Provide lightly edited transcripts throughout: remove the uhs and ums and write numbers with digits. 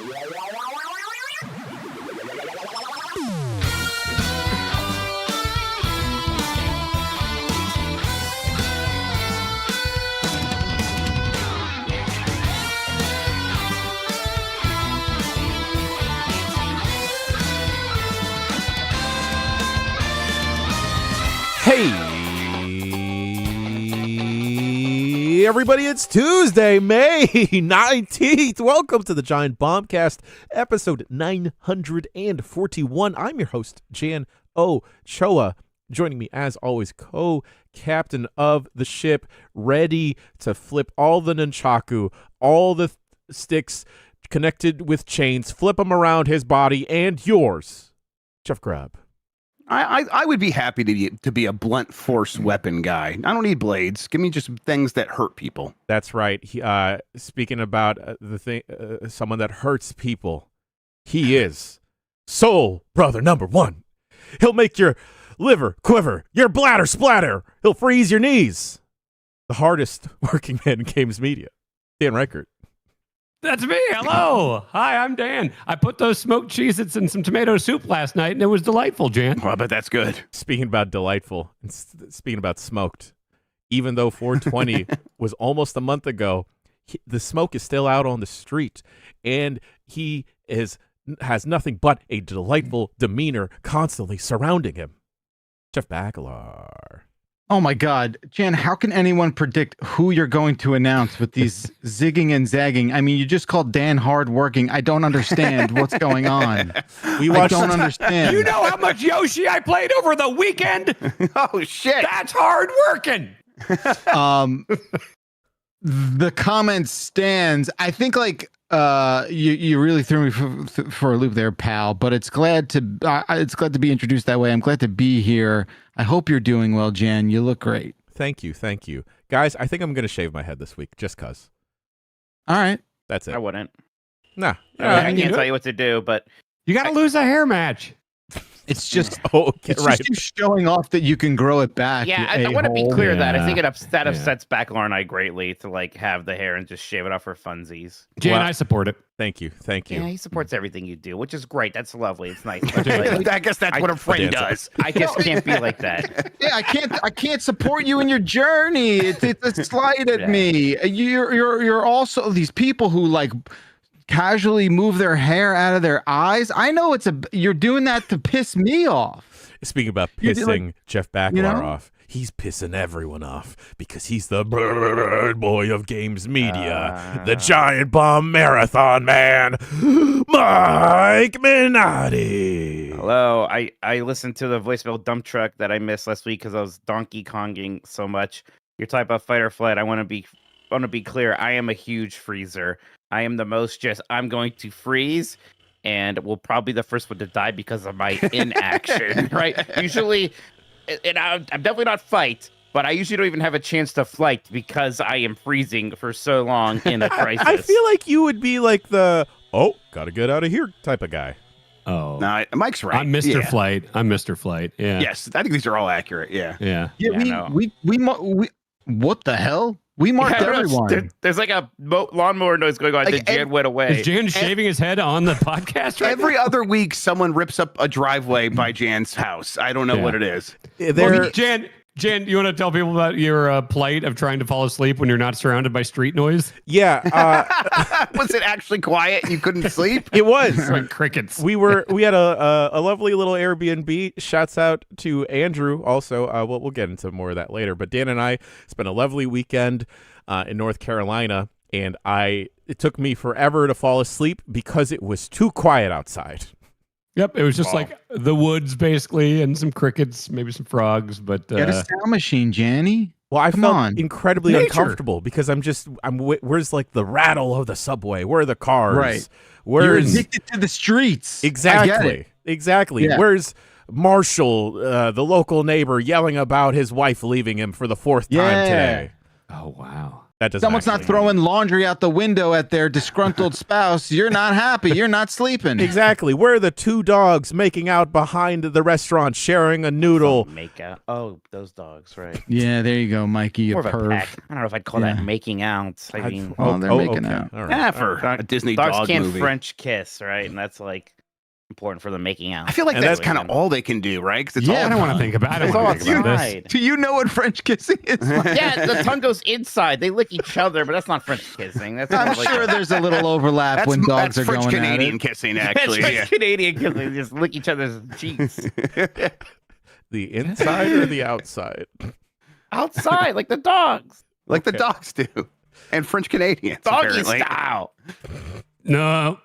Hey, everybody, it's Tuesday, May 19th. Welcome to the Giant Bombcast, episode 941. I'm your host, Jan Ochoa. Joining me, as always, co-captain of the ship, ready to flip all the nunchaku, all the sticks connected with chains, flip them around his body and yours, Jeff Grubb. I would be happy to be a blunt force weapon guy. I don't need blades. Give me just things that hurt people. That's right. Speaking about someone that hurts people, he is Soul Brother number one. He'll make your liver quiver, your bladder splatter. He'll freeze your knees. The hardest working man in games media, Dan Reichert. That's me. Hello. Hi, I'm Dan. I put those smoked Cheez-Its in some tomato soup last night, and it was delightful, Jan. Well, I bet that's good. Speaking about delightful, and speaking about smoked, even though 420 was almost a month ago, the smoke is still out on the street, and he has nothing but a delightful demeanor constantly surrounding him. Jeff Bacalar. Oh my God, Jan, how can anyone predict who you're going to announce with these zigging and zagging? I mean, you just called Dan hardworking. I don't understand what's going on. I don't understand. You know how much Yoshi I played over the weekend? Oh, shit. That's hard working. The comment stands. I think you really threw me for a loop there, pal. But it's glad to be introduced that way. I'm glad to be here. I hope you're doing well, Jan. You look great. Thank you, guys. I think I'm gonna shave my head this week, just cause. All right, that's it. I wouldn't. Nah, I can't tell you what to do, but you got to lose a hair match. it's just just you showing off that you can grow it back. yeah, I want to be clear that I think it Yeah. upsets Bacalar and I greatly to have the hair and just shave it off for funsies. Jan, Well, I support it. Thank you. Yeah, he supports everything you do, which is great. That's lovely. It's nice. I guess that's what a friend does. I just can't be like that. Yeah, I can't support you in your journey. It's a slight at me. You're also these people who casually move their hair out of their eyes. I know you're doing that to piss me off. Speaking about pissing Jeff Bacalar off, he's pissing everyone off because he's the bird boy of games media, the giant bomb marathon man, Mike Minotti. Hello. I listened to the voicemail dump truck that I missed last week because I was Donkey Konging so much. You're talking about fight or flight. I want to be clear. I am a huge freezer. I am the most I'm going to freeze and will probably be the first one to die because of my inaction, right? Usually, and I'm definitely not fight, but I usually don't even have a chance to flight because I am freezing for so long in a crisis. I feel like you would be like the, gotta get out of here type of guy. Oh, No, Mike's right. I'm Mr. Yeah. Flight. I'm Mr. Flight. Yeah. Yes, I think these are all accurate. Yeah. Yeah. Yeah, we what the hell? We marked everyone. There's like a lawnmower noise going on. Like, Then Jan went away. Is Jan shaving his head on the podcast right Every other week, someone rips up a driveway by Jan's house. I don't know what it is. Well, Jan, you want to tell people about your plight of trying to fall asleep when you're not surrounded by street noise? Yeah. Was it actually quiet? You couldn't sleep? It was. Like crickets. We had a lovely little Airbnb. Shouts out to Andrew. Also, we'll get into more of that later. But Dan and I spent a lovely weekend in North Carolina, and it took me forever to fall asleep because it was too quiet outside. Yep, it was just like the woods basically, and some crickets, maybe some frogs. But Get a sound machine, Janny. Well, I Come felt on. incredibly Nature. uncomfortable because where's like the rattle of the subway? Where are the cars? Right. Where's You're addicted to the streets. I get it. Exactly. Yeah. Where's Marshall, the local neighbor, yelling about his wife leaving him for the fourth time today? oh wow, That doesn't. Someone's not actually throwing laundry out the window at their disgruntled spouse. You're not happy. You're not sleeping. Exactly. We're the two dogs making out behind the restaurant, sharing a noodle. Make out. Oh, those dogs, right? Yeah, there you go, Mikey. You More of a perv. peck. I don't know if I'd call that making out. I mean, Oh, they're making okay. out. All right. Yeah, for a Disney dogs dog can't movie. French kiss, right? And that's like important for the making out. I feel like And that's that's kind of all they can do, right? 'Cause it's Yeah, all I don't want to think about. I don't It's all want to think about this. outside. Do you know what French kissing is? Yeah, the tongue goes inside. They lick each other, but that's not French kissing. That's I'm more like sure there's a little overlap when dogs are French going Canadian at it. kissing, actually. That's Yeah. Canadian because they just lick each other's cheeks The inside or the outside? outside, like the dogs, Like the dogs do, and French Canadians. doggy apparently. style. No.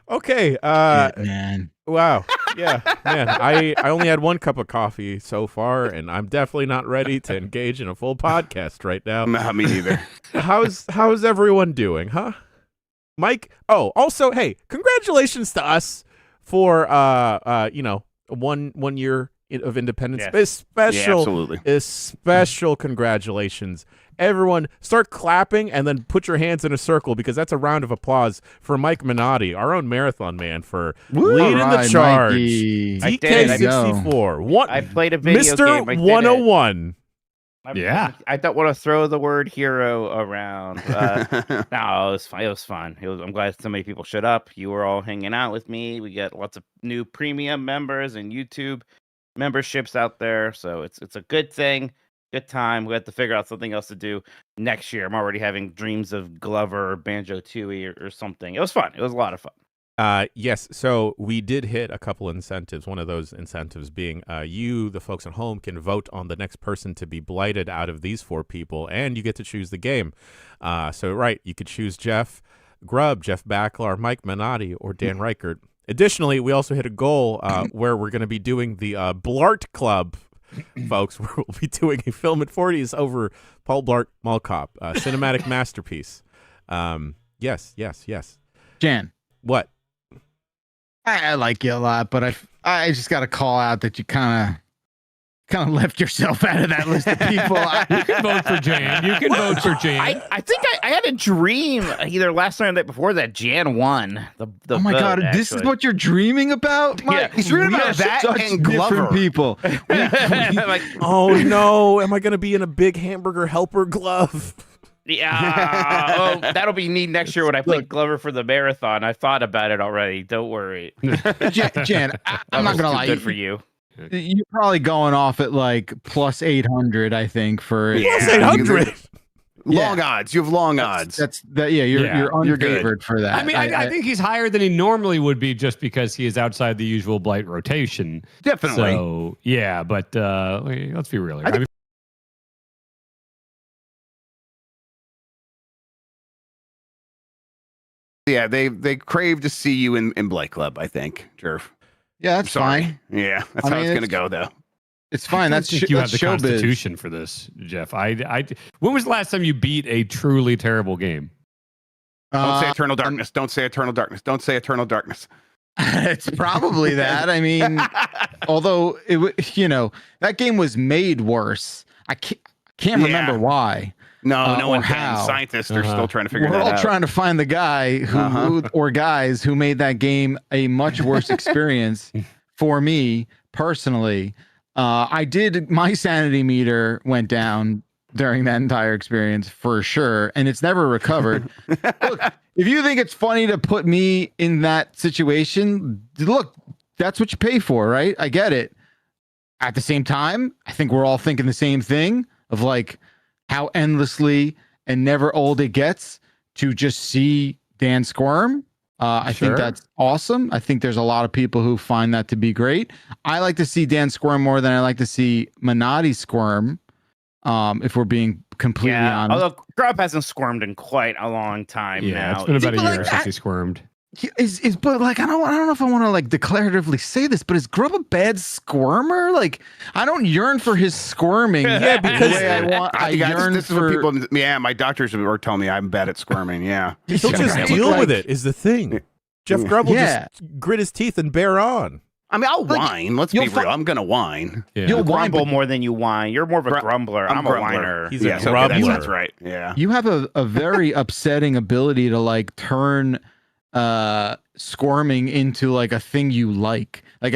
Okay. Shit, man. Wow. Yeah, man. I only had one cup of coffee so far, and I'm definitely not ready to engage in a full podcast right now. Nah, me neither. How's everyone doing, huh? Mike? Oh, also, hey, congratulations to us for one year of independence. Yes. Yeah, Special absolutely. congratulations. Everyone start clapping and then put your hands in a circle because that's a round of applause for Mike Minotti, our own marathon man, for leading All the right, charge. Mikey. I did it. DK64. I played a video Mr. game. I did it. 101. Yeah. I don't want to throw the word hero around. No, it was fun. It was fun. I'm glad so many people showed up. You were all hanging out with me. We got lots of new premium members and YouTube memberships out there, so it's a good thing. Good time. We have to figure out something else to do next year. I'm already having dreams of Glover or Banjo-Tooie or something. It was fun. It was a lot of fun. Yes, so we did hit a couple incentives. One of those incentives being you, the folks at home, can vote on the next person to be blighted out of these 4 people, and you get to choose the game. So, right, you could choose Jeff Grubb, Jeff Backlar, Mike Minotti, or Dan Reichert. Additionally, we also hit a goal where we're going to be doing the Blart Club, folks, where we'll be doing a film at 40s over Paul Blart Mall Cop, cinematic masterpiece. Yes. Jan, What? I like you a lot, but I just got to call out that you kind of left yourself out of that list of people. You can vote for Jan. You can vote for Jan. I think I had a dream either last night or the night before that Jan won the Oh my vote, God, this is actually. what you're dreaming about, Mike? Yeah, he's dreaming We about are that such and different Glover. people. Like, Oh no! Am I going to be in a big hamburger helper glove? yeah, that'll be neat next year when I play Glover for the marathon. I thought about it already. Don't worry. Jan, I'm not That was gonna too lie. Good for you. You're probably going off at like plus 800, I think, for Yeah. Plus 800. Long odds. You have long odds. That's that. Yeah, you're You're good. unfavored for that. I mean, I think he's higher than he normally would be just because he is outside the usual blight rotation. Definitely. So, yeah, but let's be real here. I think- Yeah, they crave to see you in Blight Club, I think, Jerv. yeah, that's Sorry. fine. Yeah, that's I how mean, it's going to it's- go, though. It's fine. I That's think you have that's the showbiz. constitution for this, Jeff. When was the last time you beat a truly terrible game? Don't say Eternal Darkness. Don't say Eternal Darkness. Don't say Eternal Darkness. It's probably that. I mean, although that game was made worse. I can't remember why. No, no or one how. can. Scientists are still trying to figure We're that all out. trying to find the guy who or guys who made that game a much worse experience for me personally. My sanity meter went down during that entire experience for sure, and it's never recovered. Look, if you think it's funny to put me in that situation, look, that's what you pay for, right? I get it. At the same time, I think we're all thinking the same thing of like how endlessly and never old it gets to just see Dan squirm. I think that's awesome. I think there's a lot of people who find that to be great. I like to see Dan squirm more than I like to see Minotti squirm. If we're being completely honest. Although Grubb hasn't squirmed in quite a long time now. It's been about a But year like, since he squirmed. But like I don't know if I want to like declaratively say this, but is Grubb a bad squirmer? Like I don't yearn for his squirming. Yeah, because the way I yearn this is for. what people. Yeah, my doctors were telling me I'm bad at squirming. Yeah, He'll just Right. deal Like- with it, is the thing. Jeff Grubb will Yeah. just grit his teeth and bear on. I mean, I'll Like, whine. Let's be you'll real. I'm gonna whine. Yeah. You'll You whine, grumble but more than you whine. You're more of a grumbler. I'm a grumbler. whiner. He's a Yes, okay, grubbler. that's right. Yeah. you have a very upsetting ability to like turn squirming into like a thing you like. Like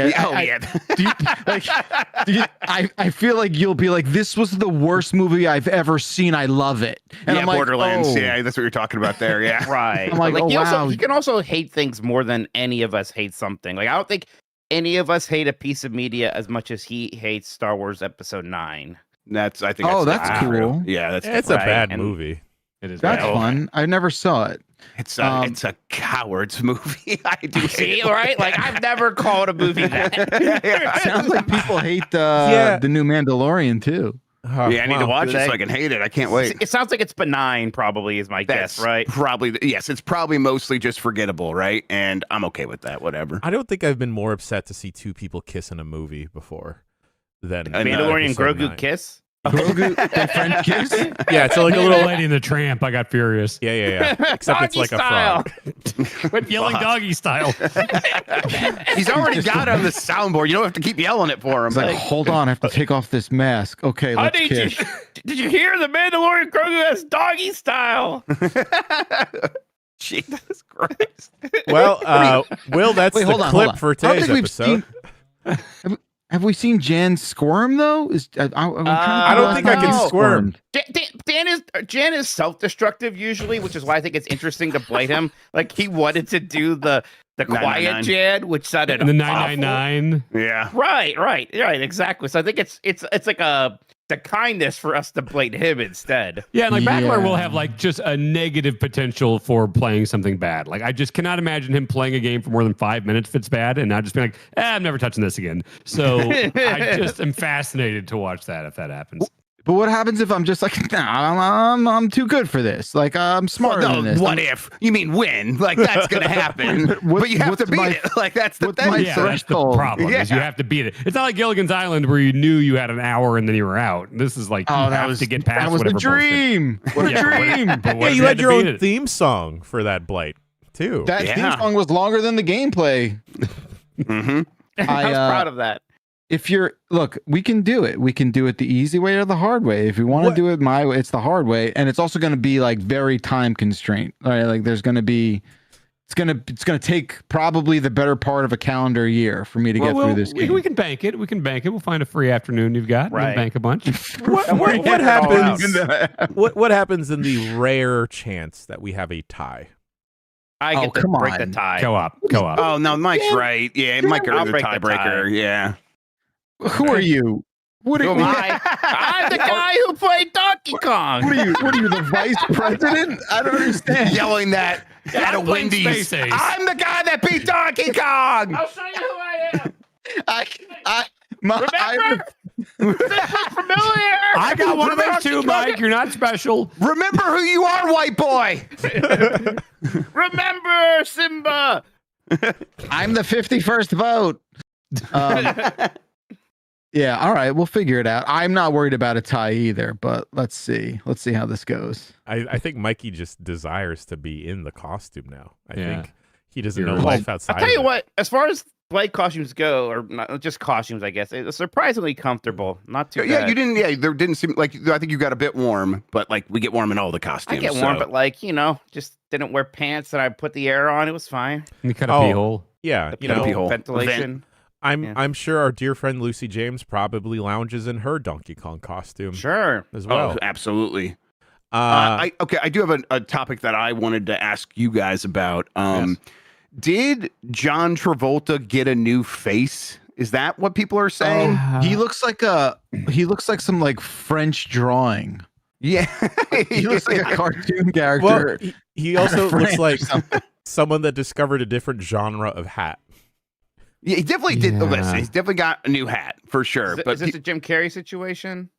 I feel like you'll be like, this was the worst movie I've ever seen. I love it. And yeah, I'm like, Borderlands. oh. Yeah, that's what you're talking about there. Yeah. Right. I'm like, But, oh, wow. he can also hate things more than any of us hate something. Like I don't think any of us hate a piece of media as much as he hates Star Wars Episode 9. I think. Oh, that's that's true. cool. Yeah, that's It's a Right, bad and- movie. It is. That's bad. fun. I never saw it. it's a coward's movie. I do hate See, it. right? Like I've never called a movie that. Yeah. Sounds like people hate Yeah. the new Mandalorian too. Oh, Yeah, I need to wow. watch it so I can hate it. I can't wait. It sounds like it's benign, probably, is my guess, right? Probably yes. It's probably mostly just forgettable, right? And I'm okay with that. Whatever. I don't think I've been more upset to see two people kiss in a movie before than I know. Mandalorian Episode Grogu 9. kiss? Grogu, they French kiss. Yeah, it's like a little. Lady in the Tramp. I got furious. Yeah. Except it's Doggy like style. a frog. But yelling doggy style. He's already got it on the soundboard. You don't have to keep yelling it for him. It's like, hold on, I have to take off this mask. Okay, let's Honey, kiss. did you hear the Mandalorian Grogu has doggy style? Jesus Christ. Well, Will, that's Wait, the hold on, clip hold on. for I don't today's think we've episode. seen- Have we seen Jan squirm though? I don't think I can no. squirm. Jan is self-destructive usually, which is why I think it's interesting to blame him. Like he wanted to do the quiet 999. Jan, which sounded And the awful. 999. Yeah. Right, exactly. So I think it's like the kindness for us to blame him instead. Yeah, and like Backler will Yeah. have like just a negative potential for playing something bad. Like I just cannot imagine him playing a game for more than 5 minutes if it's bad, and not just be like, I'm never touching this again. So I just am fascinated to watch that if that happens. But what happens if I'm just like, nah, I'm too good for this. Like I'm smarter Well, than no, this. what if? You mean when? Like that's gonna happen. What- but you have to what's beat my- it. Like that's the what's thing. my Yeah, that's the threshold. problem. Is you Yeah. have to beat it. It's not like Gilligan's Island where you knew you had an hour and then you were out. This is like you have to get past that was the whatever bullshit. dream. What a Yeah, dream. But Yeah, what if you had to your beat own it? theme song for that blight too. That Yeah. theme song was longer than the gameplay. Mm-hmm. I was proud of that. If you're look, we can do it. We can do it the easy way or the hard way. If you want to What- do it my way, it's the hard way, and it's also going to be like very time constraint. All right, like there's going to be, it's going to take probably the better part of a calendar year for me to get through this game. We can bank it. We can bank it. We'll find a free afternoon you've got. Right. We'll bank a bunch. What figure it all happens? out. What happens in the rare chance that we have a tie? I Oh, get to come break the on. tie. Go up. Oh no, Mike's right. Yeah, Mike I'll earned the break the tiebreaker. Yeah. Who are you? What Who are am you? I? I'm the guy who played Donkey Kong. What are you? What are you? The vice president? I don't understand. Yelling that at a I'm playing Wendy's. Space Ace. I'm the guy that beat Donkey Kong. I'll show you who I am. I Familiar? I got one of those too, Mike. You're not special. Remember who you are, white boy. Remember Simba. I'm the 51st vote. Yeah, all right, we'll figure it out. I'm not worried about a tie either, but let's see. Let's see how this goes. I think Mikey just desires to be in the costume now. I Yeah. think he doesn't You're know right. life outside. I'll tell you of it. what, as far as blade costumes go, or not just costumes, I guess, it's surprisingly comfortable. Not too Yeah, bad. you didn't. Yeah, there didn't seem like. I think you got a bit warm, but like we get warm in all the costumes. I get warm, so- but just didn't wear pants and I put the air on. It was fine. You cut a Oh. pee hole. Yeah, The you know, pee hole. ventilation. I'm Yeah. I'm sure our dear friend Lucy James probably lounges in her Donkey Kong costume Sure. as well. Oh, absolutely. Uh, I do have a topic that I wanted to ask you guys about. Yes. Did John Travolta get a new face? Is that what people are saying? He looks like some like French drawing. Yeah, He looks like a cartoon character. well, he also French looks or like something. someone that discovered a different genre of hat. Yeah, he definitely did. Yeah. Listen, he's definitely got a new hat for sure. Is this a Jim Carrey situation?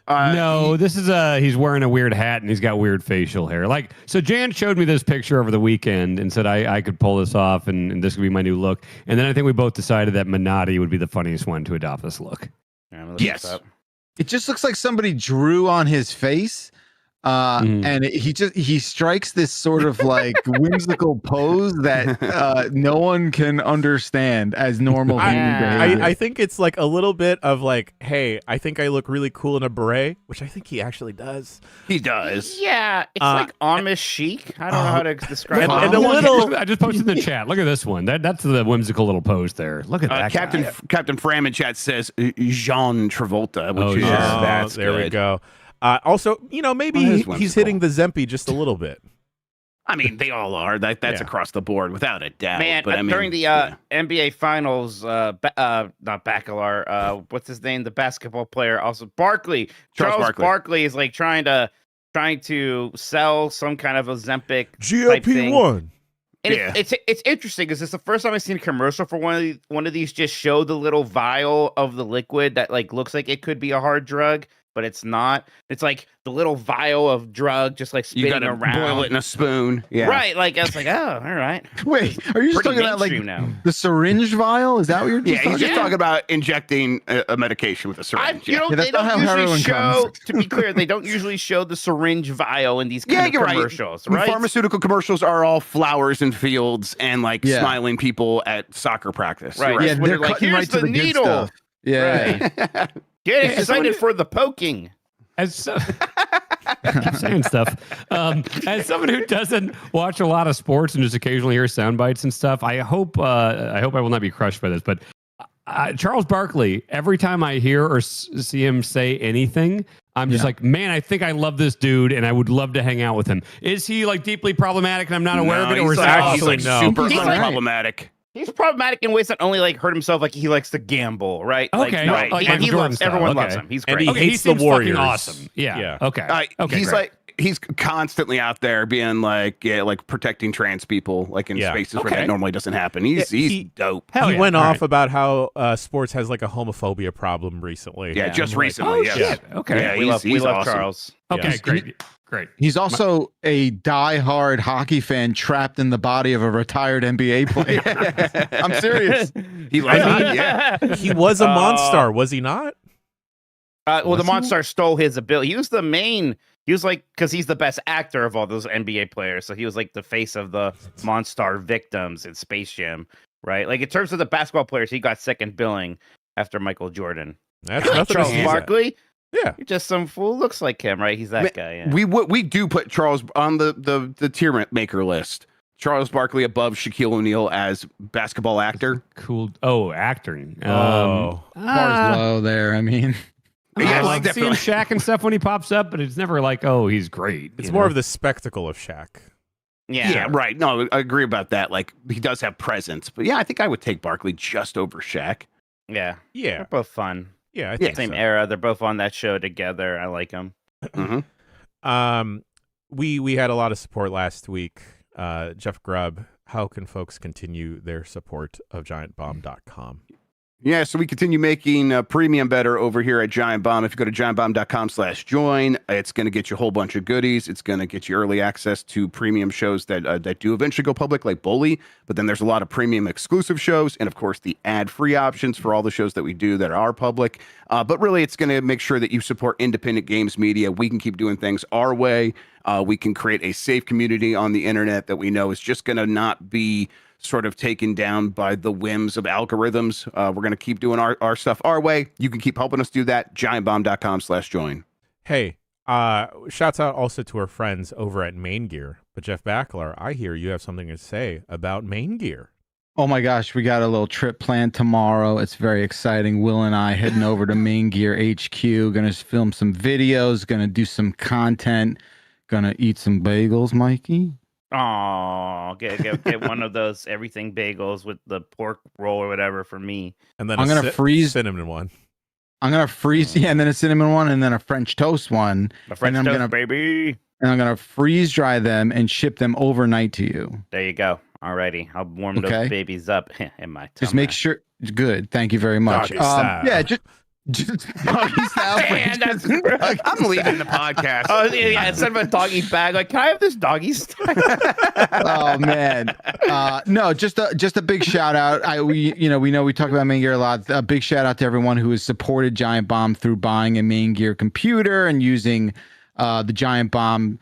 No, this is he's wearing a weird hat and he's got weird facial hair. Like, so Jan showed me this picture over the weekend and said I could pull this off and this could be my new look. And then I think we both decided that Minotti would be the funniest one to adopt this look. Yeah, I'm gonna look Yes. this up. It just looks like somebody drew on his face And he strikes this sort of like whimsical pose that no one can understand as normal human behavior. I think it's like a little bit of like, hey, I think I look really cool in a beret, which I think he actually does. He does. Yeah, it's like Amish chic. I don't know how to describe it. And a little. I just posted in the chat. Look at this one. That's the whimsical little pose there. Look at that. Captain Fram in chat says Jean Travolta, which is that's there good. we go. Also, maybe he's hitting the Zempi just a little bit. I mean, they all are. That's across the board, without a doubt. Man, but during the NBA Finals, not Bacalar, what's his name? The basketball player, also Charles Barkley is like trying to sell some kind of Ozempic GLP-1. And it's interesting because it's the first time I've seen a commercial for one of these just show the little vial of the liquid that like looks like it could be a hard drug, but it's not. It's like the little vial of drug just like spinning around. Boil it in a spoon. Yeah. Right. Like I was like, oh, all right. Wait, are you just talking about like the syringe vial? Is that what you're just talking about? About injecting a medication with a syringe. They don't usually show, to be clear, they don't usually show the syringe vial in these kind of commercials, right? Pharmaceutical commercials are all flowers and fields and like smiling people at soccer practice. Right. Yeah, they're like, here's the needle. Good stuff. Yeah. Right. Get excited for the poking. Keep saying stuff. As someone who doesn't watch a lot of sports and just occasionally hear sound bites and stuff, I hope I will not be crushed by this. But Charles Barkley, every time I hear or see him say anything, I'm just like, man, I think I love this dude and I would love to hang out with him. Is he like deeply problematic and I'm not aware of it, or is he's like super unproblematic? He's problematic in ways that only like hurt himself. Like he likes to gamble, right? Okay, he loves everyone loves him. He's great. And he hates the Warriors. Awesome. Yeah. Okay. He's constantly out there being like protecting trans people, like in spaces where that normally doesn't happen. He's dope. He went off about how sports has like a homophobia problem recently. Yeah, just recently. Shit. Okay. Yeah, we love awesome. Charles. Okay, great. He's also a diehard hockey fan trapped in the body of a retired NBA player. I'm serious. He was a Monstar, was he not? Well, the Monstar stole his ability. He was like, because he's the best actor of all those NBA players, so he was like the face of the Monstar victims in Space Jam, right? Like in terms of the basketball players, he got second billing after Michael Jordan. That's nothing. Charles Barkley. Yeah, you're just some fool. Looks like him, right? He's that guy. Yeah. We do put Charles on the tier maker list. Charles Barkley above Shaquille O'Neal as basketball actor. Cool. Oh, acting. Bar's low there. I mean, I like seeing Shaq and stuff when he pops up, but it's never like, oh, he's great. It's more of the spectacle of Shaq. Yeah, right. No, I agree about that. Like he does have presence, but yeah, I think I would take Barkley just over Shaq. Yeah, they're both fun. Yeah, I think same era. They're both on that show together. I like them. Mm-hmm. We had a lot of support last week. Jeff Grubb, how can folks continue their support of giantbomb.com? Yeah, so we continue making premium better over here at Giant Bomb. If you go to giantbomb.com/join, it's going to get you a whole bunch of goodies. It's going to get you early access to premium shows that do eventually go public, like Bully. But then there's a lot of premium exclusive shows, and of course the ad-free options for all the shows that we do that are public. But really, it's going to make sure that you support independent games media. We can keep doing things our way. We can create a safe community on the internet that we know is just going to not be sort of taken down by the whims of algorithms. We're going to keep doing our stuff our way. You can keep helping us do that. Giantbomb.com/join. Hey, shouts out also to our friends over at Main Gear. But Jeff Backler, I hear you have something to say about Main Gear. Oh my gosh, we got a little trip planned tomorrow. It's very exciting. Will and I heading over to Main Gear HQ. Gonna film some videos, gonna do some content, gonna eat some bagels, Mikey. Oh, get one of those everything bagels with the pork roll or whatever for me. And then I'm gonna freeze cinnamon one. I'm gonna freeze, and then a cinnamon one, and then a French toast one. A French toast, baby. And I'm gonna freeze dry them and ship them overnight to you. There you go. Alrighty, I'll warm those babies up in my tummy. Just make sure. Good. Thank you very much. Yeah, just doggy style. I'm leaving the podcast. Oh yeah, instead of a doggy bag, like, can I have this doggy style? Oh man, no, just a big shout out. We know we talk about Main Gear a lot. A big shout out to everyone who has supported Giant Bomb through buying a Main Gear computer and using the Giant Bomb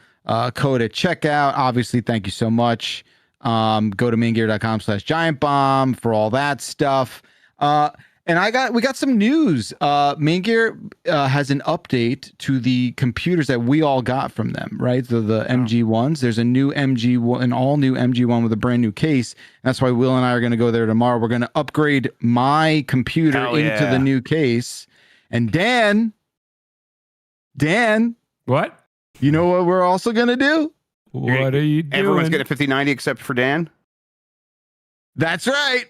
code at checkout. Obviously, thank you so much. Go to maingear.com/giantbomb for all that stuff. And we got some news. Main Gear has an update to the computers that we all got from them, right? The MG1s. There's a new MG1, an all new MG1 with a brand new case. That's why Will and I are going to go there tomorrow. We're going to upgrade my computer into the new case. And Dan, What? you know what we're also going to do? What are you doing? Everyone's getting a 5090 except for Dan. That's right.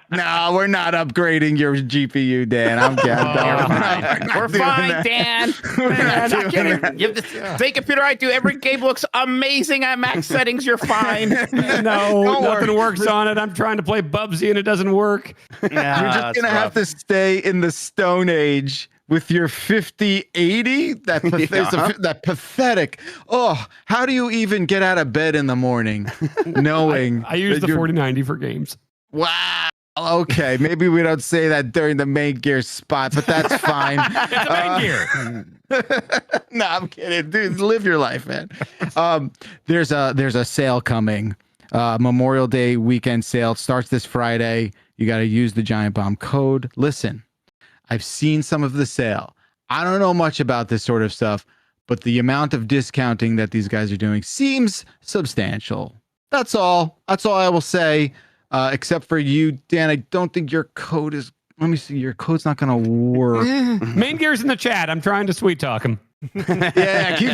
No, we're not upgrading your GPU, Dan. I'm kidding. we're fine, Dan. I'm not kidding. You have the same computer I do. Every game looks amazing at max settings. You're fine. No, nothing works on it. I'm trying to play Bubsy and it doesn't work. Yeah, You're just going to have to stay in the Stone Age with your 5080. That pathetic. Oh, how do you even get out of bed in the morning knowing I use the 4090 for games. Wow. Okay, maybe we don't say that during the Main Gear spot, but that's fine. It's a Main Gear. No, I'm kidding, dude. Live your life, man. There's a sale coming. Memorial Day weekend sale. It starts this Friday. You got to use the Giant Bomb code. Listen, I've seen some of the sale. I don't know much about this sort of stuff, but the amount of discounting that these guys are doing seems substantial. That's all. That's all I will say. Except for you, Dan, I don't think your code is. Let me see. Your code's not going to work. Main Gear's in the chat. I'm trying to sweet talk him. Yeah, keep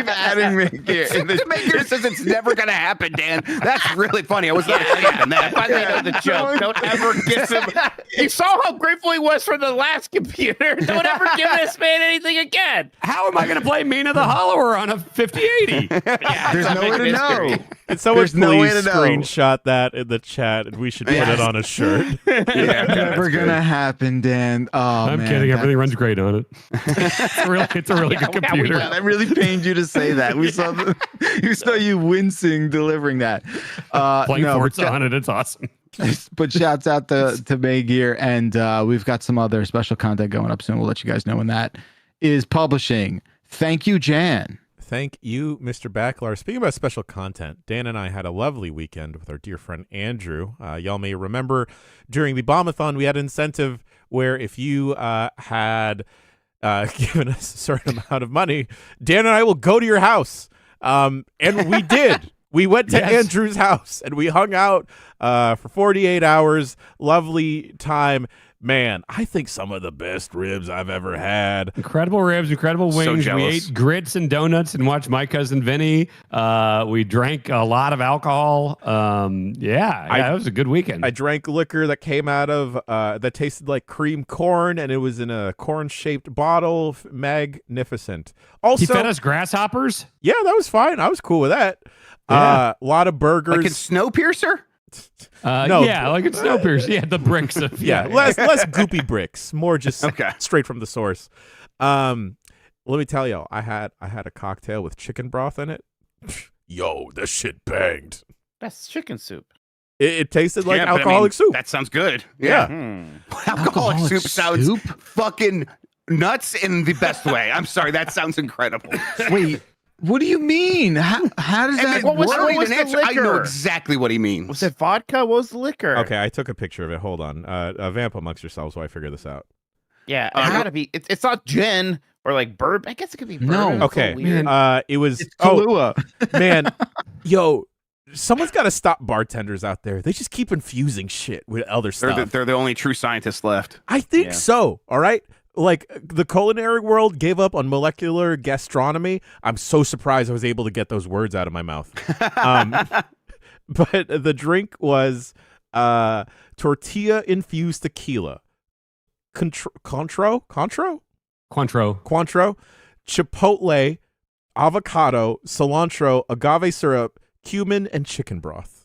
adding Main Gear. Main Gear says it's never going to happen, Dan. That's really funny. I was not expecting that. I finally know the joke. Don't ever give him. You saw how grateful he was for the last computer. Don't ever give this man anything again. How am I going to play Mina the Hollower on a 5080? Yeah, There's no way to know. Can someone There's no way please to know. screenshot that in the chat, and we should put it on a shirt. Never going to happen, Dan. Oh, I'm man, kidding. Everything runs great on it. It's a really good computer. That really pained you to say that. We saw you wincing delivering that. Playing no, Forza on it. It's awesome. But shouts out to May Gear, and we've got some other special content going up soon. We'll let you guys know when that is publishing. Thank you, Jan. Thank you, Mr. Backlar. Speaking about special content, Dan and I had a lovely weekend with our dear friend Andrew. Y'all may remember during the Bombathon, we had an incentive where if you had given us a certain amount of money, Dan and I will go to your house. And we did. We went to Andrew's house and we hung out for 48 hours. Lovely time. Man, I think some of the best ribs I've ever had. Incredible ribs, incredible wings. We ate grits and donuts and watched My Cousin Vinny. We drank a lot of alcohol. It was a good weekend. I drank liquor that came out of that tasted like cream corn, and it was in a corn-shaped bottle. Magnificent. Also, he fed us grasshoppers? Yeah, that was fine. I was cool with that. A lot of burgers. Like in Snowpiercer? No, like it's Snowpiercer. Yeah, the bricks of less goopy bricks, more just straight from the source. Let me tell you, I had a cocktail with chicken broth in it. Yo, this shit banged. That's chicken soup. It tasted like alcoholic soup. That sounds good. Yeah. Alcoholic soup sounds fucking nuts in the best way. I'm sorry, that sounds incredible. Wait. What do you mean? How does that what was, work? what was the liquor? I know exactly what he means. Was it vodka? What was the liquor? Okay, I took a picture of it. Hold on. Vamp amongst yourselves while I figure this out. Yeah, it gotta be. It's not gin or like bourbon. I guess it could be bourbon. No. Okay. It was Kahlua. Man, yo, someone's got to stop bartenders out there. They just keep infusing shit with other stuff. They're the only true scientists left. I think so. All right. Like, the culinary world gave up on molecular gastronomy. I'm so surprised I was able to get those words out of my mouth. But the drink was tortilla-infused tequila. Cointreau, chipotle, avocado, cilantro, agave syrup, cumin, and chicken broth.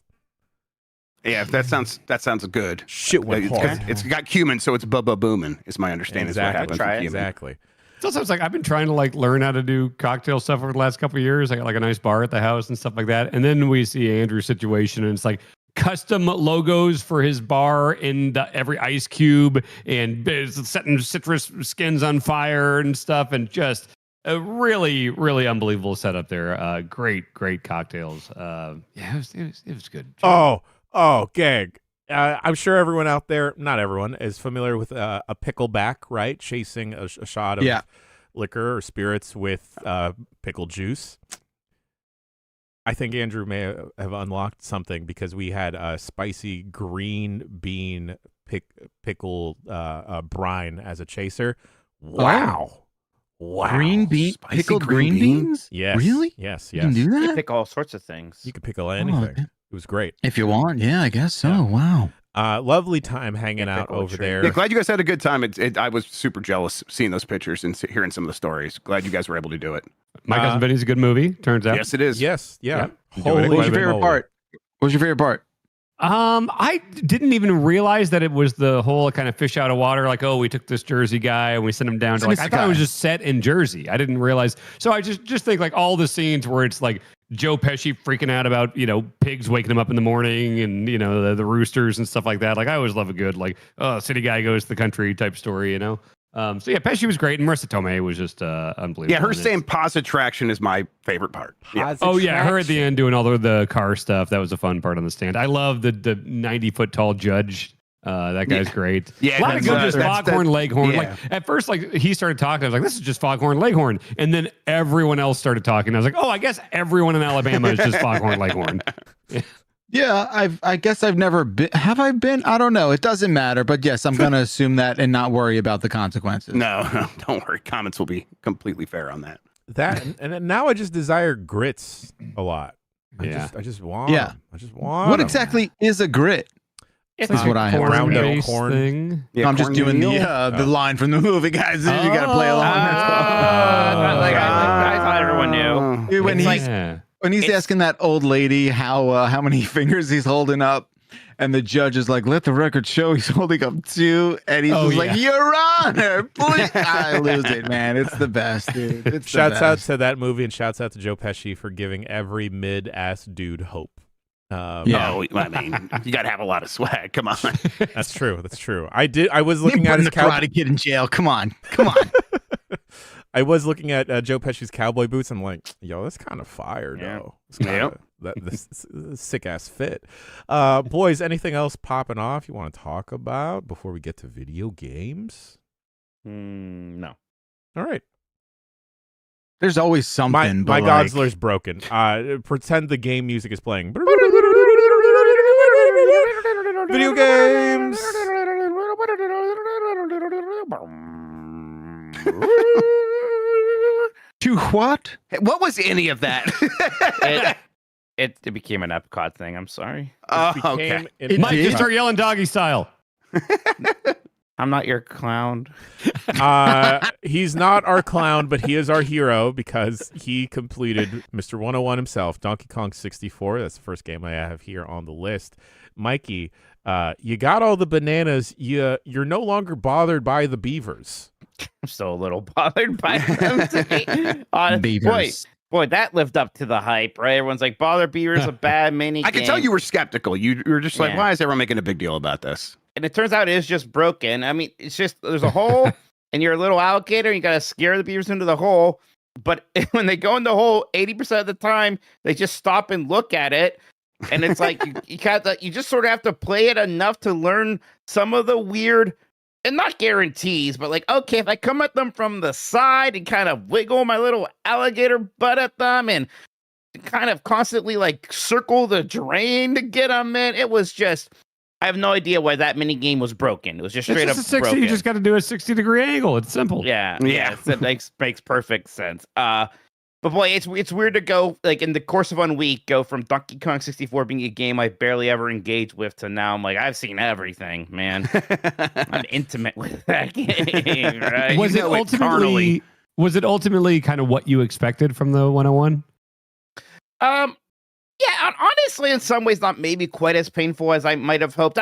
Yeah, that sounds good. Shit went hard. It's got cumin, so it's bubba booming. Is my understanding. Exactly. Is what happens. Exactly. It's also like I've been trying to learn how to do cocktail stuff over the last couple of years. I got like a nice bar at the house and stuff like that. And then we see Andrew's situation, and it's like custom logos for his bar in every ice cube and setting citrus skins on fire and stuff, and just a really, really unbelievable setup there. Great cocktails. Yeah, it was good. Oh, Gag. I'm sure everyone out there, not everyone, is familiar with a pickleback, right? Chasing a shot of liquor or spirits with pickle juice. I think Andrew may have unlocked something because we had a spicy green bean pickle brine as a chaser. Wow. Green bean, Spicy pickled green green beans? Yes. Really? Yes. You can do You can that? pick all sorts of things. You could pickle anything. man. It was great. If you want, yeah, I guess so. Yeah. Wow. Lovely time hanging Yeah, out pickle a over tree. there. Yeah, glad you guys had a good time. I was super jealous seeing those pictures and hearing some of the stories. Glad you guys were able to do it. My Cousin Vinny's a good movie, turns out. Yes, it is. Yes. Yeah. Yep. Enjoyed it. Holy What was your Quite a bit. favorite moly. part? What was your favorite part? I didn't even realize that it was the whole kind of fish out of water. Like, oh, we took this Jersey guy and we sent him down to like. I thought it was just set in Jersey. I didn't realize. So I just think like all the scenes where it's like Joe Pesci freaking out about pigs waking him up in the morning and the roosters and stuff like that. Like I always love a good like city guy goes to the country type story. So yeah, Pesci was great and Marissa Tomei was just unbelievable. Yeah, her in it. saying pause attraction is my favorite part. Yeah. Oh yeah, her at the end doing all the car stuff. That was a fun part on the stand. I love the 90-foot tall judge. That guy's great. Yeah, a lot of good just Foghorn Leghorn. yeah. Like at first, like he started talking, I was like, "This is just Foghorn Leghorn," and then everyone else started talking. I was like, "Oh, I guess everyone in Alabama is just Foghorn Leghorn." Yeah, I guess I've never been. Have I been? I don't know. It doesn't matter. But yes, I'm gonna assume that and not worry about the consequences. No, don't worry. Comments will be completely fair on that. And now I just desire grits a lot. Yeah. I just want. Yeah. 'em. I just want. What 'em. exactly is a grit? It's Is what I have. Ground up corn-based corn. thing. Yeah, I'm just doing the line from the movie, guys. You gotta play along. I thought everyone knew. When It's he's like- when he's asking that old lady how many fingers he's holding up, and the judge is like, "Let the record show he's holding up 2," and he's just like, "Your Honor, please." I lose it, man. It's the best, dude. It's Shouts the out best. to that movie and shouts out to Joe Pesci for giving every mid-ass dude hope. Yeah. No, I mean, you got to have a lot of swag. Come on. That's true. That's true. I was You looking at putting his the Karate Kid in jail. Come on. I was looking at Joe Pesci's cowboy boots. I'm like, yo, that's kind of fire, Yeah. though. This sick ass fit. Boys, anything else popping off you want to talk about before we get to video games? No. All right. There's always something. My but like, Godziller's broken. Pretend the game music is playing. Video games. to what? Hey, what was any of that? It became an Epcot thing. I'm sorry. Oh, Became okay. an Mike, did? just start yelling doggy style. I'm not your clown. He's not our clown, but he is our hero because he completed Mr. 101 himself, Donkey Kong 64. That's the first game I have here on the list. Mikey, you got all the bananas. You're no longer bothered by the beavers. I'm still a little bothered by them. Beavers. Boy, that lived up to the hype, right? Everyone's like, Bother Beaver's a bad mini I can tell game. you were skeptical. You were just like, Yeah. why is everyone making a big deal about this? And it turns out it is just broken. I mean, it's just there's a hole, and you're a little alligator. And you gotta scare the beavers into the hole. But when they go in the hole, 80% of the time they just stop and look at it, and it's like you just sort of have to play it enough to learn some of the weird, and not guarantees, but like, okay, if I come at them from the side and kind of wiggle my little alligator butt at them and kind of constantly like circle the drain to get them in, it was just. I have no idea why that mini game was broken. It was just It's straight just up a 60. broken. You just got to do a 60-degree angle. It's simple. Yeah, Yeah. It makes perfect sense. But boy, it's weird to go like in the course of 1 week go from Donkey Kong 64 being a game I barely ever engaged with to now I'm like I've seen everything, man. I'm intimate with that game. Right? Was You it know it carnally. ultimately kind of what you expected from the 101? Yeah, honestly, in some ways, not maybe quite as painful as I might have hoped.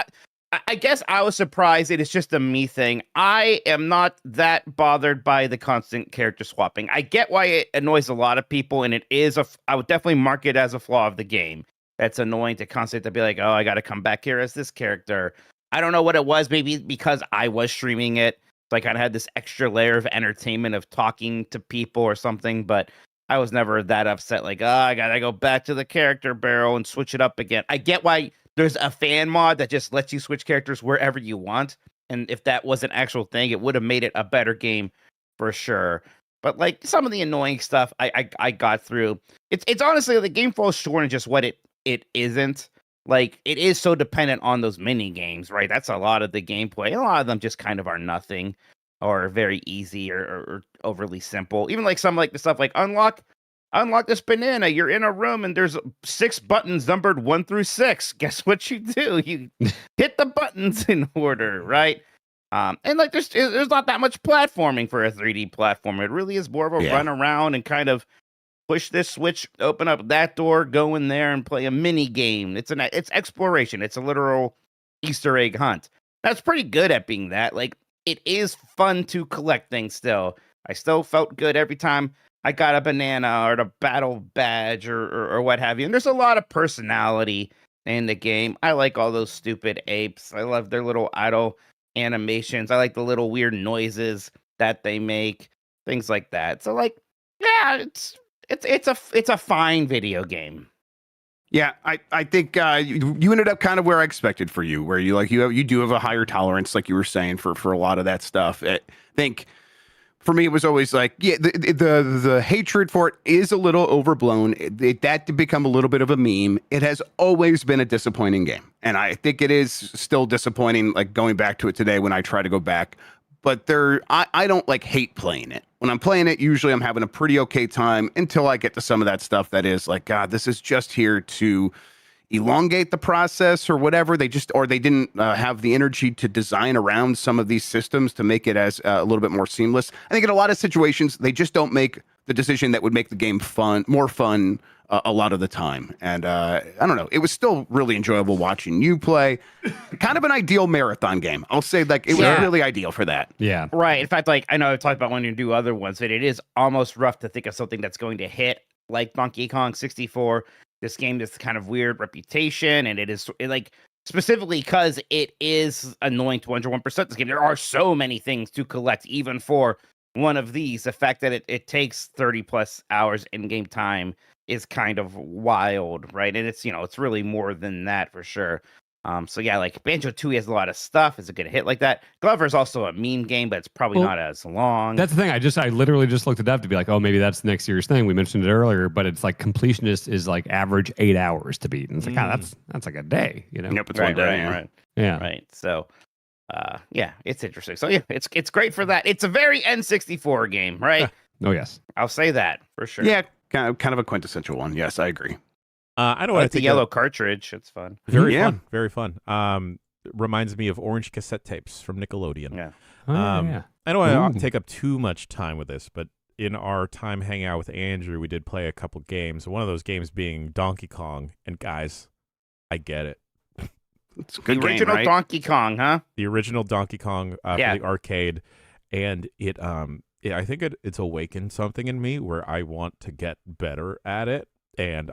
I guess I was surprised. It is just a me thing. I am not that bothered by the constant character swapping. I get why it annoys a lot of people, and it is I would definitely mark it as a flaw of the game. that's annoying to constantly be like, oh, I got to come back here as this character. I don't know what it was. Maybe because I was streaming it, so I kind of had this extra layer of entertainment of talking to people or something. But I was never that upset. Like, oh, I gotta go back to the character barrel and switch it up again. I get why there's a fan mod that just lets you switch characters wherever you want. And if that was an actual thing, it would have made it a better game for sure. But like some of the annoying stuff, I got through. It's honestly, the game falls short in just what it isn't. Like, it is so dependent on those mini games, right? That's a lot of the gameplay. And a lot of them just kind of are nothing or very easy or overly simple. Even like some like the stuff like unlock this banana. You're in a room and there's 6 buttons numbered 1 through 6. Guess what you do? You hit the buttons in order, right? And like there's not that much platforming for a 3D platformer. It really is more of a run around and kind of push this switch, open up that door, go in there and play a mini game. It's exploration. It's a literal Easter egg hunt. That's pretty good at being that. Like, it is fun to collect things still. I still felt good every time I got a banana or a battle badge or what have you. And there's a lot of personality in the game. I like all those stupid apes. I love their little idle animations. I like the little weird noises that they make, things like that. So like, yeah, it's a fine video game. Yeah, I think you ended up kind of where I expected for you, where you do have a higher tolerance, like you were saying, for a lot of that stuff. I think for me, it was always like, yeah, the hatred for it is a little overblown. That did become a little bit of a meme. It has always been a disappointing game, and I think it is still disappointing. Like going back to it today when I try to go back, but I don't like hate playing it. When I'm playing it, usually I'm having a pretty okay time until I get to some of that stuff that is like, God, this is just here to elongate the process or whatever. They didn't have the energy to design around some of these systems to make it as a little bit more seamless. I think in a lot of situations, they just don't make the decision that would make the game more fun a lot of the time. And I don't know, it was still really enjoyable watching you play. Kind of an ideal marathon game. I'll say, like, it was really ideal for that. Yeah. Right. In fact, like, I know I've talked about wanting to do other ones, but it is almost rough to think of something that's going to hit like Donkey Kong 64. This game has kind of weird reputation, and it is like specifically because it is annoying to 101% this game. There are so many things to collect, even for one of these. The fact that it takes 30 plus hours in-game time is kind of wild, right? And it's, it's really more than that for sure. So yeah, like Banjo-Tooie has a lot of stuff. Is it going to hit like that? Glover is also a meme game, but it's probably not as long. That's the thing. I literally just looked it up to be like, oh, maybe that's next year's thing. We mentioned it earlier, but it's like completionist is like average 8 hours to beat. And it's like, that's like a day, Yep, it's one day. Right. Yeah. Right. So, yeah, it's interesting. So yeah, it's great for that. It's a very N64 game, right? Oh, yes. I'll say that for sure. Yeah, kind of a quintessential one. Yes, I agree. I don't want to the yellow cartridge. It's fun. Very fun. Very fun. Reminds me of orange cassette tapes from Nickelodeon. Yeah. I don't want to take up too much time with this, but in our time hanging out with Andrew, we did play a couple games. One of those games being Donkey Kong. And guys, I get it. It's a good the original game, right? Donkey Kong, huh? The original Donkey Kong for the arcade. And I think it's awakened something in me where I want to get better at it. And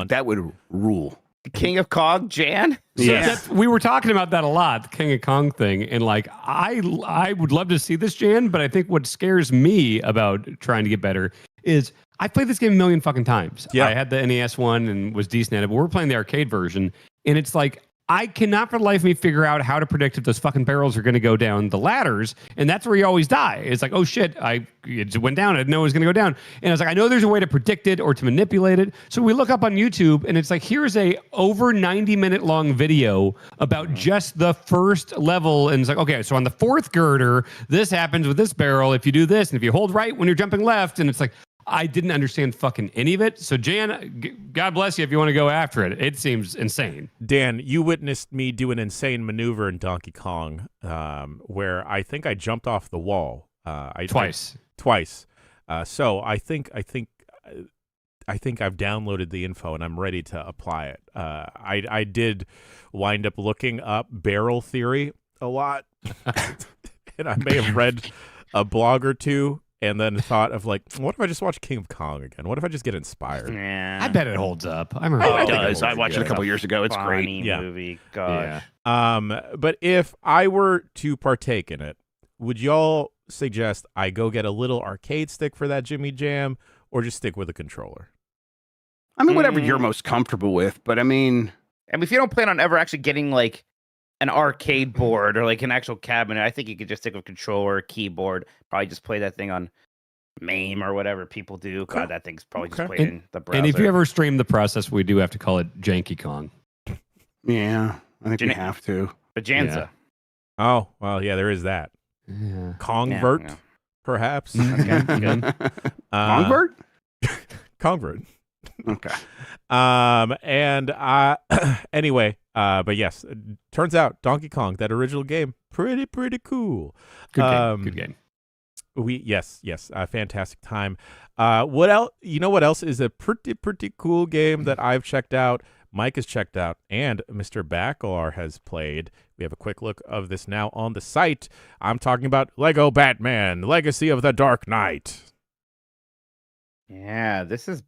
that would rule. The King of Kong, Jan? Yes. We were talking about that a lot, the King of Kong thing. And like, I would love to see this, Jan, but I think what scares me about trying to get better is I played this game a million fucking times. Yeah. I had the NES one and was decent at it, but we're playing the arcade version. And it's like, I cannot for the life of me figure out how to predict if those fucking barrels are going to go down the ladders. And that's where you always die. It's like, oh shit, it went down. I didn't know it was going to go down. And I was like, I know there's a way to predict it or to manipulate it. So we look up on YouTube and it's like, here's a over 90-minute long video about just the first level. And it's like, okay, so on the 4th girder, this happens with this barrel. If you do this, and if you hold right when you're jumping left, and it's like, I didn't understand fucking any of it. So, Jan, God bless you if you want to go after it. It seems insane. Dan, you witnessed me do an insane maneuver in Donkey Kong where I think I jumped off the wall. Twice. So I think I've downloaded the info and I'm ready to apply it. I did wind up looking up barrel theory a lot, and I may have read a blog or two. and then thought of like, what if I just watch King of Kong again? What if I just get inspired? Yeah. I bet it holds up. I remember. Oh, I it think it does. holds I watched it a good. couple years ago. It's great. Funny Yeah. movie. Gosh. Yeah. But if I were to partake in it, would y'all suggest I go get a little arcade stick for that Jimmy Jam, or just stick with a controller? I mean, whatever you're most comfortable with, but I mean, If you don't plan on ever actually getting like an arcade board or like an actual cabinet, I think you could just stick with controller, keyboard, probably just play that thing on MAME or whatever people do. God, that thing's probably just Okay. played in the browser. And if you ever stream the process, we do have to call it Janky Kong. yeah, I think we Jimmy- have to. Bajanza. Oh, well, yeah, there is that. Yeah. Kongvert, yeah. perhaps. Okay, good. Longbird? Kongvert. Okay. And anyway, but yes, it turns out Donkey Kong, that original game, pretty cool. Good game. Good game. Yes, fantastic time. What else? You know what else is a pretty cool game that I've checked out? Mike has checked out, and Mr. Backlar has played. We have a quick look of this now on the site. I'm talking about Lego Batman: Legacy of the Dark Knight. Yeah, this is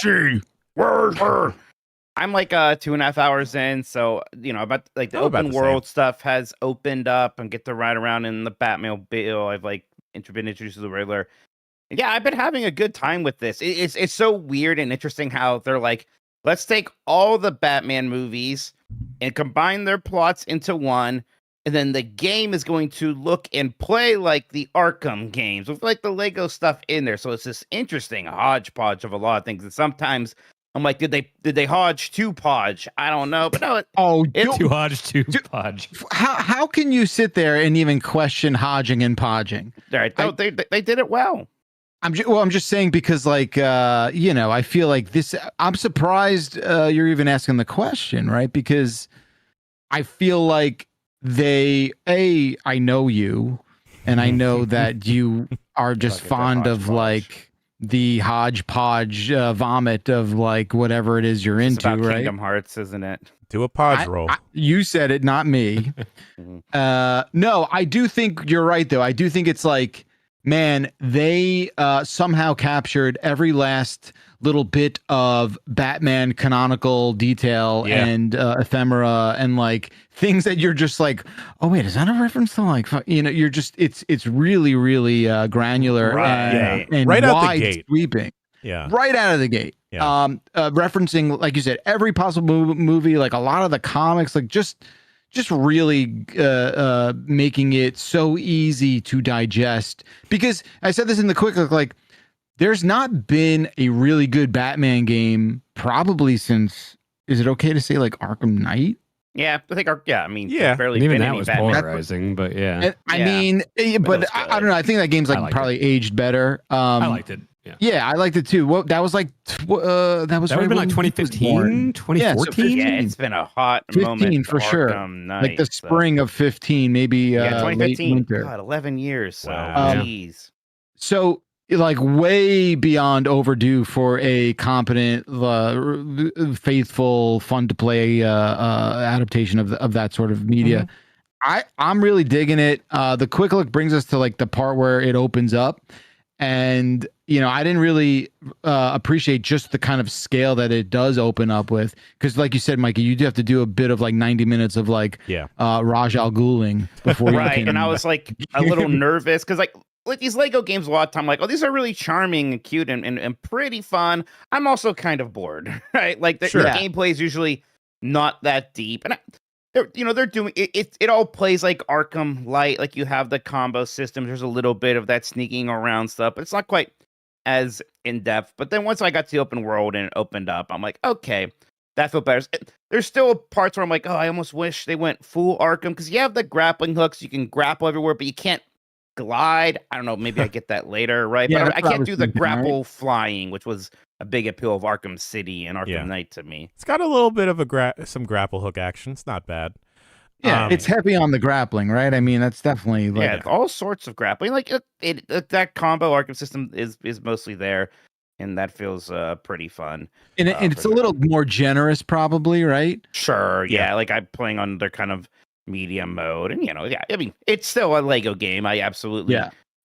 she? I'm like 2.5 hours in, so about like the About open the world stuff has opened up and get to ride around in the Batmobile. I've like been introduced to the Riddler. Yeah, I've been having a good time with this. It's so weird and interesting how they're like, let's take all the Batman movies and combine their plots into one, and then the game is going to look and play like the Arkham games with like the Lego stuff in there. So it's this interesting hodgepodge of a lot of things. And sometimes I'm like, did they hodge to podge? I don't know, but no. It's too hodge, too podge. How can you sit there and even question hodging and podging? Right, they did it well. I'm just saying because I feel like this. I'm surprised you're even asking the question, right? Because I feel like I know you, and I know that you are just Fucking fond of hodgepodge. like the hodgepodge vomit of like whatever it is you're It's into, about right? Kingdom Hearts, isn't it? Do a podge roll. You said it, not me. No, I do think you're right, though. I do think it's like, man, they somehow captured every last little bit of Batman canonical detail and ephemera and like things that you're just like, oh wait, is that a reference to like, you're just it's really granular and Right out the wide gate. sweeping. Yeah. Right out of the gate. Yeah. Referencing, like you said, every possible movie, like a lot of the comics, like just really making it so easy to digest. Because I said this in the quick look, like there's not been a really good Batman game probably since, is it okay to say like Arkham Knight? Yeah, I think Yeah. barely And even been that any was Batman. polarizing, but yeah. And, I Yeah. mean, but was I good. don't know. I think that game's I like liked probably aged better. I liked it. Yeah. Yeah, I liked it too. What that was like? That was That would have been like 2015, 2014. Yeah, it's been a hot 15 moment for sure. Arkham Knight, like the so- spring of 15, maybe Yeah, late 2015. winter. God, 11 years. So, Wow. jeez. So like way beyond overdue for a competent, faithful, fun to play adaptation of that sort of media. I'm really digging it. The quick look brings us to like the part where it opens up, and I didn't really appreciate just the kind of scale that it does open up with, because like you said, Mikey, you do have to do a bit of like 90 minutes of like Raj Al Ghuling before you Right, can. and I was like a little nervous because like these Lego games a lot of time, like, oh, these are really charming and cute and pretty fun. I'm also kind of bored, right? Like the gameplay is usually not that deep, and they're doing it. It all plays like Arkham Light. Like you have the combo system. There's a little bit of that sneaking around stuff, but it's not quite as in depth. But then once I got to the open world and it opened up, I'm like, okay, that felt better. There's still parts where I'm like, oh, I almost wish they went full Arkham, because you have the grappling hooks. You can grapple everywhere, but you can't glide. I don't know. Maybe I get that later, right? Yeah, But I that's what I can't was do the thinking, grapple flying, which was a big appeal of Arkham City and Arkham Knight to me. It's got a little bit of some grapple hook action. It's not bad. Yeah, it's heavy on the grappling, right? I mean, that's definitely like all sorts of grappling. Like that combo Arkham system is mostly there, and that feels pretty fun. and it's a little more generous, probably, right? Sure, yeah. Like I'm playing on their kind of medium mode, and I mean, it's still a Lego game. I absolutely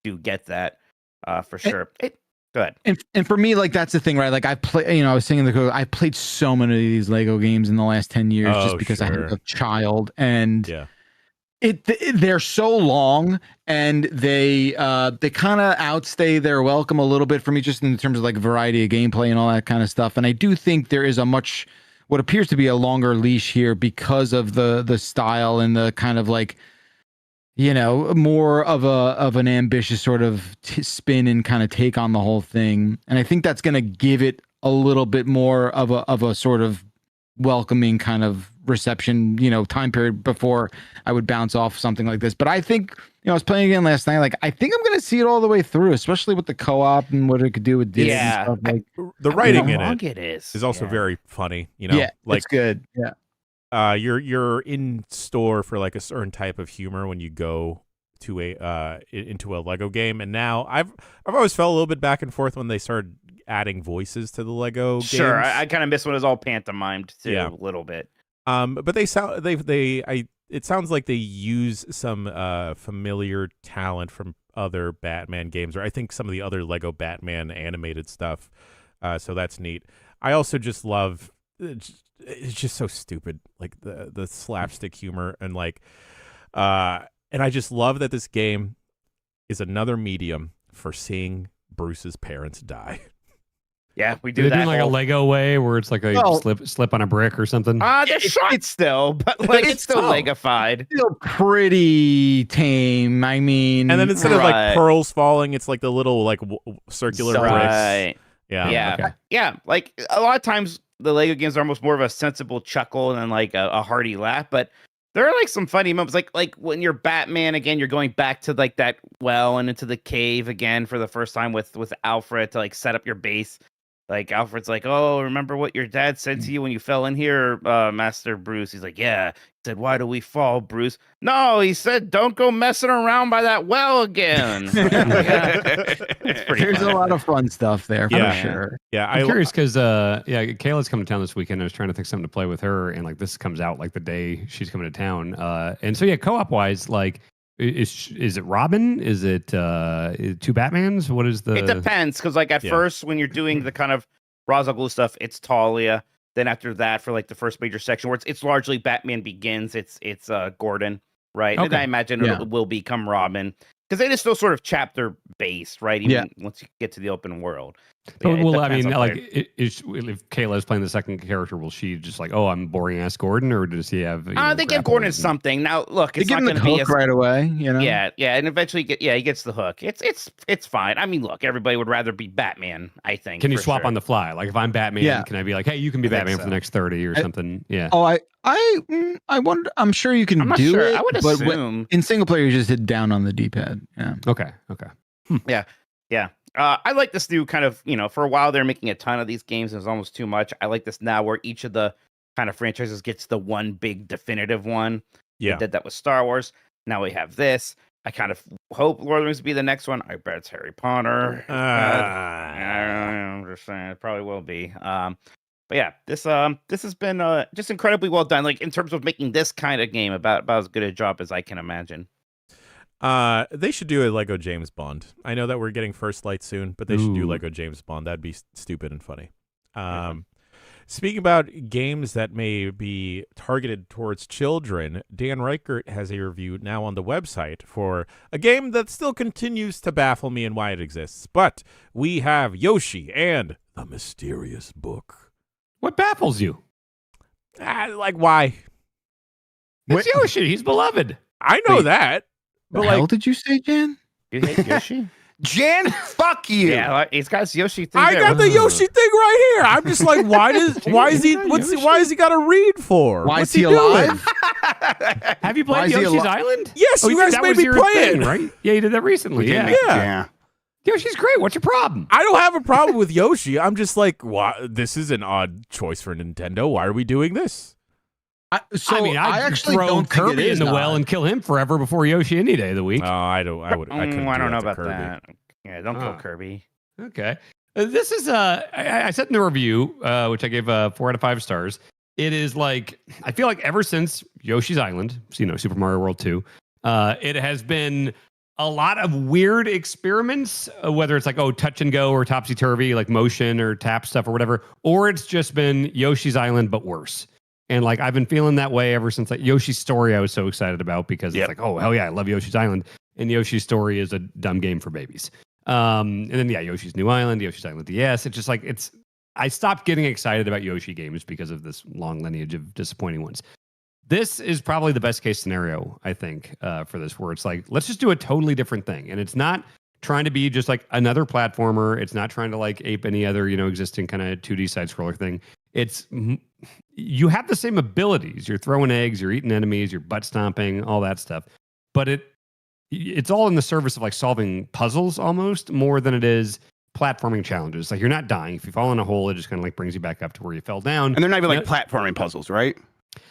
do get that. for sure. Good. And for me, like that's the thing, right? Like I play, I was saying I played so many of these Lego games in the last 10 years just because I had a child, and they're so long, and they kind of outstay their welcome a little bit for me, just in terms of like variety of gameplay and all that kind of stuff. And I do think there is what appears to be a longer leash here because of the style and the kind of like, more of an ambitious sort of spin and kind of take on the whole thing. And I think that's going to give it a little bit more of a sort of welcoming kind of reception, time period before I would bounce off something like this. But I think, I was playing again last night. Like, I think I'm going to see it all the way through, especially with the co-op and what it could do with Disney and stuff. Like, the writing in it is also very funny. Like it's good. Yeah. You're in store for like a certain type of humor when you go to into a Lego game, and now I've always felt a little bit back and forth when they started adding voices to the Lego games. Sure, I kind of miss when it was all pantomimed too, a little bit. But it sounds like they use some familiar talent from other Batman games, or I think some of the other Lego Batman animated stuff. So that's neat. I also just love. It's just so stupid, like the slapstick humor, and like and I just love that this game is another medium for seeing Bruce's parents die. Yeah, we do They're that. doing like a Lego way where it's like slip on a brick or something. They're short still, but like it's still Legofied. Still pretty tame. I mean, and then instead of like pearls falling, it's like the little like circular bricks. Yeah. Like a lot of times the Lego games are almost more of a sensible chuckle than like a hearty laugh, but there are like some funny moments, like when you're Batman again, you're going back to like that well and into the cave again for the first time with Alfred to like set up your base. Like Alfred's like, oh, remember what your dad said to you when you fell in here, Master Bruce? He's like, yeah. He said, why do we fall, Bruce? No, he said, don't go messing around by that well again. There's a lot of fun stuff there for sure. Yeah, I'm curious because Kayla's coming to town this weekend. I was trying to think something to play with her, and like this comes out like the day she's coming to town. And so co-op wise, like. Is it Robin? Is it two Batmans? What is the? It depends, because like at first when you're doing the kind of Ra's al Ghul stuff, it's Talia. Then after that, for like the first major section where it's largely Batman Begins, it's Gordon, right? Okay. And I imagine it will become Robin, because it is still sort of chapter based, right? Even once you get to the open world. But I mean, like, if Kayla is playing the second character, will she just like, oh, I'm boring ass Gordon, or does he have? They give Gordon something. Now, look, it's not going to be right away, Yeah, and eventually, he gets the hook. It's fine. I mean, look, everybody would rather be Batman. I think. Can you swap on the fly? Like, if I'm Batman, can I be like, hey, you can be Batman for the next 30 or something? Yeah. Oh, I wonder. I'm sure you can do it. I would assume in single player, you just hit down on the D-pad. Yeah. Okay. Yeah. I like this new kind of, for a while they're making a ton of these games. It was almost too much. I like this now where each of the kind of franchises gets the one big definitive one. Yeah. We did that with Star Wars. Now we have this. I kind of hope Lord of the Rings will be the next one. I bet it's Harry Potter. I'm just saying it probably will be. But yeah, this has been just incredibly well done. Like in terms of making this kind of game about as good a job as I can imagine. They should do a Lego James Bond. I know that we're getting First Light soon, but they should do Lego James Bond. That'd be stupid and funny. Speaking about games that may be targeted towards children, Dan Reichert has a review now on the website for a game that still continues to baffle me and why it exists. But we have Yoshi and the Mysterious Book. What baffles you? Like, why? It's Yoshi. He's beloved. I know that. But hell did you say, Jan? You hate Yoshi? Jan, fuck you. Yeah, he's got his Yoshi thing. I got the Yoshi thing right here. I'm just like, why is he got to read for? Why is he alive? Have you played Yoshi's Island? Yes, you guys made me play it, right? Yeah, you did that recently. Yeah. Yoshi's great. What's your problem? I don't have a problem with Yoshi. I'm just like, this is an odd choice for Nintendo. Why are we doing this? I actually throw Kirby in the well and kill him forever before Yoshi any day of the week. I don't know about Kirby. that. Yeah, don't kill Kirby. Okay. This is I said in the review, which I gave 4 out of 5 stars. It is like, I feel like ever since Yoshi's Island, Super Mario World 2, it has been a lot of weird experiments, whether it's like, touch and go or topsy-turvy, like motion or tap stuff or whatever, or it's just been Yoshi's Island, but worse. And like, I've been feeling that way ever since like Yoshi's Story I was so excited about because it's like, oh, hell yeah, I love Yoshi's Island. And Yoshi's Story is a dumb game for babies. And then, Yoshi's New Island, Yoshi's Island DS. It's just like, I stopped getting excited about Yoshi games because of this long lineage of disappointing ones. This is probably the best case scenario, I think, for this, where it's like, let's just do a totally different thing. And it's not trying to be just like another platformer. It's not trying to like ape any other, existing kind of 2D side scroller thing. You have the same abilities. You're throwing eggs, you're eating enemies, you're butt stomping, all that stuff. But it's all in the service of like solving puzzles almost more than it is platforming challenges. Like you're not dying. If you fall in a hole, it just kind of like brings you back up to where you fell down. And they're not even like platforming puzzles, right?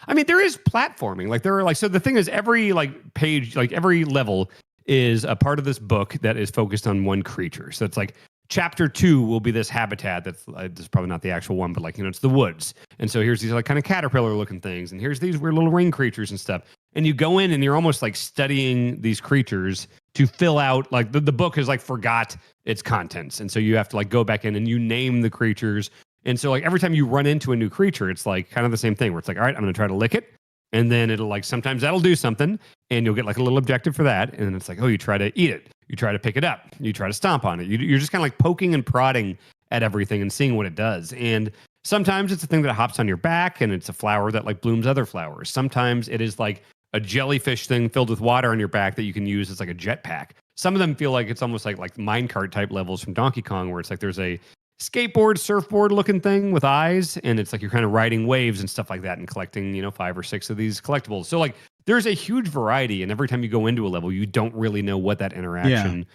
I mean, there is platforming. Like there are like, so the thing is every like page, like every level is a part of this book that is focused on one creature. So it's like chapter 2 will be this habitat that's this is probably not the actual one, but like, it's the woods. And so here's these like kind of caterpillar looking things. And here's these weird little ring creatures and stuff. And you go in and you're almost like studying these creatures to fill out like the book has like forgot its contents. And so you have to like go back in and you name the creatures. And so like every time you run into a new creature, it's like kind of the same thing where it's like, all right, I'm going to try to lick it. And then it'll like, sometimes that'll do something and you'll get like a little objective for that. And then it's like, oh, you try to eat it. You try to pick it up. You try to stomp on it. You're just kind of like poking and prodding at everything and seeing what it does. And sometimes it's a thing that hops on your back and it's a flower that like blooms other flowers. Sometimes it is like a jellyfish thing filled with water on your back that you can use as like a jetpack. Some of them feel like it's almost like minecart type levels from Donkey Kong where it's like there's a skateboard, surfboard looking thing with eyes. And it's like you're kind of riding waves and stuff like that and collecting, 5 or 6 of these collectibles. So like there's a huge variety. And every time you go into a level, you don't really know what that interaction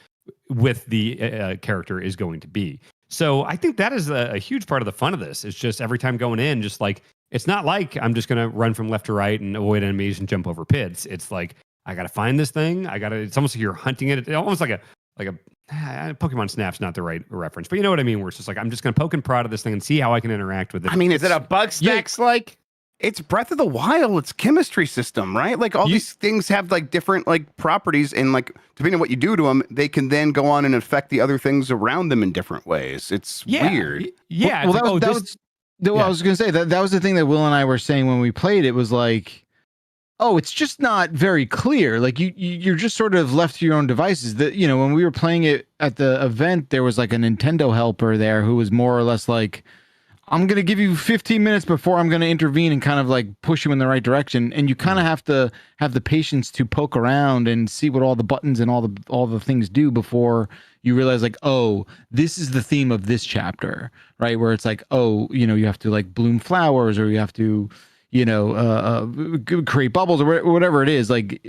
with the character is going to be. So I think that is a huge part of the fun of this. It's just every time going in, just like, it's not like I'm just going to run from left to right and avoid enemies and jump over pits. It's like, I got to find this thing. It's almost like you're hunting it. It's almost like a Pokemon Snap's not the right reference, but you know what I mean? Where it's just like, I'm just going to poke and prod at this thing and see how I can interact with it. I mean, is it a bug stacks like? It's Breath of the Wild. It's chemistry system, right? Like all these things have like different like properties, and like depending on what you do to them, they can then go on and affect the other things around them in different ways. It's weird. Yeah. Well, I was going to say that was the thing that Will and I were saying when we played. It was like, it's just not very clear. Like you're just sort of left to your own devices. That when we were playing it at the event, there was like a Nintendo helper there who was more or less like, I'm going to give you 15 minutes before I'm going to intervene and kind of like push you in the right direction. And you kind of have to have the patience to poke around and see what all the buttons and all the things do before you realize like, this is the theme of this chapter, right? Where it's like, you have to like bloom flowers, or you have to, create bubbles or whatever it is. Like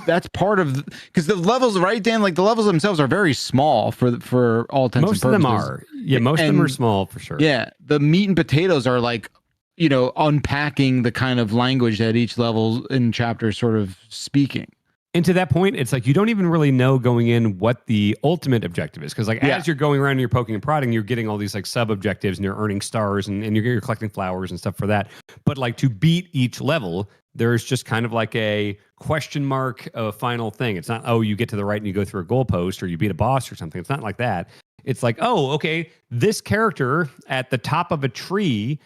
that's part of, because the levels, right, Dan? Like the levels themselves are very small for all intents and purposes. Most of them are. Yeah, most of them are small for sure. Yeah, the meat and potatoes are like, unpacking the kind of language that each level in chapter is sort of speaking. And to that point, it's like you don't even really know going in what the ultimate objective is. Because as you're going around and you're poking and prodding, you're getting all these like sub-objectives and you're earning stars and you're collecting flowers and stuff for that. But like to beat each level, there's just kind of like a question mark final thing. It's not, you get to the right and you go through a goalpost or you beat a boss or something. It's not like that. It's like, okay, this character at the top of a tree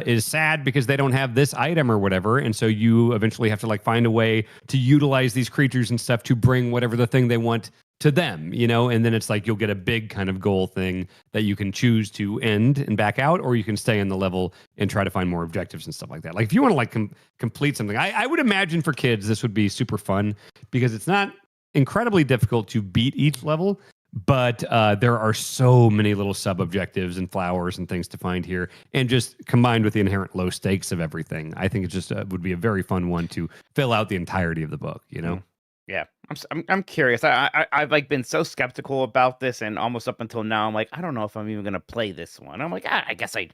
is sad because they don't have this item or whatever. And so you eventually have to like find a way to utilize these creatures and stuff to bring whatever the thing they want to them, and then it's like you'll get a big kind of goal thing that you can choose to end and back out, or you can stay in the level and try to find more objectives and stuff like that. Like if you want to like complete something, I would imagine for kids this would be super fun because it's not incredibly difficult to beat each level. But there are so many little sub-objectives and flowers and things to find here. And just combined with the inherent low stakes of everything, I think it just would be a very fun one to fill out the entirety of the book, Yeah, I'm curious. I've like been so skeptical about this, and almost up until now, I'm like, I don't know if I'm even going to play this one. I'm like, I guess I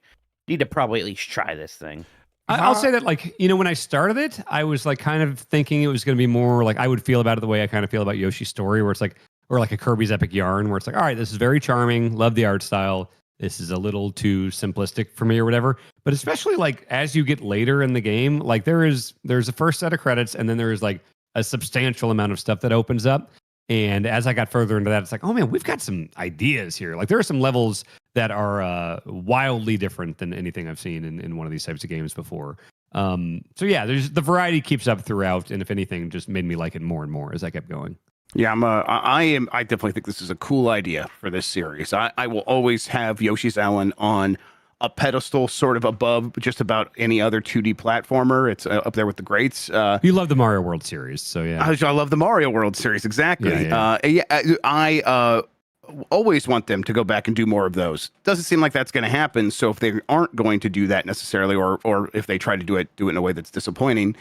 need to probably at least try this thing. I'll say that, like, when I started it, I was like kind of thinking it was going to be more like I would feel about it the way I kind of feel about Yoshi's Story, where it's like, or like a Kirby's Epic Yarn, where it's like, all right, this is very charming, love the art style. This is a little too simplistic for me or whatever. But especially like as you get later in the game, like there's a first set of credits and then there is like a substantial amount of stuff that opens up. And as I got further into that, it's like, oh man, we've got some ideas here. Like there are some levels that are wildly different than anything I've seen in one of these types of games before. So yeah, there's the variety keeps up throughout, and if anything, just made me like it more and more as I kept going. Yeah, I definitely think this is a cool idea for this series. I will always have Yoshi's Island on a pedestal sort of above just about any other 2D platformer. It's up there with the greats. You love the Mario World series, so yeah. I love the Mario World series, exactly. I always want them to go back and do more of those. Doesn't seem like that's going to happen, so if they aren't going to do that necessarily, or if they try to do it in a way that's disappointing,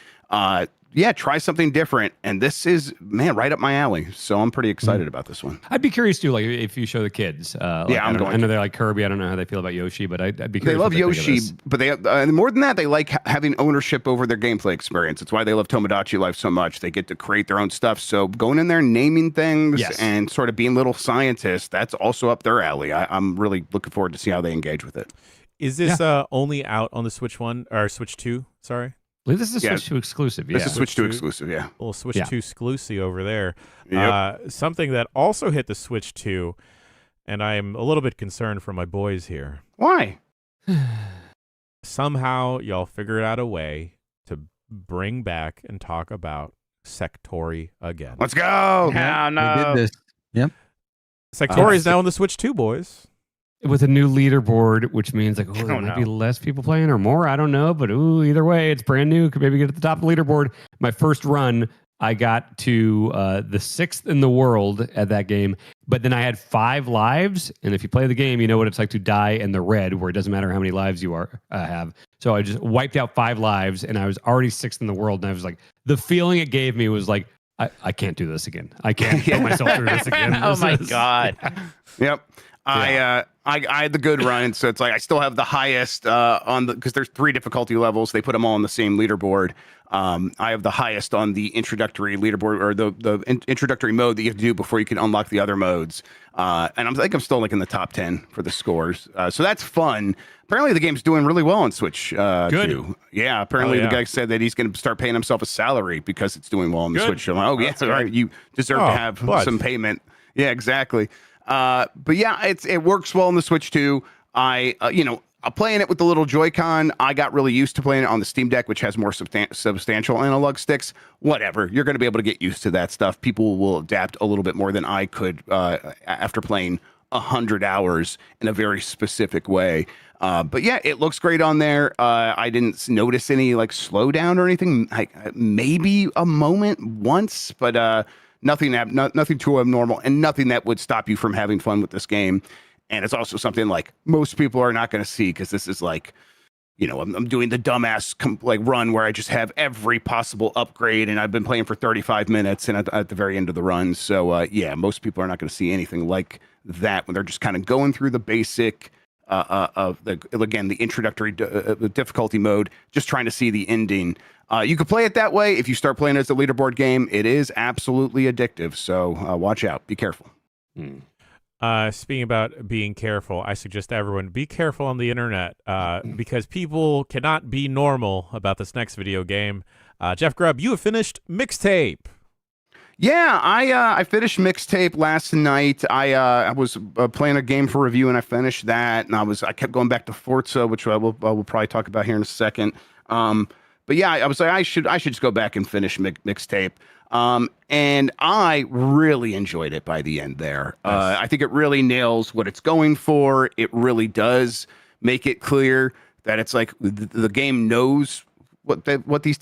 try something different. And this is, man, right up my alley. So I'm pretty excited about this one. I'd be curious too, like if you show the kids. I know they like Kirby. I don't know how they feel about Yoshi, but I'd be curious. They love Yoshi, but they more than that, they like having ownership over their gameplay experience. It's why they love Tomodachi Life so much. They get to create their own stuff. So going in there, naming things, and sort of being little scientists, that's also up their alley. I'm really looking forward to see how they engage with it. Is this only out on the Switch 1 or Switch 2? Sorry. I believe this is a Switch 2 exclusive. Yeah. This is Switch 2 exclusive, yeah. Little Switch 2 exclusive over there. Yep. Something that also hit the Switch 2, and I'm a little bit concerned for my boys here. Why? Somehow y'all figured out a way to bring back and talk about Sektori again. Let's go! No. We did this. Yep. Sektori is now on the Switch 2, boys. With a new leaderboard, which means like there might be less people playing or more. I don't know, but either way, it's brand new. Could maybe get at the top of the leaderboard. My first run, I got to the 6th in the world at that game, but then I had 5 lives. And if you play the game, you know what it's like to die in the red, where it doesn't matter how many lives you have. So I just wiped out 5 lives, and I was already 6th in the world. And I was like, the feeling it gave me was like, I can't do this again. I can't put myself through this again. Oh my God. Yep. I had the good run, so it's like I still have the highest on the, because there's 3 difficulty levels. They put them all on the same leaderboard. I have the highest on the introductory leaderboard, or the introductory mode that you have to do before you can unlock the other modes. And I'm still like in the top 10 for the scores. So that's fun. Apparently the game's doing really well on Switch. Good. Too. Yeah. Apparently the guy said that he's going to start paying himself a salary because it's doing well on the Switch. I'm like, all right. You deserve to have some payment. Yeah, exactly. But yeah, it works well on the Switch too. I'm playing it with the little Joy-Con. I got really used to playing it on the Steam Deck, which has more substantial analog sticks. Whatever, you're going to be able to get used to that stuff. People will adapt a little bit more than I could after playing 100 hours in a very specific way. But yeah, it looks great on there. I didn't notice any like slowdown or anything. Maybe a moment once, but nothing too abnormal, and nothing that would stop you from having fun with this game. And it's also something like most people are not going to see, because this is like, I'm doing the dumbass run where I just have every possible upgrade, and I've been playing for 35 minutes and at the very end of the run. So most people are not going to see anything like that when they're just kind of going through the basic the introductory difficulty mode, just trying to see the ending. You could play it that way. If you start playing it as a leaderboard game, it is absolutely addictive. So watch out. Be careful. Speaking about being careful, I suggest everyone be careful on the internet because people cannot be normal about this next video game. Jeff Grubb, you have finished Mixtape. Yeah, I finished Mixtape last night. I was playing a game for review, and I finished that. And I kept going back to Forza, which I will probably talk about here in a second. But yeah, I was like, I should just go back and finish Mixtape. And I really enjoyed it by the end there. Nice. I think it really nails what it's going for. It really does make it clear that it's like the game knows what these what these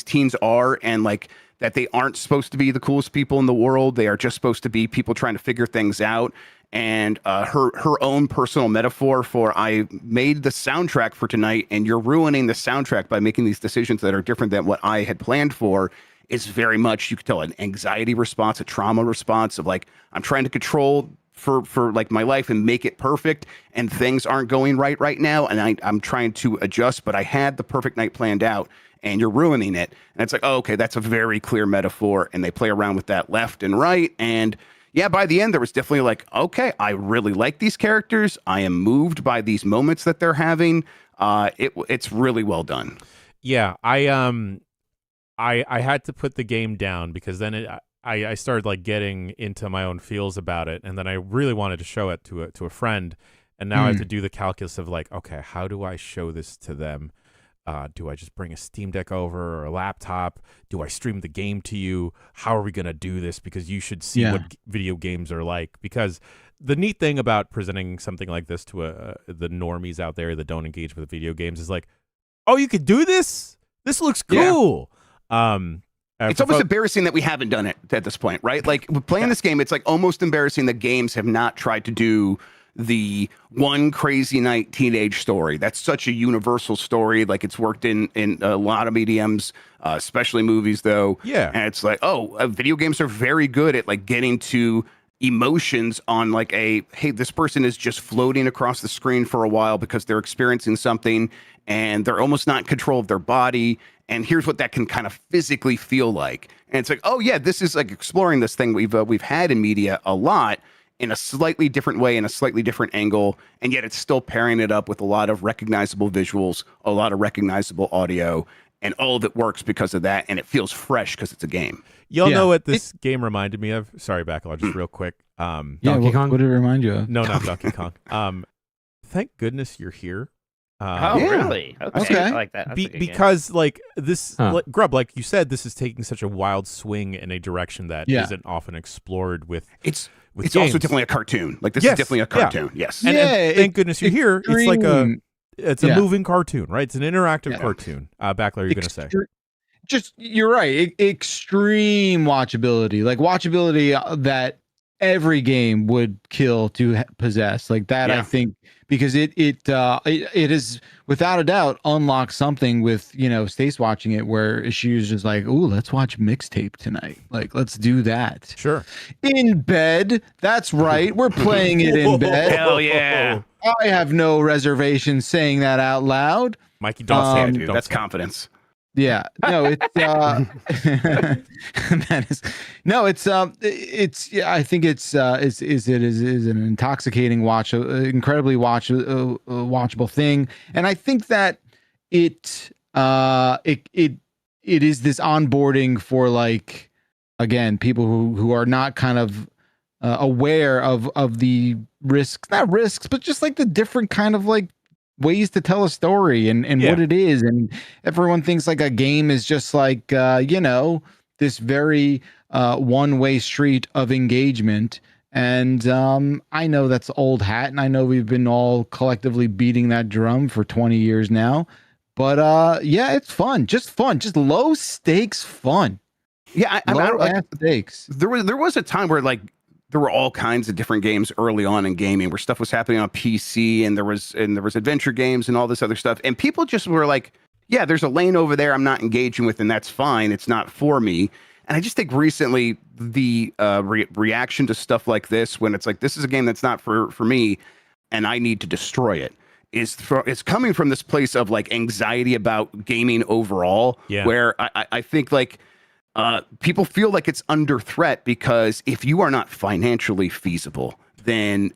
teens are, and like that they aren't supposed to be the coolest people in the world. They are just supposed to be people trying to figure things out. And her own personal metaphor for, I made the soundtrack for tonight, and you're ruining the soundtrack by making these decisions that are different than what I had planned for, is very much, you could tell, an anxiety response, a trauma response of like, I'm trying to control for like my life and make it perfect, and things aren't going right now, and I'm trying to adjust, but I had the perfect night planned out, and you're ruining it. And it's like, oh, okay, that's a very clear metaphor, and they play around with that left and right. And yeah, by the end, there was definitely like, okay, I really like these characters. I am moved by these moments that they're having. It's really well done. Yeah, I had to put the game down because then I started like getting into my own feels about it, and then I really wanted to show it to a friend, and now I have to do the calculus of like, okay, how do I show this to them? Do I just bring a Steam Deck over or a laptop? Do I stream the game to you? How are we going to do this? Because you should see what video games are like. Because the neat thing about presenting something like this to the normies out there that don't engage with video games is like, oh, you could do this? This looks cool. It's almost embarrassing that we haven't done it at this point, right? Like playing this game, it's like almost embarrassing that games have not tried to do the one crazy night teenage story. That's such a universal story. Like it's worked in a lot of mediums, especially movies though. Yeah. And it's like, video games are very good at like getting to emotions on like hey, this person is just floating across the screen for a while because they're experiencing something and they're almost not in control of their body. And here's what that can kind of physically feel like. And it's like, oh yeah, this is like exploring this thing we've had in media a lot, in a slightly different way, in a slightly different angle, and yet it's still pairing it up with a lot of recognizable visuals, a lot of recognizable audio, and all of it works because of that, and it feels fresh because it's a game. Y'all know what this game reminded me of? Sorry, Backlog, just real quick. Donkey Kong? What did it remind you of? No, not Donkey Kong. Thank goodness you're here. Really? Okay. I like that. That's a good because like this, like, Grubb, like you said, this is taking such a wild swing in a direction that isn't often explored with. It's games. also definitely a cartoon. Like this is definitely a cartoon. Yes. And thank goodness you're here. It's like it's a Yeah. moving cartoon, right? It's an interactive cartoon. Backler, you're gonna say. Just you're right. Extreme watchability, like watchability that every game would kill to possess, like that. I think because it is without a doubt unlocked something with Stace watching it where she was just like, "Ooh, let's watch Mixtape tonight. Like, let's do that." Sure. In bed. That's right. We're playing it in bed. Hell yeah. I have no reservations saying that out loud. Mikey, don't say it, dude. That's confidence. Yeah, no, it's that is no, it's yeah, I think it's an intoxicating watch, incredibly watchable thing, and I think that it is this onboarding for like again people who are not kind of aware of the risks, not risks, but just like the different kind of like ways to tell a story and what it is. And everyone thinks like a game is just like, this very one-way street of engagement. And I know that's old hat, and I know we've been all collectively beating that drum for 20 years now. But it's fun, just low stakes fun. Yeah, low stakes. There was a time where like there were all kinds of different games early on in gaming where stuff was happening on PC and there was adventure games and all this other stuff. And people just were like, yeah, there's a lane over there I'm not engaging with and that's fine. It's not for me. And I just think recently the reaction to stuff like this, when it's like, this is a game that's not for me and I need to destroy it, it's coming from this place of like anxiety about gaming overall, where I think like, people feel like it's under threat because if you are not financially feasible, then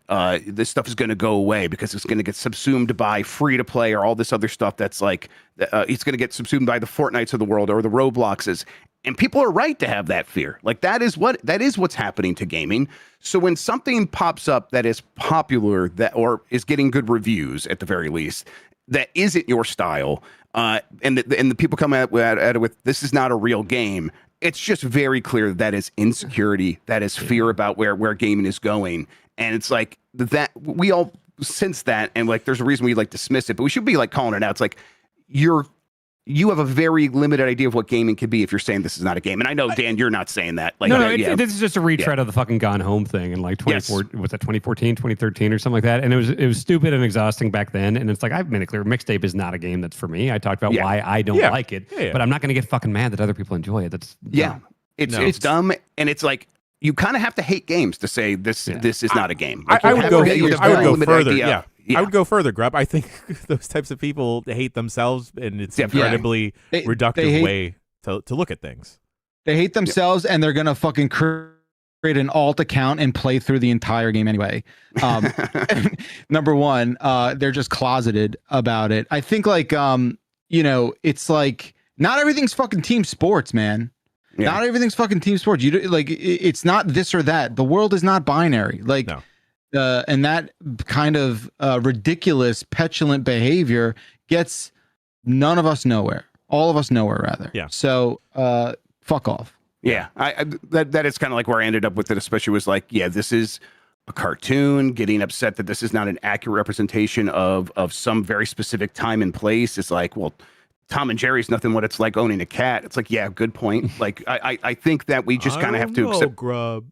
this stuff is going to go away because it's going to get subsumed by free to play or all this other stuff that's like it's going to get subsumed by the Fortnites of the world or the Robloxes. And people are right to have that fear. Like that is what's happening to gaming. So when something pops up that is popular or is getting good reviews at the very least, that isn't your style, and the people come at it with this is not a real game. It's just very clear that is insecurity, that is fear about where gaming is going. And it's like that we all sense that. And like, there's a reason we like dismiss it, but we should be like calling it out. It's like, you have a very limited idea of what gaming could be if you're saying this is not a game. And I know, Dan, you're not saying that. Like, this is just a retread of the fucking Gone Home thing in like 2014, 2013 or something like that. And it was stupid and exhausting back then. And it's like, I've made it clear, Mixtape is not a game that's for me. I talked about why I don't like it, but I'm not going to get fucking mad that other people enjoy it. That's dumb. It's dumb. And it's like, you kind of have to hate games to say this is not a game. Like, I would go further. Yeah. I would go further, Grubb. I think those types of people hate themselves, and it's incredibly reductive way to look at things. They hate themselves, and they're gonna fucking create an alt account and play through the entire game anyway. Number one, they're just closeted about it. I think like it's like not everything's fucking team sports, man. Yeah. Not everything's fucking team sports. It's not this or that. The world is not binary. And that kind of ridiculous, petulant behavior gets none of us nowhere. All of us nowhere, rather. Yeah. So, fuck off. Yeah, that is kind of like where I ended up with it. Especially was like, yeah, this is a cartoon. Getting upset that this is not an accurate representation of some very specific time and place. It's like, well, Tom and Jerry's nothing what it's like owning a cat. It's like, yeah, good point. Like, I think that we just kind of have to accept. Grubb.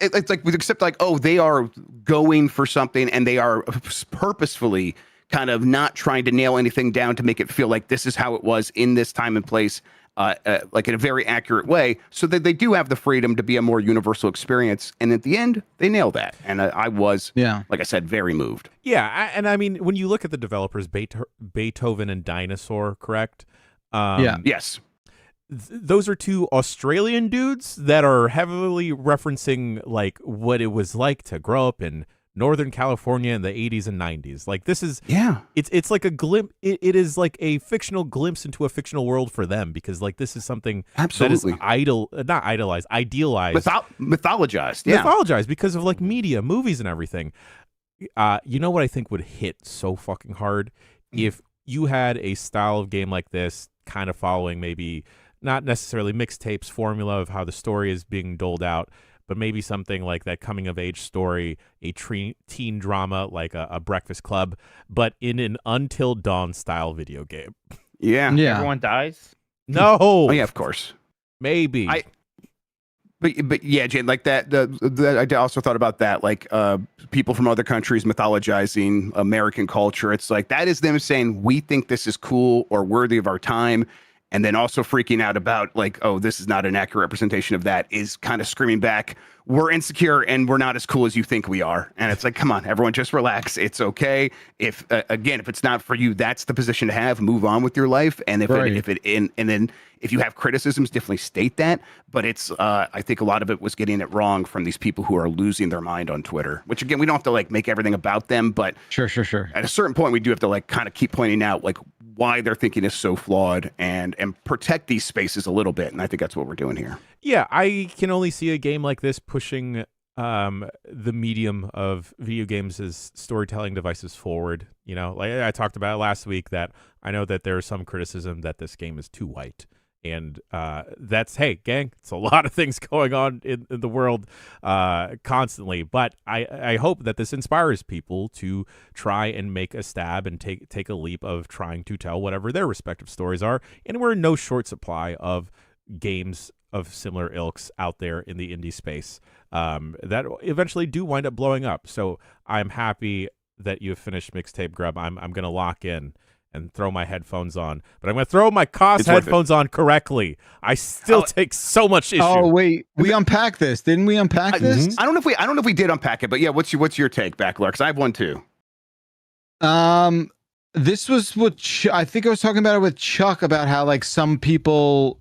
It's like we accept like, oh, they are going for something and they are purposefully kind of not trying to nail anything down to make it feel like this is how it was in this time and place, like in a very accurate way, so that they do have the freedom to be a more universal experience. And at the end, they nail that. And I was, like I said, very moved. Yeah, and I mean, when you look at the developers, Beethoven and Dinosaur, correct? Yes. Those are two Australian dudes that are heavily referencing like what it was like to grow up in Northern California in the 80s and 90s. Like this is it's like a glimpse. It is like a fictional glimpse into a fictional world for them, because like this is something absolutely that is not idolized, idealized, mythologized, mythologized because of like media, movies, and everything. You know what I think would hit so fucking hard if you had a style of game like this, kind of following maybe not necessarily Mixtape's formula of how the story is being doled out, but maybe something like that coming of age story, a teen drama like a Breakfast Club, but in an Until Dawn style video game. Yeah. Everyone dies? No. Oh, yeah, of course. Maybe. But yeah, Jane, like that. I also thought about that, like people from other countries mythologizing American culture. It's like that is them saying we think this is cool or worthy of our time. And then also freaking out about like, oh, this is not an accurate representation of that, is kind of screaming back, we're insecure and we're not as cool as you think we are. And it's like, come on, everyone, just relax. It's okay. If if it's not for you, that's the position to have. Move on with your life. And if you have criticisms, definitely state that. But it's I think a lot of it was getting it wrong from these people who are losing their mind on Twitter, which again, we don't have to like make everything about them, but sure. At a certain point, we do have to like kind of keep pointing out like why their thinking is so flawed and protect these spaces a little bit. And I think that's what we're doing here. Yeah, I can only see a game like this pushing the medium of video games as storytelling devices forward. You know, like I talked about last week, that I know that there is some criticism that this game is too white. And that's, hey, gang, it's a lot of things going on in the world constantly. But I hope that this inspires people to try and make a stab and take a leap of trying to tell whatever their respective stories are. And we're in no short supply of games of similar ilks out there in the indie space that eventually do wind up blowing up. So I'm happy that you have finished Mixtape, Grubb. I'm going to lock in and throw my headphones on, but I'm going to throw my COS headphones on correctly. I still take so much issue. Oh wait, we unpacked this, didn't we? Unpack this? I don't know if we did unpack it, but yeah, what's your take, Backler? Because I have one too. This was what I think I was talking about it with Chuck about how like some people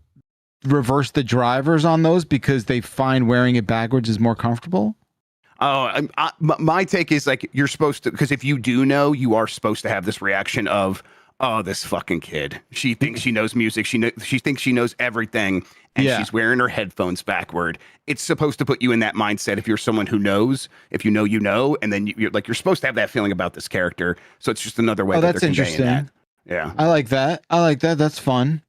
reverse the drivers on those because they find wearing it backwards is more comfortable. Oh, my take is like you're supposed to, because if you do know, you are supposed to have this reaction of, oh, this fucking kid. She thinks she knows music. She thinks she knows everything, and she's wearing her headphones backward. It's supposed to put you in that mindset if you're someone who knows. If you know, you know, and then you're supposed to have that feeling about this character. So it's just another way. That's interesting. That. Yeah, I like that. That's fun.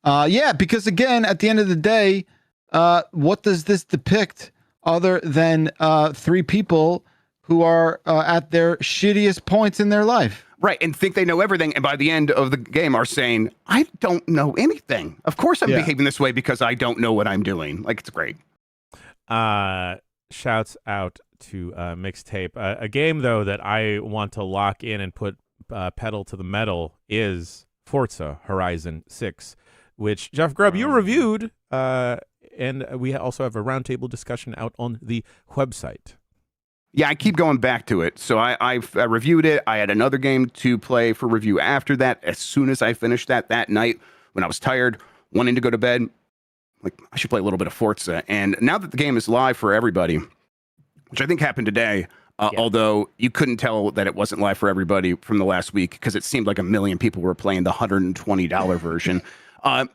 Yeah, because again, at the end of the day, what does this depict other than three people who are at their shittiest points in their life? Right, and think they know everything, and by the end of the game are saying, I don't know anything. Of course I'm behaving this way because I don't know what I'm doing. Like, it's great. Shouts out to Mixtape. A game, though, that I want to lock in and put pedal to the metal is Forza Horizon 6, which, Jeff Grubb, you reviewed, and we also have a roundtable discussion out on the website. Yeah, I keep going back to it. So I reviewed it. I had another game to play for review after that. As soon as I finished that night, when I was tired, wanting to go to bed, like, I should play a little bit of Forza. And now that the game is live for everybody, which I think happened today, Although you couldn't tell that it wasn't live for everybody from the last week because it seemed like a million people were playing the $120 version. I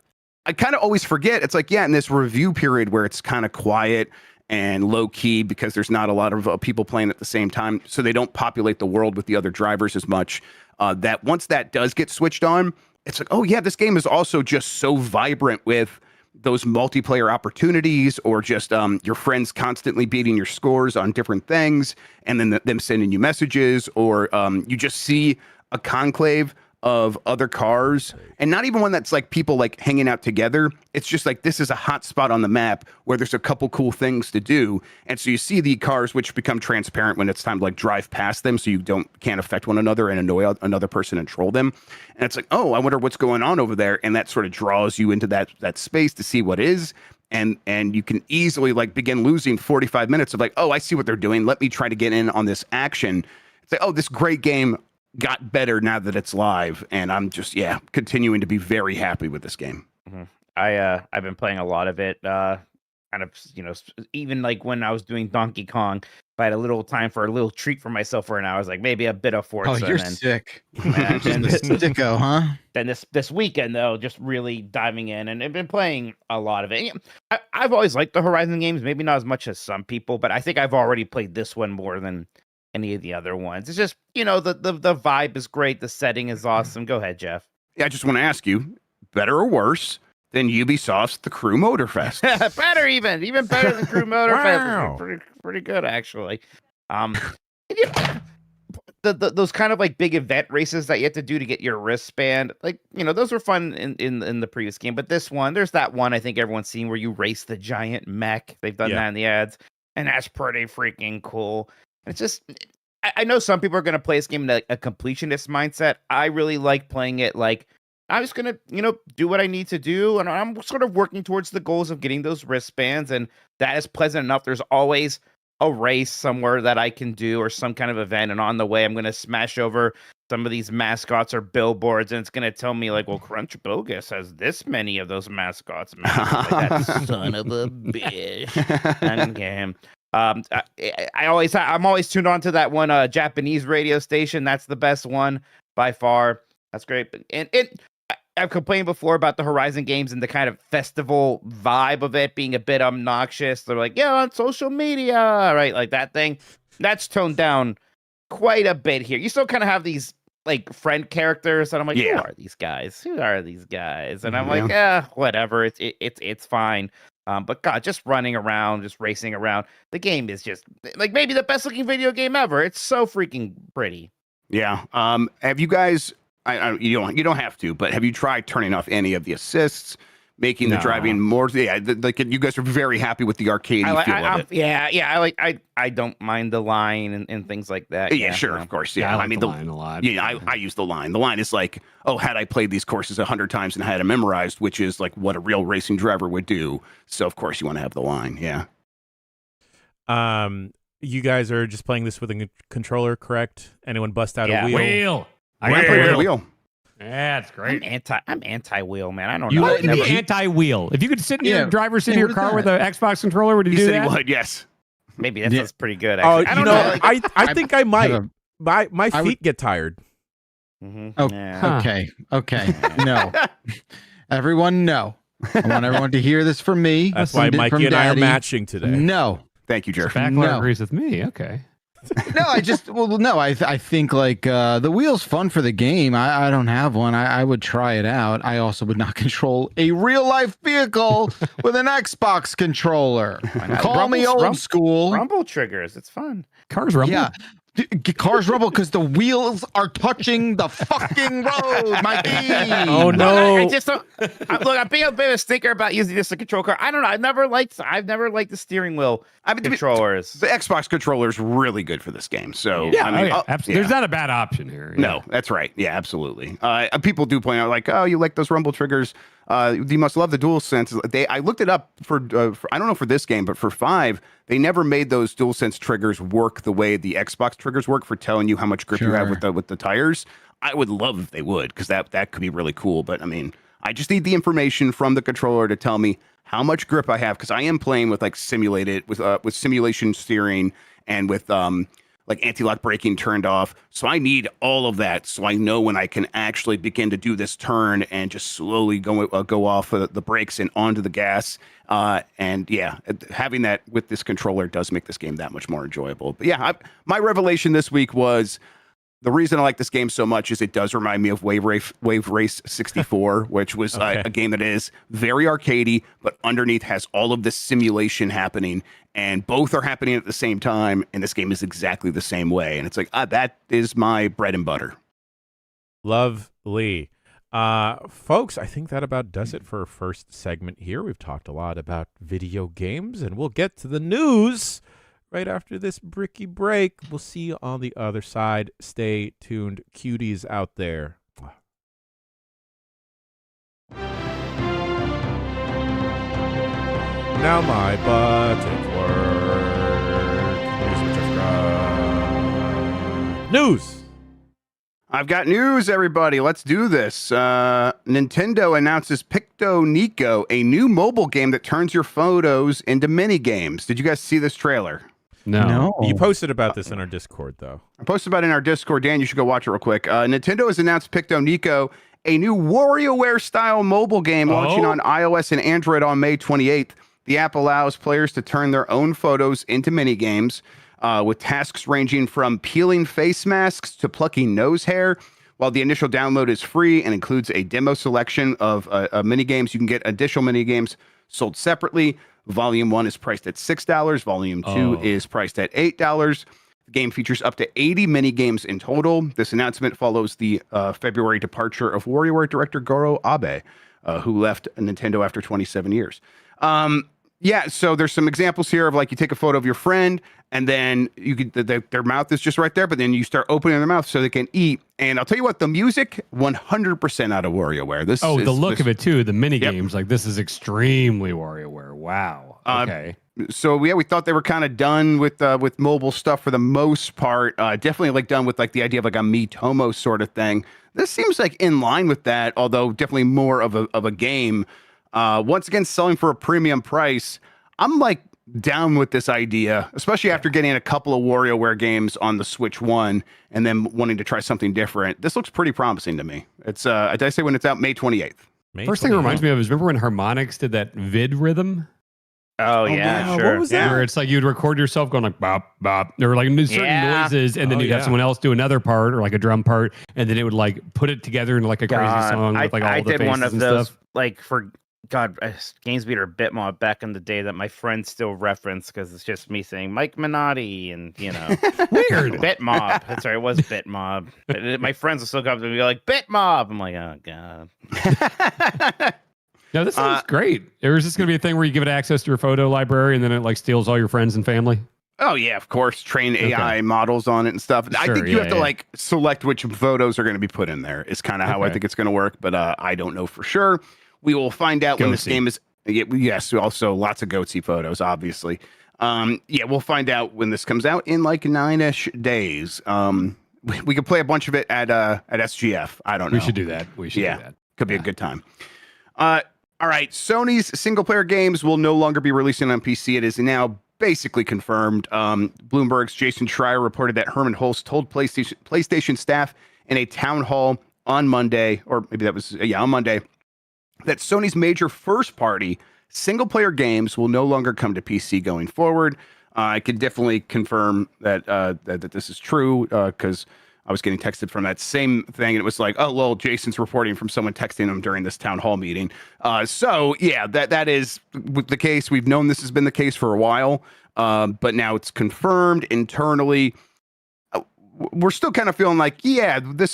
kind of always forget. It's like, yeah, in this review period where it's kind of quiet and low key because there's not a lot of people playing at the same time, so they don't populate the world with the other drivers as much. That once that does get switched on, it's like, oh yeah, this game is also just so vibrant with those multiplayer opportunities, or just your friends constantly beating your scores on different things, and then them sending you messages, or you just see a conclave of other cars, and not even one that's like people like hanging out together. It's just like, this is a hot spot on the map where there's a couple cool things to do, and so you see the cars which become transparent when it's time to like drive past them, so you can't affect one another and annoy another person and troll them. And it's like, oh, I wonder what's going on over there, and that sort of draws you into that space to see what is. And you can easily like begin losing 45 minutes of like, oh, I see what they're doing, let me try to get in on this action. It's like, oh, this great game got better now that it's live, and I'm just continuing to be very happy with this game. Mm-hmm. I've been playing a lot of it, kind of, even like when I was doing Donkey Kong, if I had a little time for a little treat for myself for an hour, I was like, maybe a bit of Forza. Oh, you're sick. Then sicko, huh? Then this weekend though, just really diving in, and I've been playing a lot of it. I've always liked the Horizon games, maybe not as much as some people, but I think I've already played this one more than any of the other ones. It's just, the vibe is great. The setting is awesome. Go ahead, Jeff. Yeah, I just want to ask you, better or worse than Ubisoft's The Crew Motorfest? Better, even better than Crew Motorfest. Wow. Pretty good, actually. Those kind of like big event races that you have to do to get your wristband, like, those were fun in the previous game. But this one, there's that one I think everyone's seen where you race the giant mech. They've done that in the ads, and that's pretty freaking cool. It's just, I know some people are going to play this game in a completionist mindset. I really like playing it like, I'm just going to, do what I need to do. And I'm sort of working towards the goals of getting those wristbands. And that is pleasant enough. There's always a race somewhere that I can do, or some kind of event. And on the way, I'm going to smash over some of these mascots or billboards. And it's going to tell me like, well, Crunch Bogus has this many of those mascots. Man. Like, that son of a bitch. Okay. I'm always tuned on to that one Japanese radio station. That's the best one by far. That's great. And I've complained before about the Horizon games and the kind of festival vibe of it being a bit obnoxious. They're like, on social media, right? Like that thing. That's toned down quite a bit here. You still kind of have these like friend characters, and I'm like, who are these guys? Who are these guys? And I'm like, whatever. It's fine. But God, just running around, just racing around. The game is just like maybe the best looking video game ever. It's so freaking pretty. Yeah. Have you guys? You don't have to, but have you tried turning off any of the assists, making the driving more? Yeah, like you guys are very happy with the arcade feel of it. Yeah. I don't mind the line and things like that. Yeah, sure, of course. Yeah, I mean the line a lot. Yeah, I use the line. The line is like, oh, had I played these courses 100 times and had it memorized, which is like what a real racing driver would do. So of course you want to have the line. Yeah. You guys are just playing this with a controller, correct? Anyone bust out a wheel? Wheel. I gotta play with a wheel. Yeah, it's great. I'm anti-wheel, man. I don't you know. You would be anti-wheel. If you could sit in your driver's seat in your car with an Xbox controller, would you do that? He would, yes. Maybe that's pretty good. Actually. I don't know. I think I might. My feet get tired. Mm-hmm. Oh, yeah. Okay. No. Everyone, no. I want everyone to hear this from me. That's why Mikey and I are matching today. No. Thank you, Jeff. Backler agrees with me. Okay. No, I think like the wheel's fun for the game. I don't have one. I would try it out. I also would not control a real life vehicle with an Xbox controller. Call me old school. Rumble triggers. It's fun. Cars rumble. Yeah. Cars rumble because the wheels are touching the fucking road, Mikey. Oh no! I just don't. Look, I'm being a bit of a stinker about using this to control car. I don't know. I've never liked the steering wheel controllers. The Xbox controller is really good for this game. So absolutely. There's not a bad option here. No, that's right. Yeah, absolutely. People do point out like, oh, you like those rumble triggers. You must love the DualSense. I looked it up for I don't know for this game, but for 5, they never made those DualSense triggers work the way the Xbox triggers work for telling you how much grip you have with the tires. I would love if they would, because that could be really cool. But I mean, I just need the information from the controller to tell me how much grip I have, because I am playing with like simulated with simulation steering and with like anti-lock braking turned off. So I need all of that so I know when I can actually begin to do this turn and just slowly go off the brakes and onto the gas. And yeah, having that with this controller does make this game that much more enjoyable. But yeah, my revelation this week was the reason I like this game so much is it does remind me of Wave Race 64, which was a game that is very arcadey, but underneath has all of this simulation happening, and both are happening at the same time. And this game is exactly the same way. And it's like, that is my bread and butter. Lovely. Folks, I think that about does it for our first segment here. We've talked a lot about video games, and we'll get to the news right after this bricky break. We'll see you on the other side. Stay tuned, cuties out there. Now my buttons work. News. I've got news, everybody. Let's do this. Nintendo announces Pictonico, a new mobile game that turns your photos into mini games. Did you guys see this trailer? No. You posted about this in our Discord, though. I posted about it in our Discord. Dan, you should go watch it real quick. Nintendo has announced Pictonico, a new WarioWare-style mobile game launching on iOS and Android on May 28th. The app allows players to turn their own photos into mini-games, with tasks ranging from peeling face masks to plucking nose hair. While the initial download is free and includes a demo selection of mini-games, you can get additional mini-games sold separately. Volume 1 is priced at $6. Volume 2 is priced at $8. The game features up to 80 mini-games in total. This announcement follows the February departure of WarioWare director Goro Abe, who left Nintendo after 27 years. Yeah, so there's some examples here of like you take a photo of your friend and then you could their mouth is just right there, but then you start opening their mouth so they can eat. And I'll tell you what, the music 100% out of WarioWare. The look of it too, the mini games, like this is extremely WarioWare. Wow. Okay. So yeah, we thought they were kind of done with mobile stuff for the most part. Definitely like done with like the idea of like a Miitomo sort of thing. This seems like in line with that, although definitely more of a game. Once again, selling for a premium price. I'm like down with this idea, especially after getting a couple of WarioWare games on the Switch 1 and then wanting to try something different. This looks pretty promising to me. It's did I say when it's out? May 28th. First thing it reminds me of is, remember when Harmonix did that vid rhythm? Oh yeah, wow. sure. What was that? Where it's like you'd record yourself going like bop bop, or like certain noises, and then you'd have someone else do another part or like a drum part, and then it would like put it together into like a crazy song with like all the faces and stuff. I did one of those like for Games Beater Bitmob back in the day that my friends still reference because it's just me saying Mike Minotti and weird Bitmob. That's right, it was Bitmob. My friends will still come up to me and be like Bitmob. I'm like, oh god. No, this sounds great. Or is this going to be a thing where you give it access to your photo library and then it like steals all your friends and family? Oh yeah, of course. Train AI models on it and stuff. Sure, I think you have to like select which photos are going to be put in there. Is kind of how I think it's going to work, but I don't know for sure. We will find out when this game is. Yes, also lots of goatsy photos, obviously. We'll find out when this comes out in like 9-ish days. We could play a bunch of it at SGF. I don't know. We should do that. Do that. Could be a good time. All right, Sony's single-player games will no longer be releasing on PC. It is now basically confirmed. Bloomberg's Jason Schreier reported that Herman Hulst told PlayStation staff in a town hall on Monday, or maybe that was, on Monday, that Sony's major first-party single-player games will no longer come to PC going forward. I can definitely confirm that that this is true because I was getting texted from that same thing, and it was like, oh, well, Jason's reporting from someone texting him during this town hall meeting. So, yeah, that is the case. We've known this has been the case for a while, but now it's confirmed internally. We're still kind of feeling like,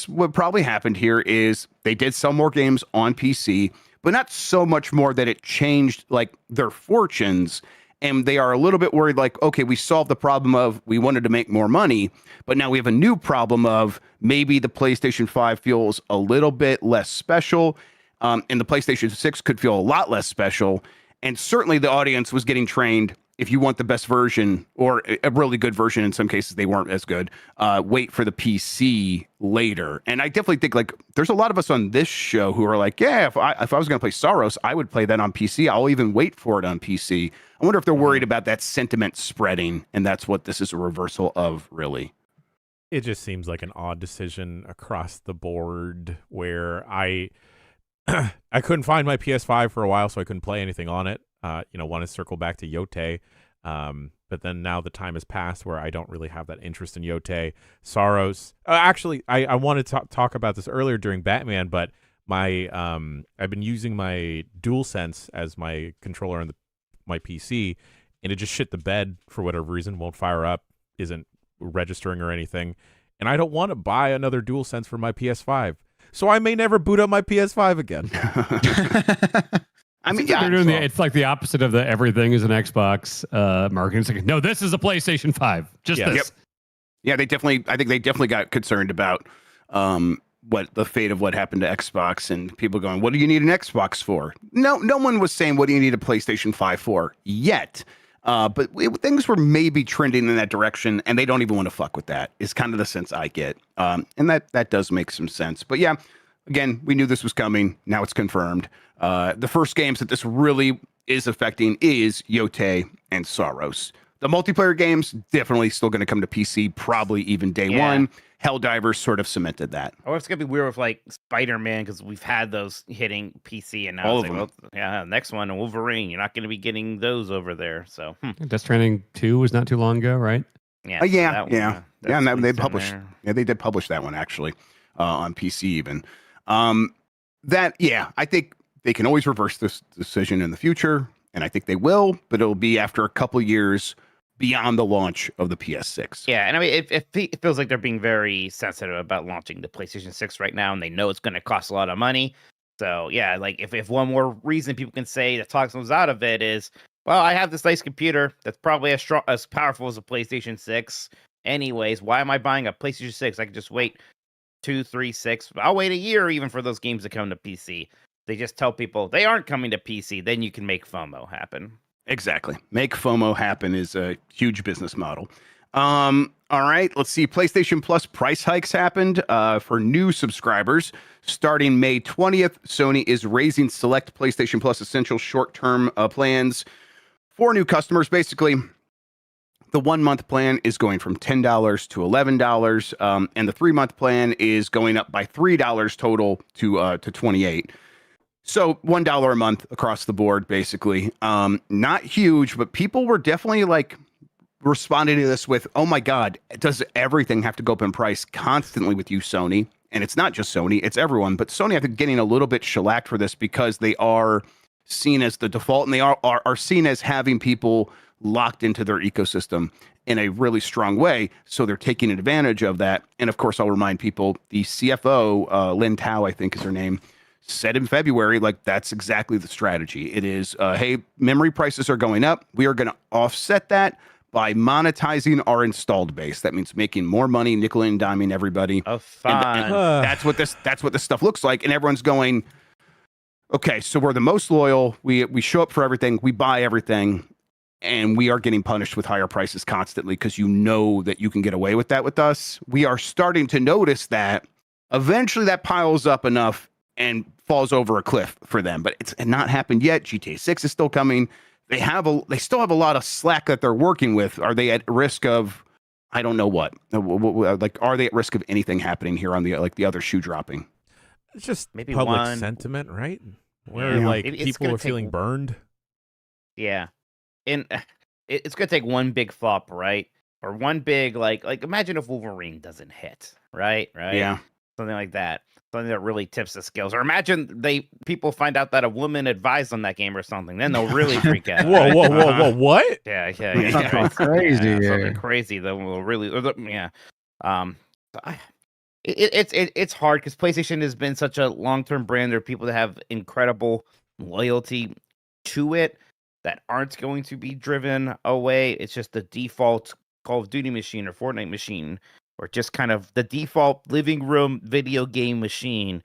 what probably happened here is they did sell more games on PC, but not so much more that it changed, like, their fortunes. And they are a little bit worried, like, okay, we solved the problem of we wanted to make more money, but now we have a new problem of maybe the PlayStation 5 feels a little bit less special, and the PlayStation 6 could feel a lot less special. And certainly the audience was getting trained, if you want the best version, or a really good version, in some cases they weren't as good, wait for the PC later. And I definitely think, like, there's a lot of us on this show who are like, yeah, if I was going to play Saros, I would play that on PC. I'll even wait for it on PC. I wonder if they're worried about that sentiment spreading, and that's what this is a reversal of, really. It just seems like an odd decision across the board where I couldn't find my PS5 for a while, so I couldn't play anything on it. Want to circle back to Yote. But then now the time has passed where I don't really have that interest in Yote. Soros. Actually, I wanted to talk about this earlier during Batman, but my I've been using my DualSense as my controller on my PC, and it just shit the bed for whatever reason. Won't fire up, isn't registering or anything. And I don't want to buy another DualSense for my PS5. So I may never boot up my PS5 again. I mean, they're doing it's like the opposite of the everything is an Xbox marketing. It's like, no, this is a PlayStation 5. Just this. Yep. Yeah, I think they definitely got concerned about what the fate of what happened to Xbox and people going, what do you need an Xbox for? No one was saying, what do you need a PlayStation 5 for yet? But things were maybe trending in that direction, and they don't even want to fuck with that, is kind of the sense I get. And that does make some sense. But yeah, again, we knew this was coming. Now it's confirmed. The first games that this really is affecting is Yote and Soros. The multiplayer games definitely still going to come to PC, probably even day one. Helldivers sort of cemented that. Or it's gonna be weird with like Spider-Man, because we've had those hitting PC, and now All it's of like, well, yeah, next one, and Wolverine. You're not gonna be getting those over there. So Death Stranding 2 was not too long ago, right? yeah, And they published. Yeah, they did publish that one actually on PC even. I think they can always reverse this decision in the future, and I think they will, but it'll be after a couple years beyond the launch of the PS6. Yeah, and I mean, it feels like they're being very sensitive about launching the PlayStation 6 right now, and they know it's going to cost a lot of money. So yeah, like if one more reason people can say that talks themselves out of it is, well, I have this nice computer that's probably as powerful as a PlayStation 6. Anyways, why am I buying a PlayStation 6? I could just wait 2, 3, 6. I'll wait a year even for those games to come to PC. They just tell people they aren't coming to PC. Then you can make FOMO happen. Exactly. Make FOMO happen is a huge business model. All right, let's see. PlayStation Plus price hikes happened for new subscribers. Starting May 20th, Sony is raising select PlayStation Plus Essential short-term plans for new customers. Basically, the 1-month plan is going from $10 to $11, and the 3-month plan is going up by $3 total to $28. So $1 a month across the board, basically. Not huge, but people were definitely like responding to this with, oh my God, does everything have to go up in price constantly with you, Sony? And it's not just Sony, it's everyone. But Sony, I think, getting a little bit shellacked for this because they are seen as the default, and they are seen as having people locked into their ecosystem in a really strong way. So they're taking advantage of that. And of course, I'll remind people, the CFO, Lynn Tao, I think is her name, said in February, like, that's exactly the strategy. It is, hey, memory prices are going up. We are going to offset that by monetizing our installed base. That means making more money, nickel and diming everybody. Oh, fine. And that's what this stuff looks like. And everyone's going, okay, so we're the most loyal. We show up for everything. We buy everything. And we are getting punished with higher prices constantly because you know that you can get away with that with us. We are starting to notice that eventually that piles up enough and falls over a cliff for them, but it's not happened yet. GTA 6 is still coming. They still have a lot of slack that they're working with. Are they at risk of, I don't know what, like, are they at risk of anything happening here on the other shoe dropping? It's just maybe public sentiment, right? Where like people are feeling burned. Yeah. And it's going to take one big flop, right? Or one big, like imagine if Wolverine doesn't hit, right? Yeah. Something like that. Something that really tips the scales. Or imagine people find out that a woman advised on that game or something. Then they'll really freak out. Whoa, what? Yeah. Something crazy. Yeah, something crazy that will really, yeah. It's hard because PlayStation has been such a long-term brand. There are people that have incredible loyalty to it that aren't going to be driven away. It's just the default Call of Duty machine or Fortnite machine, or just kind of the default living room video game machine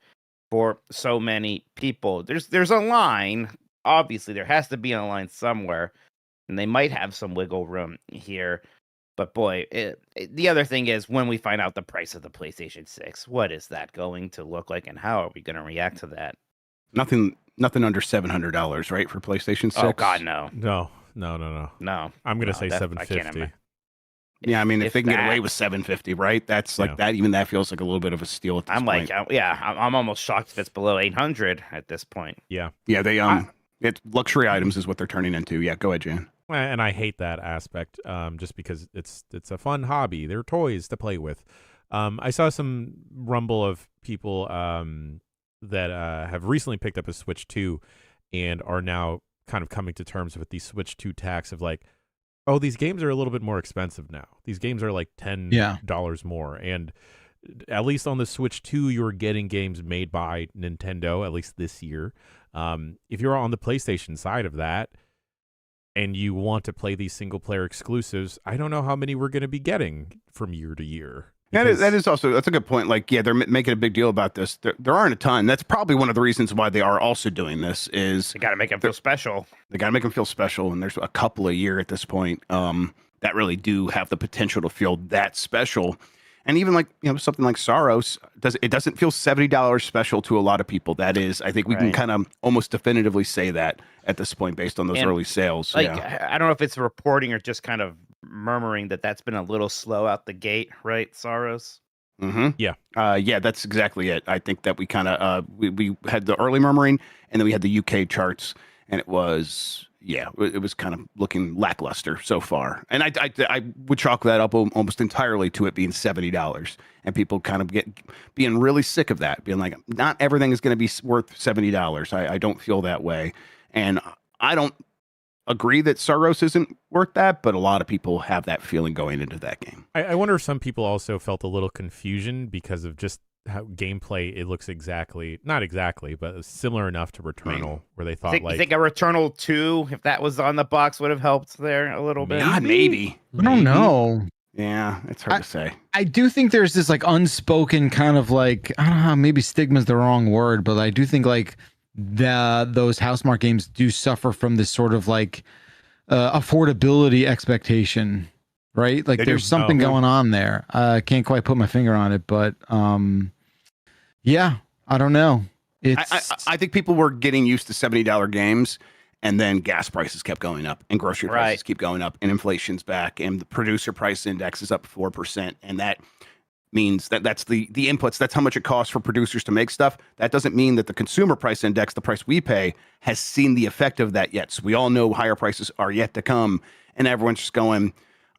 for so many people. There's a line. Obviously, there has to be a line somewhere, and they might have some wiggle room here. But boy, the other thing is when we find out the price of the PlayStation 6, what is that going to look like, and how are we going to react to that? Nothing under $700, right, for PlayStation 6? Oh God, no. No. No. I'm gonna say I can't $750. imagine. Yeah, I mean, if they can get that. away with $750, right? That's like Yeah. that. Even that feels like a little bit of a steal at this I'm point. like, I'm almost shocked if it's below 800 at this point. Yeah. Yeah, they it's luxury items is what they're turning into. Yeah, go ahead, Jan. And I hate that aspect, just because it's a fun hobby. They're toys to play with. I saw some rumble of people that have recently picked up a Switch 2 and are now kind of coming to terms with the Switch 2 tax of like, oh, these games are a little bit more expensive now. These games are like $10 more. And at least on the Switch 2, you're getting games made by Nintendo, at least this year. If you're on the PlayStation side of that and you want to play these single-player exclusives, I don't know how many we're going to be getting from year to year. That is also, that's a good point. Like, yeah, they're making a big deal about this. There aren't a ton. That's probably one of the reasons why they are also doing this is They got to make them feel special. they got to make them feel special. And there's a couple a year at this point that really do have the potential to feel that special. And even like, something like Saros, it doesn't feel $70 special to a lot of people. That is, I think we can Right. kind of almost definitively say that at this point based on those And, early sales. Like, Yeah. I don't know if it's reporting or just kind of murmuring that's been a little slow out the gate, right, Saros? Mm-hmm. Yeah. That's exactly it. I think that we kind of we had the early murmuring, and then we had the UK charts, and it was kind of looking lackluster so far. And I would chalk that up almost entirely to it being $70, and people kind of being really sick of that, being like, not everything is going to be worth $70. I don't feel that way, and I don't agree that Saros isn't worth that, but a lot of people have that feeling going into that game. I wonder if some people also felt a little confusion because of just how gameplay it looks not exactly, but similar enough to Returnal, where they thought You think a Returnal 2, if that was on the box, would have helped there a little bit? God, maybe. I don't know. Yeah, it's hard to say. I do think there's this like unspoken kind of like, I don't know, maybe stigma's the wrong word, but I do think like those Housemarque games do suffer from this sort of like affordability expectation, right? Like there's something going on there. I can't quite put my finger on it, but yeah, I don't know. I think people were getting used to $70 games, and then gas prices kept going up, and grocery prices keep going up, and inflation's back, and the producer price index is up 4%, and that means that's the inputs. That's how much it costs for producers to make stuff. That doesn't mean that the consumer price index, the price we pay, has seen the effect of that yet. So we all know higher prices are yet to come, and everyone's just going,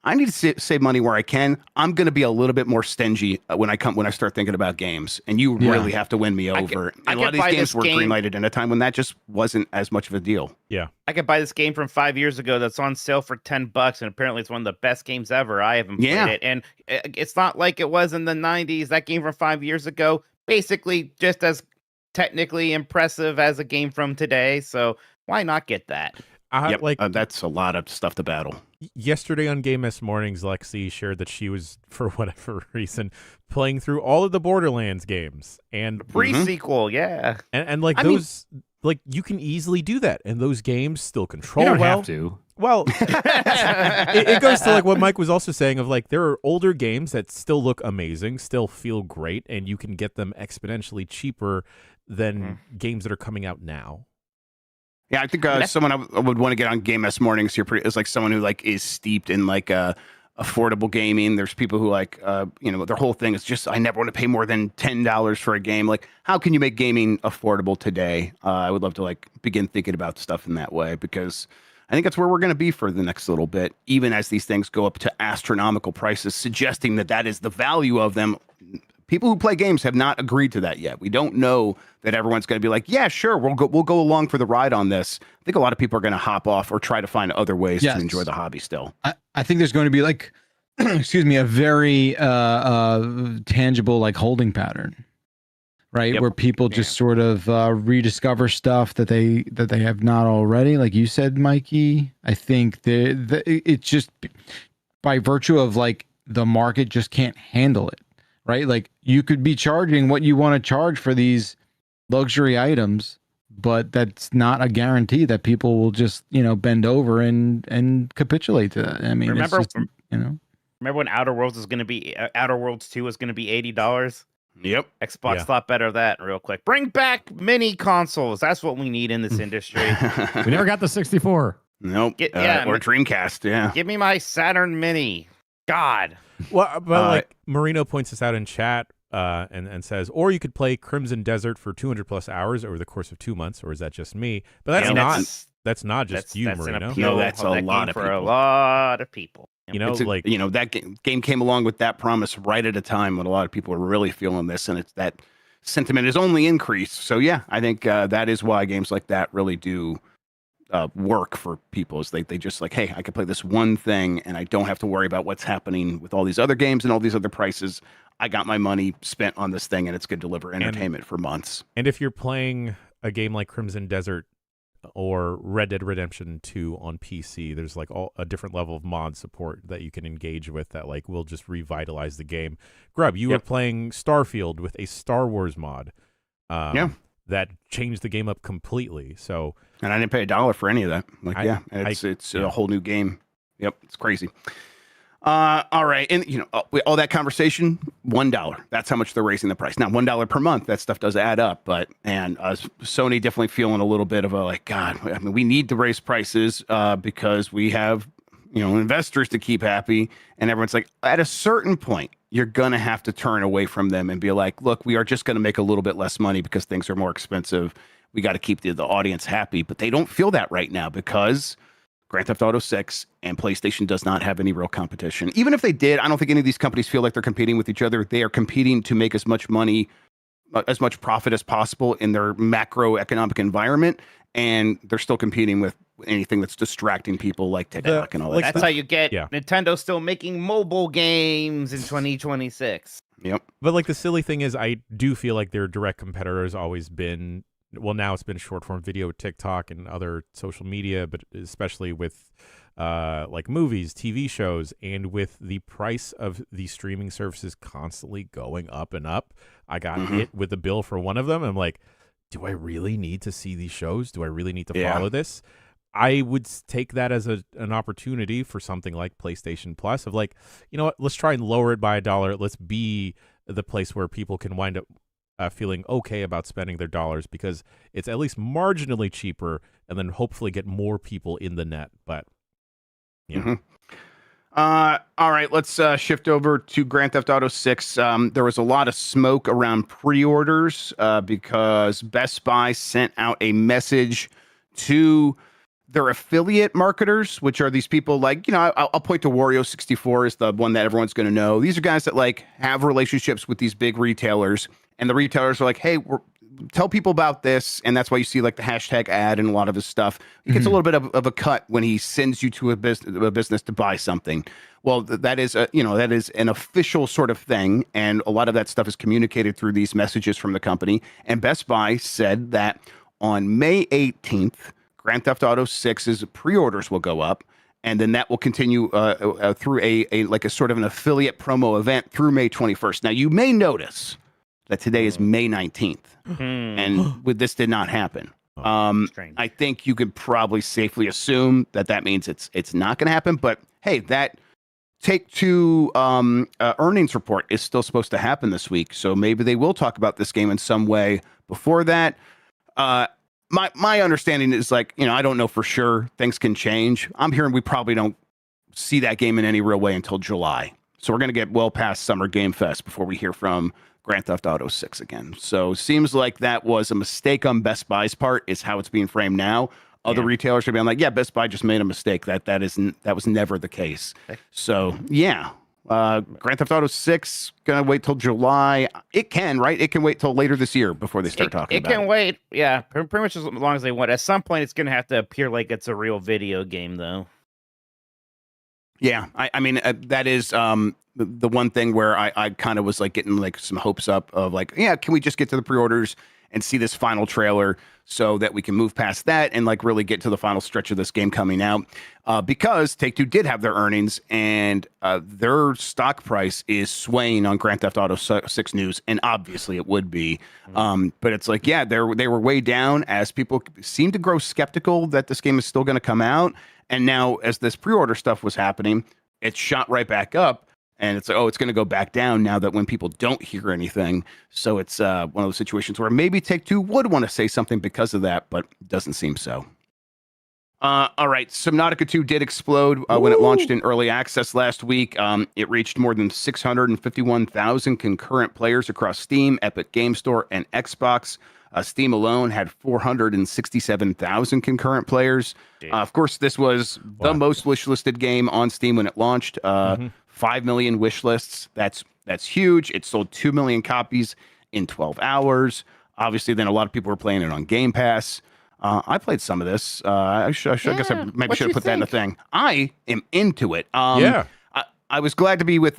I need to save money where I can. I'm going to be a little bit more stingy when I start thinking about games, and you really have to win me over. And a lot of these games were greenlighted in a time when that just wasn't as much of a deal. Yeah. I could buy this game from 5 years ago that's on sale for $10, and apparently it's one of the best games ever. I haven't played it, and it's not like it was in the 90s. That game from 5 years ago, basically just as technically impressive as a game from today. So why not get that? That's a lot of stuff to battle. Yesterday on Game S Mornings, Lexi shared that she was, for whatever reason, playing through all of the Borderlands games and pre-sequel, and like like you can easily do that, and those games still control You don't well. have to. Well, it goes to like what Mike was also saying of like there are older games that still look amazing, still feel great, and you can get them exponentially cheaper than games that are coming out now. Yeah, I think someone I would want to get on Game S Mornings here is like someone who like is steeped in like affordable gaming. There's people who like their whole thing is just I never want to pay more than $10 for a game. Like, how can you make gaming affordable today? I would love to like begin thinking about stuff in that way, because I think that's where we're going to be for the next little bit, even as these things go up to astronomical prices, suggesting that is the value of them. People who play games have not agreed to that yet. We don't know that everyone's going to be like, yeah, sure, we'll go along for the ride on this. I think a lot of people are going to hop off or try to find other ways to enjoy the hobby still. I think there's going to be like, excuse me, a very tangible like holding pattern, right? Where people just sort of rediscover stuff that they have not already. Like you said, Mikey, I think it's just by virtue of like the market just can't handle it. Right? Like you could be charging what you want to charge for these luxury items, but that's not a guarantee that people will just, bend over and capitulate to that. I mean, remember when Outer Worlds was going to be Outer Worlds 2 was going to be $80? Yep. Xbox thought better of that real quick. Bring back mini consoles. That's what we need in this industry. We never got the 64. Nope. Or Dreamcast. Yeah. Give me my Saturn Mini. God. Well, but like Marino points this out in chat and says, or you could play Crimson Desert for 200 plus hours over the course of 2 months, or is that just me? But that's not just you, that's Marino. No, that's a lot of for people. a lot of people. You know, that game came along with that promise right at a time when a lot of people are really feeling this, and it's that sentiment is only increased. So yeah, I think that is why games like that really do work for people. Is they just like, hey, I can play this one thing, and I don't have to worry about what's happening with all these other games and all these other prices. I got my money spent on this thing, and it's going to deliver entertainment for months. And if you're playing a game like Crimson Desert or Red Dead Redemption 2 on PC, there's like a different level of mod support that you can engage with that like will just revitalize the game. Grubb, you were playing Starfield with a Star Wars mod. That changed the game up completely. So, and I didn't pay $1 for any of that. Like, it's a whole new game. Yep, it's crazy. All right, and all that conversation, $1. That's how much they're raising the price. Now, $1 per month. That stuff does add up, but Sony definitely feeling a little bit of a like, God. I mean, we need to raise prices because we have investors to keep happy, and everyone's like, at a certain point, you're gonna have to turn away from them and be like, look, we are just gonna make a little bit less money because things are more expensive. We got to keep the audience happy, but they don't feel that right now because Grand Theft Auto 6 and PlayStation does not have any real competition. Even if they did, I don't think any of these companies feel like they're competing with each other. They are competing to make as much money, as much profit as possible in their macroeconomic environment, and they're still competing with anything that's distracting people like TikTok and all that. That's how you get Nintendo still making mobile games in 2026. Yep. But like the silly thing is, I do feel like their direct competitor has always been. Well, now it's been short form video with TikTok and other social media, but especially with like movies, TV shows, and with the price of the streaming services constantly going up and up. I got hit with a bill for one of them. I'm like, do I really need to see these shows? Do I really need to follow this? I would take that as an opportunity for something like PlayStation Plus of like, you know what, let's try and lower it by $1. Let's be the place where people can wind up feeling okay about spending their dollars because it's at least marginally cheaper, and then hopefully get more people in the net. But all right, let's shift over to Grand Theft Auto 6. There was a lot of smoke around pre-orders because Best Buy sent out a message to their affiliate marketers, which are these people like, I'll point to Wario64 as the one that everyone's going to know. These are guys that like have relationships with these big retailers, and the retailers are like, hey, tell people about this. And that's why you see like the hashtag ad and a lot of his stuff. He gets a little bit of a cut when he sends you to a business to buy something. Well, that is that is an official sort of thing. And a lot of that stuff is communicated through these messages from the company. And Best Buy said that on May 18th, Grand Theft Auto 6's pre-orders will go up, and then that will continue through a sort of an affiliate promo event through May 21st. Now, you may notice that today is May 19th, and this did not happen. I think you could probably safely assume that means it's not going to happen. But hey, that Take-Two earnings report is still supposed to happen this week, so maybe they will talk about this game in some way before that. My understanding is like, I don't know for sure. Things can change. I'm hearing we probably don't see that game in any real way until July. So we're going to get well past Summer Game Fest before we hear from Grand Theft Auto 6 again. So seems like that was a mistake on Best Buy's part is how it's being framed now. Other retailers are being like, yeah, Best Buy just made a mistake. That was never the case. So yeah. Grand Theft Auto 6 gonna wait till July. It can, right? It can wait till later this year before they start talking about it. It can wait, yeah, pretty much as long as they want. At some point, it's gonna have to appear like it's a real video game, though. Yeah, I mean that is the one thing where I kind of was like getting like some hopes up of like, yeah, can we just get to the pre-orders and see this final trailer so that we can move past that and like really get to the final stretch of this game coming out? Because Take-Two did have their earnings and their stock price is swaying on Grand Theft Auto 6 news, and obviously it would be. But it's like, yeah, they were way down as people seem to grow skeptical that this game is still going to come out. And now as this pre-order stuff was happening, it shot right back up. And it's like, oh, it's going to go back down now that when people don't hear anything. So it's one of those situations where maybe Take-Two would want to say something because of that, but it doesn't seem so. All right, Subnautica 2 did explode when it launched in early access last week. It reached more than 651,000 concurrent players across Steam, Epic Game Store, and Xbox. Steam alone had 467,000 concurrent players. Of course, this was the most wishlisted game on Steam when it launched. 5 million wish lists. That's huge. It sold 2 million copies in 12 hours. Obviously, then a lot of people were playing it on Game Pass. I played some of this. I guess I maybe should have put that in the thing. I am into it. I was glad to be with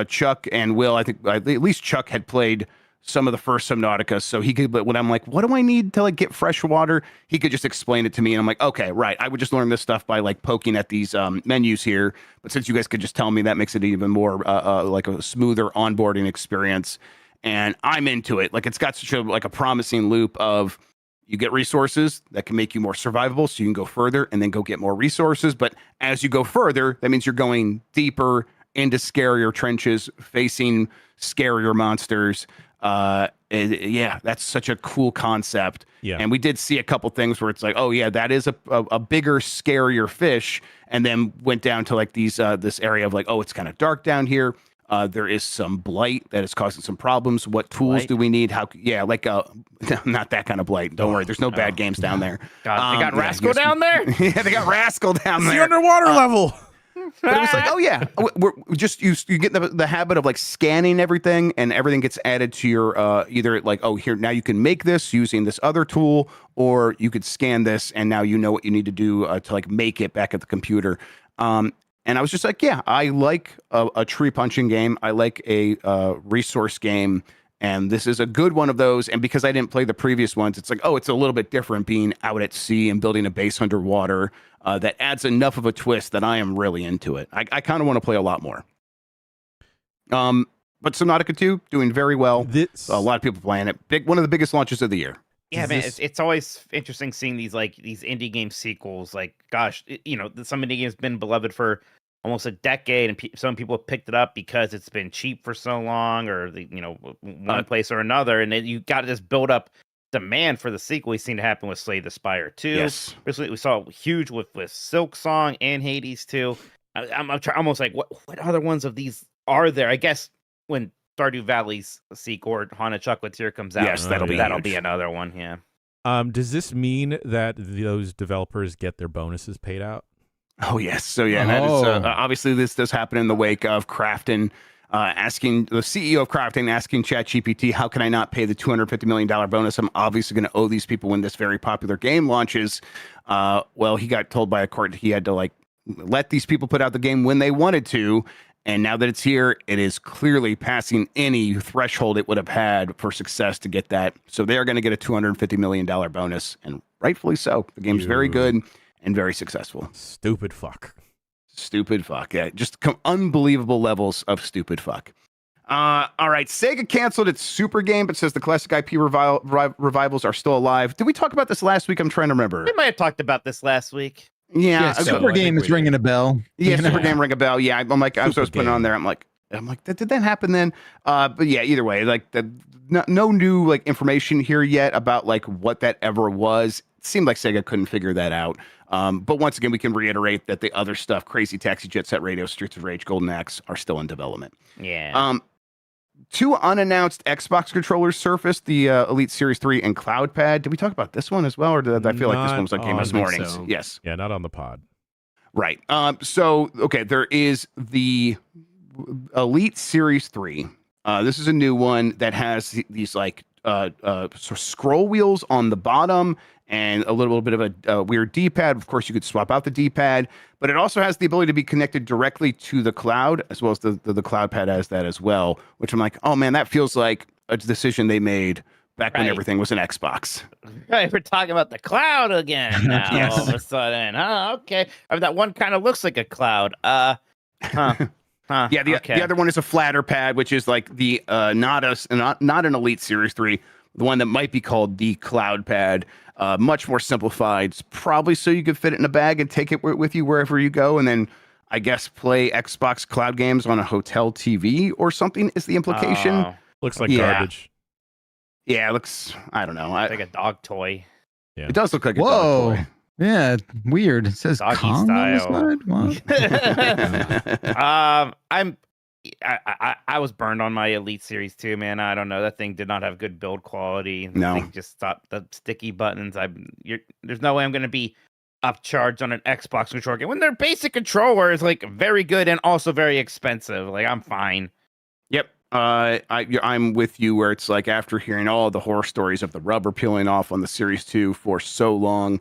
Chuck and Will. I think at least Chuck had played some of the first Subnautica, so he could. But when I'm like, what do I need to like get fresh water? He could just explain it to me, and I'm like, okay, right. I would just learn this stuff by like poking at these menus here. But since you guys could just tell me, that makes it even more like a smoother onboarding experience. And I'm into it. Like it's got such a promising loop of. You get resources that can make you more survivable, so you can go further and then go get more resources. But as you go further, that means you're going deeper into scarier trenches, facing scarier monsters. Yeah, that's such a cool concept. Yeah. And we did see a couple things where it's like, oh yeah, that is a bigger, scarier fish, and then went down to like these this area of like, oh, it's kind of dark down here. There is some blight that is causing some problems. What tools do we need? Not that kind of blight. Don't worry. There's no bad games down there. God, they got Rascal down there? Yeah, they got Rascal down there. The underwater level. But it was like, oh yeah, we're just you get the habit of like scanning everything, and everything gets added to your either like, oh, here now you can make this using this other tool, or you could scan this and now you know what you need to do to like make it back at the computer. And I was just like, yeah, I like a tree punching game. I like a resource game. And this is a good one of those. And because I didn't play the previous ones, it's like, oh, it's a little bit different being out at sea and building a base underwater. That adds enough of a twist that I am really into it. I kind of want to play a lot more. But Subnautica 2 doing very well. A lot of people playing it. One of the biggest launches of the year. Yeah, man, it's always interesting seeing these indie game sequels. Like, gosh, some indie games been beloved for almost a decade, and some people have picked it up because it's been cheap for so long, or one place or another, and then you got to just build up demand for the sequel. We've seen it happen with Slay the Spire 2. Yes, we saw huge with Silk Song and Hades 2. I'm almost like, what other ones of these are there? I guess when Stardew Valley's sequel or Haunted Chocolatier comes out, yes, that'll be another one. Yeah. Does this mean that those developers get their bonuses paid out? Oh yes, so yeah, that is obviously this does happen in the wake of Krafton asking the CEO of Krafton asking ChatGPT, how can I not pay the $250 million bonus? I'm obviously going to owe these people when this very popular game launches. Well, he got told by a court he had to like let these people put out the game when they wanted to. And now that it's here, it is clearly passing any threshold it would have had for success to get that. So they are going to get a $250 million bonus, and rightfully so. The game's very good and very successful. Stupid fuck. Yeah, just unbelievable levels of stupid fuck. All right, Sega canceled its Super game, but says the classic IP revivals are still alive. Did we talk about this last week? I'm trying to remember. We might have talked about this last week. Yeah, Super game is ringing a bell. Yeah, Super game ring a bell. Yeah, I'm like, I was putting it on there. I'm like, did that happen then? But yeah, either way, like no new like information here yet about like what that ever was. It seemed like Sega couldn't figure that out. But once again, we can reiterate that the other stuff, Crazy Taxi, Jet Set Radio, Streets of Rage, Golden Axe, are still in development. Yeah. 2 unannounced Xbox controllers surfaced, the Elite Series 3 and CloudPad. Did we talk about this one as well, or did I feel like this one was like game this morning? So. Yes. Yeah, not on the pod. Right. So, okay, there is the Elite Series 3. This is a new one that has these like sort of scroll wheels on the bottom and a little bit of a weird D-pad. Of course, you could swap out the D-pad, but it also has the ability to be connected directly to the cloud, as well as the cloud pad has that as well, which I'm like, oh man, that feels like a decision they made back when everything was an Xbox. Right, we're talking about the cloud again now. Yes. All of a sudden. Okay. I mean, that one kind of looks like a cloud. Yeah, the other one is a flatter pad, which is like the not an Elite Series 3, the one that might be called the cloud pad. Much more simplified. It's probably so you could fit it in a bag and take it with you wherever you go, and then I guess play Xbox cloud games on a hotel TV or something is the implication. Looks like garbage. Yeah, it looks, I don't know. Like a dog toy. Yeah. It does look like a dog toy. Yeah, weird. It says Doggy Kong on the style. side. What? I was burned on my Elite Series too, man. I don't know. That thing did not have good build quality. The No. thing just stopped the sticky buttons. There's no way I'm gonna be upcharged on an Xbox controller game when their basic controller is like very good and also very expensive. Like I'm fine. Yep. I'm with you where it's like after hearing all the horror stories of the rubber peeling off on the Series 2 for so long,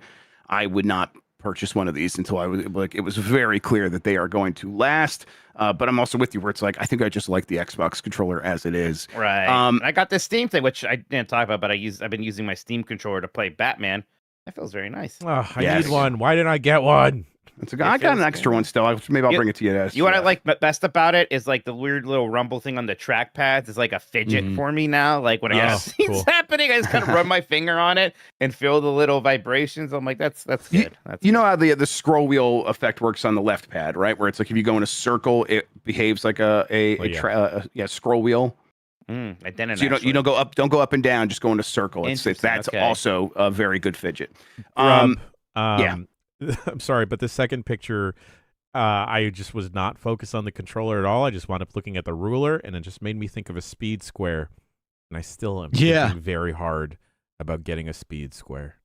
I would not purchase one of these until I was like, it was very clear that they are going to last. But I'm also with you where it's like, I think I just like the Xbox controller as it is. Right. I got this Steam thing, which I didn't talk about, but I've been using my Steam controller to play Batman. That feels very nice. Oh, I Yes. need one. Why didn't I get one? I got an extra one still. Maybe I'll bring it to you. You know what I like best about it is like the weird little rumble thing on the trackpads is like a fidget for me now. Like when I see cool. it's happening, I just kind of run my finger on it and feel the little vibrations. I'm like, that's good. You know how the scroll wheel effect works on the left pad, right? Where it's like if you go in a circle, it behaves like a scroll wheel. I didn't. So you don't go up and down, just go in a circle. That's okay. also a very good fidget. Yeah. I'm sorry, but the second picture, I just was not focused on the controller at all. I just wound up looking at the ruler, and it just made me think of a speed square. And I still am thinking very hard about getting a speed square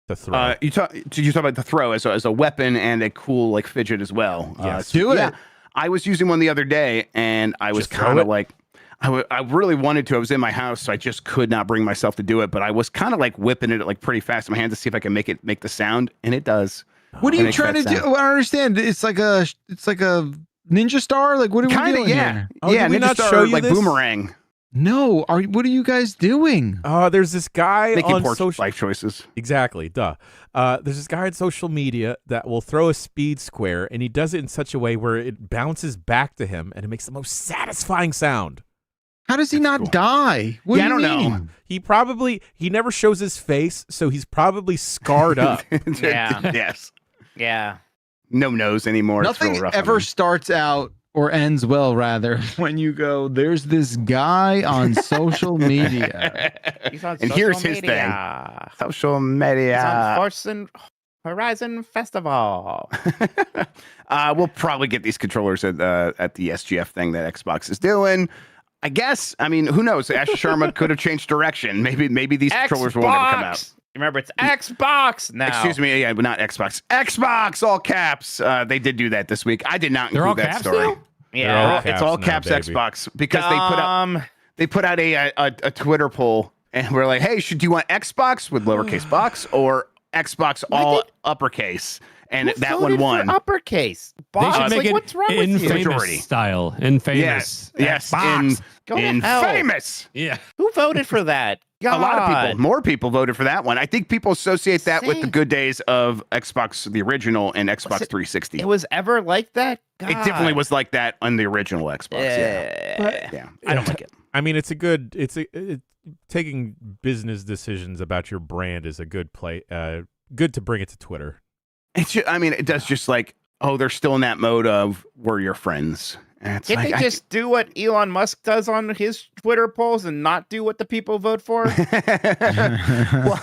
to throw. You talk about the throw as a weapon and a cool like fidget as well. Yes. Do it. Yeah, I was using one the other day, and I was kind of like, I really wanted to. I was in my house, so I just could not bring myself to do it. But I was kind of like whipping it like pretty fast in my hand to see if I can make the sound, and it does. What are you trying to do? I don't understand. It's like a ninja star. Like what are we doing here? Oh, yeah, did we ninja not star, show you like this? boomerang. No, what are you guys doing? There's this guy Making on poor social life choices. Exactly, duh. There's this guy on social media that will throw a speed square, and he does it in such a way where it bounces back to him, and it makes the most satisfying sound. How does he not die? What do I you don't mean? know. He never shows his face, so he's probably scarred up. Yeah. Yes. Yeah. No nose anymore. It's Nothing real rough ever on him. starts out or ends well, rather, when you go, there's this guy on social media. He's on And social here's his media. Social He's media. on Forza Horizon Festival. We'll probably get these controllers at the SGF thing that Xbox is doing. I guess. I mean, who knows? Ash Sharma could have changed direction. Maybe these controllers will never come out. Remember, it's Xbox now. Excuse me, yeah, but not Xbox. Xbox, all caps. They did do that this week. I did not They're all include that caps story. now? Yeah. It's all now, caps baby. Xbox because they put out a Twitter poll and we're like, hey, do you want Xbox with lowercase box or Xbox all uppercase? And that one won. Uppercase. They Box. should make Like, it what's wrong with you? Majority. infamous style. Infamous. Yes, Xbox. Go to hell. famous. Yeah. Who voted for that? A lot of God. people, more people voted for that one. I think people associate that with the Same. good days of Xbox, the original, and Xbox 360. It was ever like that? God. It definitely was like that on the original Xbox. Yeah. I don't like it. I mean, taking business decisions about your brand is a good play. Good to bring it to Twitter. It does just like, oh, they're still in that mode of we're your friends. And it's Can't like, they just do what Elon Musk does on his Twitter polls and not do what the people vote for? well,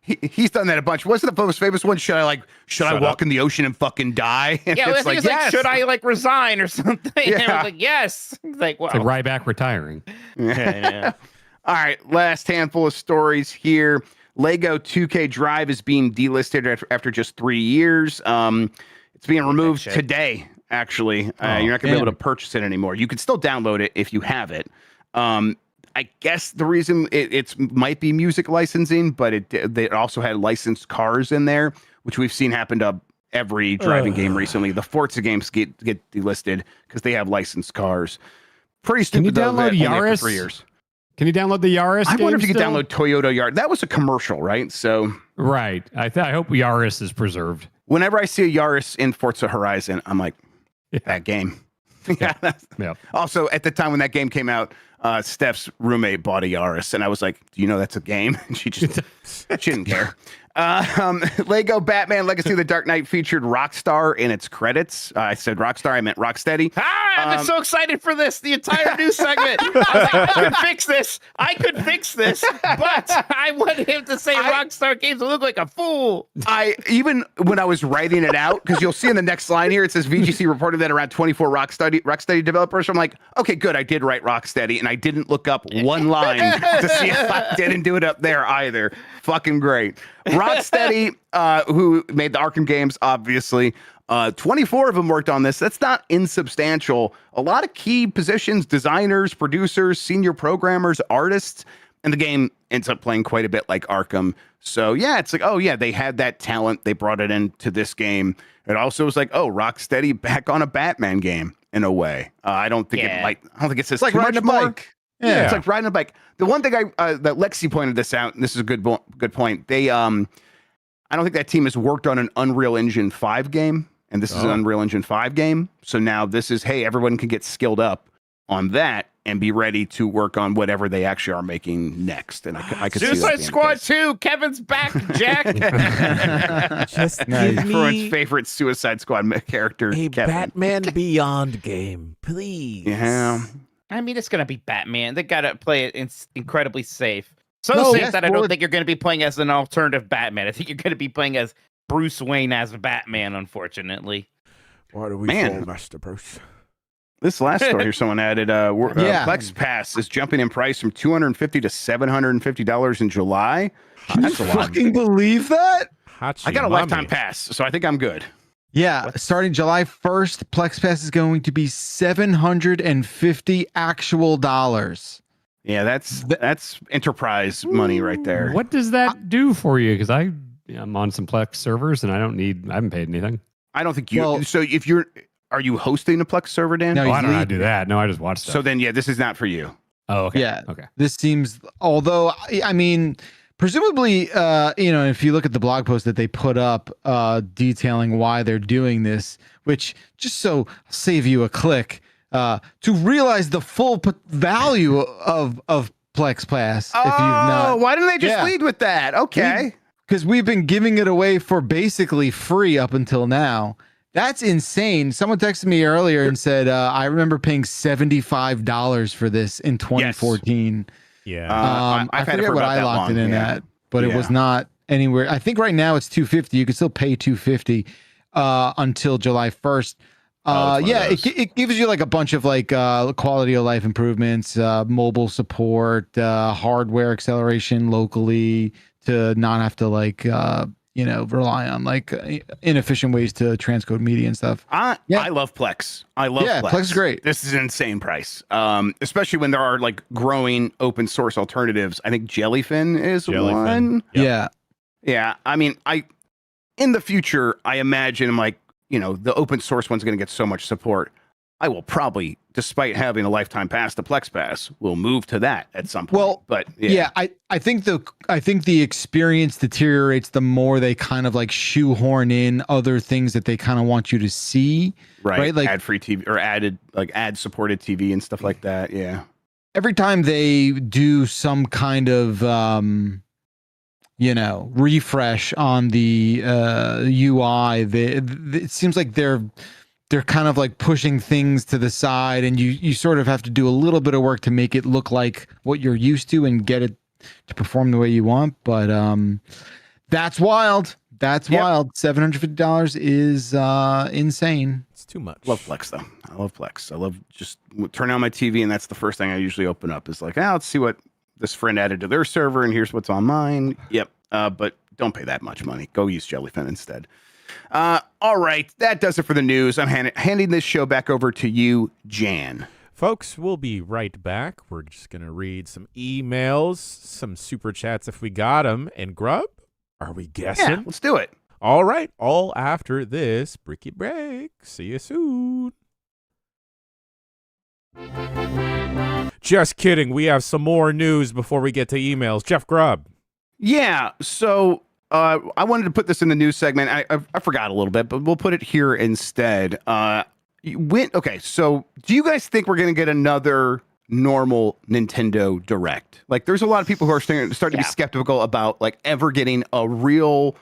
he's done that a bunch. What's the most famous one? Should I walk in the ocean and fucking die? And Yeah, it's I think it's like, should I like resign or something? Yeah. And I was like, yes. It's like, wow. It's like Ryback retiring. Yeah. All right, last handful of stories here. Lego 2K Drive is being delisted after just 3 years. It's being removed today, actually. You're not going to be able to purchase it anymore. You can still download it if you have it. I guess the reason it might be music licensing, but it also had licensed cars in there, which we've seen happen to every driving game recently. The Forza games get delisted because they have licensed cars. Pretty stupid. Can you download Yaris? 3 years. Can you download the Yaris? I wonder if you game could still? download Toyota Yaris. That was a commercial, right? So Right. I hope Yaris is preserved. whenever I see a Yaris in Forza Horizon, I'm like, that game. Yeah. Also, at the time when that game came out, Steph's roommate bought a Yaris, and I was like, "Do you know that's a game?" And she didn't care. Lego Batman Legacy of the Dark Knight featured Rockstar in its credits. I said Rockstar, I meant Rocksteady. I've been so excited for this, the entire news segment. I was like, I could fix this. But I wanted him to say Rockstar Games will look like a fool. Even when I was writing it out, because you'll see in the next line here, it says VGC reported that around 24 Rocksteady developers. So I'm like, okay, good. I did write Rocksteady, and I didn't look up one line to see if I didn't do it up there either. Fucking great. Rocksteady, who made the Arkham games, obviously. 24 of them worked on this. That's not insubstantial. A lot of key positions, designers, producers, senior programmers, artists, and the game ends up playing quite a bit like Arkham. So yeah, it's like, oh yeah, they had that talent. They brought it into this game. It also was like, oh, Rocksteady back on a Batman game in a way. I don't think it says like too riding much a more. bike. Yeah, it's like riding a bike. The one thing that Lexi pointed this out, and this is a good point. They I don't think that team has worked on an Unreal Engine 5 game, and this is an Unreal Engine 5 game. So now this is, hey, everyone can get skilled up on that and be ready to work on whatever they actually are making next. And I could see that Suicide being Squad the case. 2, Kevin's back, Jack. Just give Everyone's me favorite Suicide Squad character, a Kevin. Batman Beyond game, please. Yeah. I mean, it's going to be Batman. They got to play it incredibly safe. So No, safe yes, that I don't forward- think you're going to be playing as an alternative Batman. I think you're going to be playing as Bruce Wayne as Batman, unfortunately. What do we Man. call Mr. Bruce? This last story here, someone added, Plex Pass is jumping in price from $250 to $750 in July. Can you fucking believe that? I got a lifetime pass, so I think I'm good. Yeah, starting July 1st, Plex Pass is going to be $750 actual dollars. Yeah, that's enterprise money right there. What does that do for you? Because I'm on some Plex servers and I haven't paid anything. I don't think you. Well- So are you hosting a Plex server, Dan? No, Oh, I don't know how to lead- do that. No, I just watch stuff. So then, yeah, this is not for you. Oh, okay. Yeah. Okay. This seems, although, I mean, presumably, if you look at the blog post that they put up detailing why they're doing this, which just so save you a click, to realize the full value of Plex Pass. If you've not, why didn't they just Yeah. lead with that? Okay. Because we've been giving it away for basically free up until now. That's insane. Someone texted me earlier and said, I remember paying $75 for this in 2014. Yeah. I I've had it forget for what about I that locked long, it in yeah. at, but it was Yeah. not anywhere. I think right now it's $250. You can still pay $250 until July 1st. it's one of Yeah, those. it gives you like a bunch of like quality of life improvements, mobile support, hardware acceleration locally to not have to like rely on like inefficient ways to transcode media and stuff. I love Plex. I love Yeah, Plex. Plex is great. This is an insane price, especially when there are like growing open source alternatives. I think Jellyfin is one. Yep. Yeah. Yeah, I mean, in the future, I imagine like, the open source one's going to get so much support. I will probably, despite having a lifetime pass, the Plex Pass, will move to that at some point. Well, but Yeah, I think the experience deteriorates the more they kind of like shoehorn in other things that they kind of want you to see. right, like- ad-free TV or ad-supported TV and stuff like that. Yeah, Every time they do some kind of refresh on the UI, it seems like they're kind of like pushing things to the side, and you sort of have to do a little bit of work to make it look like what you're used to and get it to perform the way you want. But that's wild. That's wild. $750 is insane. It's too much. love Plex though. I love Plex. I love just turn on my TV and that's the first thing I usually open up is like, let's see what this friend added to their server and here's what's on mine. Yep. But don't pay that much money. Go use Jellyfin instead. All right, that does it for the news. I'm handing this show back over to you, Jan. Folks, we'll be right back. We're just going to read some emails, some super chats if we got them. And Grubb, are we guessing? Yeah, let's do it. All right, all after this bricky break. See you soon. Just kidding. We have some more news before we get to emails. Jeff Grubb. Yeah, so I wanted to put this in the news segment. I forgot a little bit, but we'll put it here instead. Okay, so do you guys think we're going to get another normal Nintendo Direct. Like, there's a lot of people who are starting to be skeptical about like ever getting a real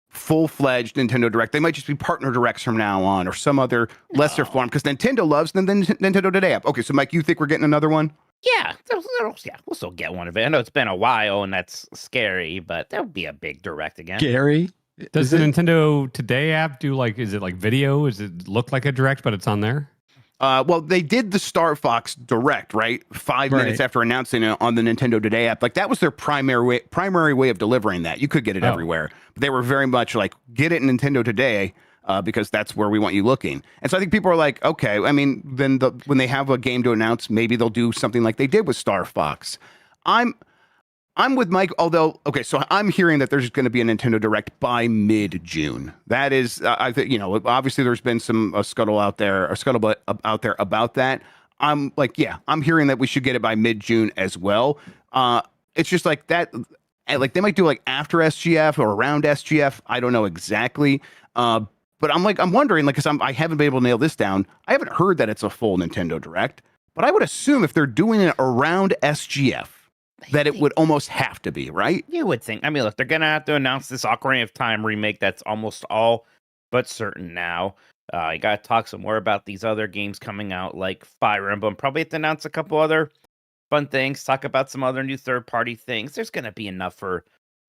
full-fledged Nintendo Direct. They might just be partner directs from now on, or some other lesser form, because Nintendo loves the Nintendo Today app. Okay, so Mike, you think we're getting another one? Yeah, we'll still get one of it. I know it's been a while, and that's scary, but there'll be a big Direct again. Gary, does the Nintendo Today app do like? Is it like video? Does it look like a Direct, but it's on there? Well, they did the Star Fox Direct, right? 5 minutes after announcing it on the Nintendo Today app. Like, that was their primary way of delivering that. You could get it everywhere. But they were very much like, get it in Nintendo Today, because that's where we want you looking. And so I think people are like, okay, I mean, then when they have a game to announce, maybe they'll do something like they did with Star Fox. I'm with Mike, although, okay, so I'm hearing that there's going to be a Nintendo Direct by mid-June. That is, I think, you know, obviously there's been some scuttlebutt out there about that. I'm like, yeah, I'm hearing that we should get it by mid-June as well. It's just like that, like they might do like after SGF or around SGF. I don't know exactly. But I'm wondering, like, because I haven't been able to nail this down. I haven't heard that it's a full Nintendo Direct, but I would assume if they're doing it around SGF, that it would almost have to be, right? You would think. I mean, look, they're going to have to announce this Ocarina of Time remake. That's almost all but certain now. I got to talk some more about these other games coming out, like Fire Emblem. Probably have to announce a couple other fun things, talk about some other new third-party things. There's going to be enough for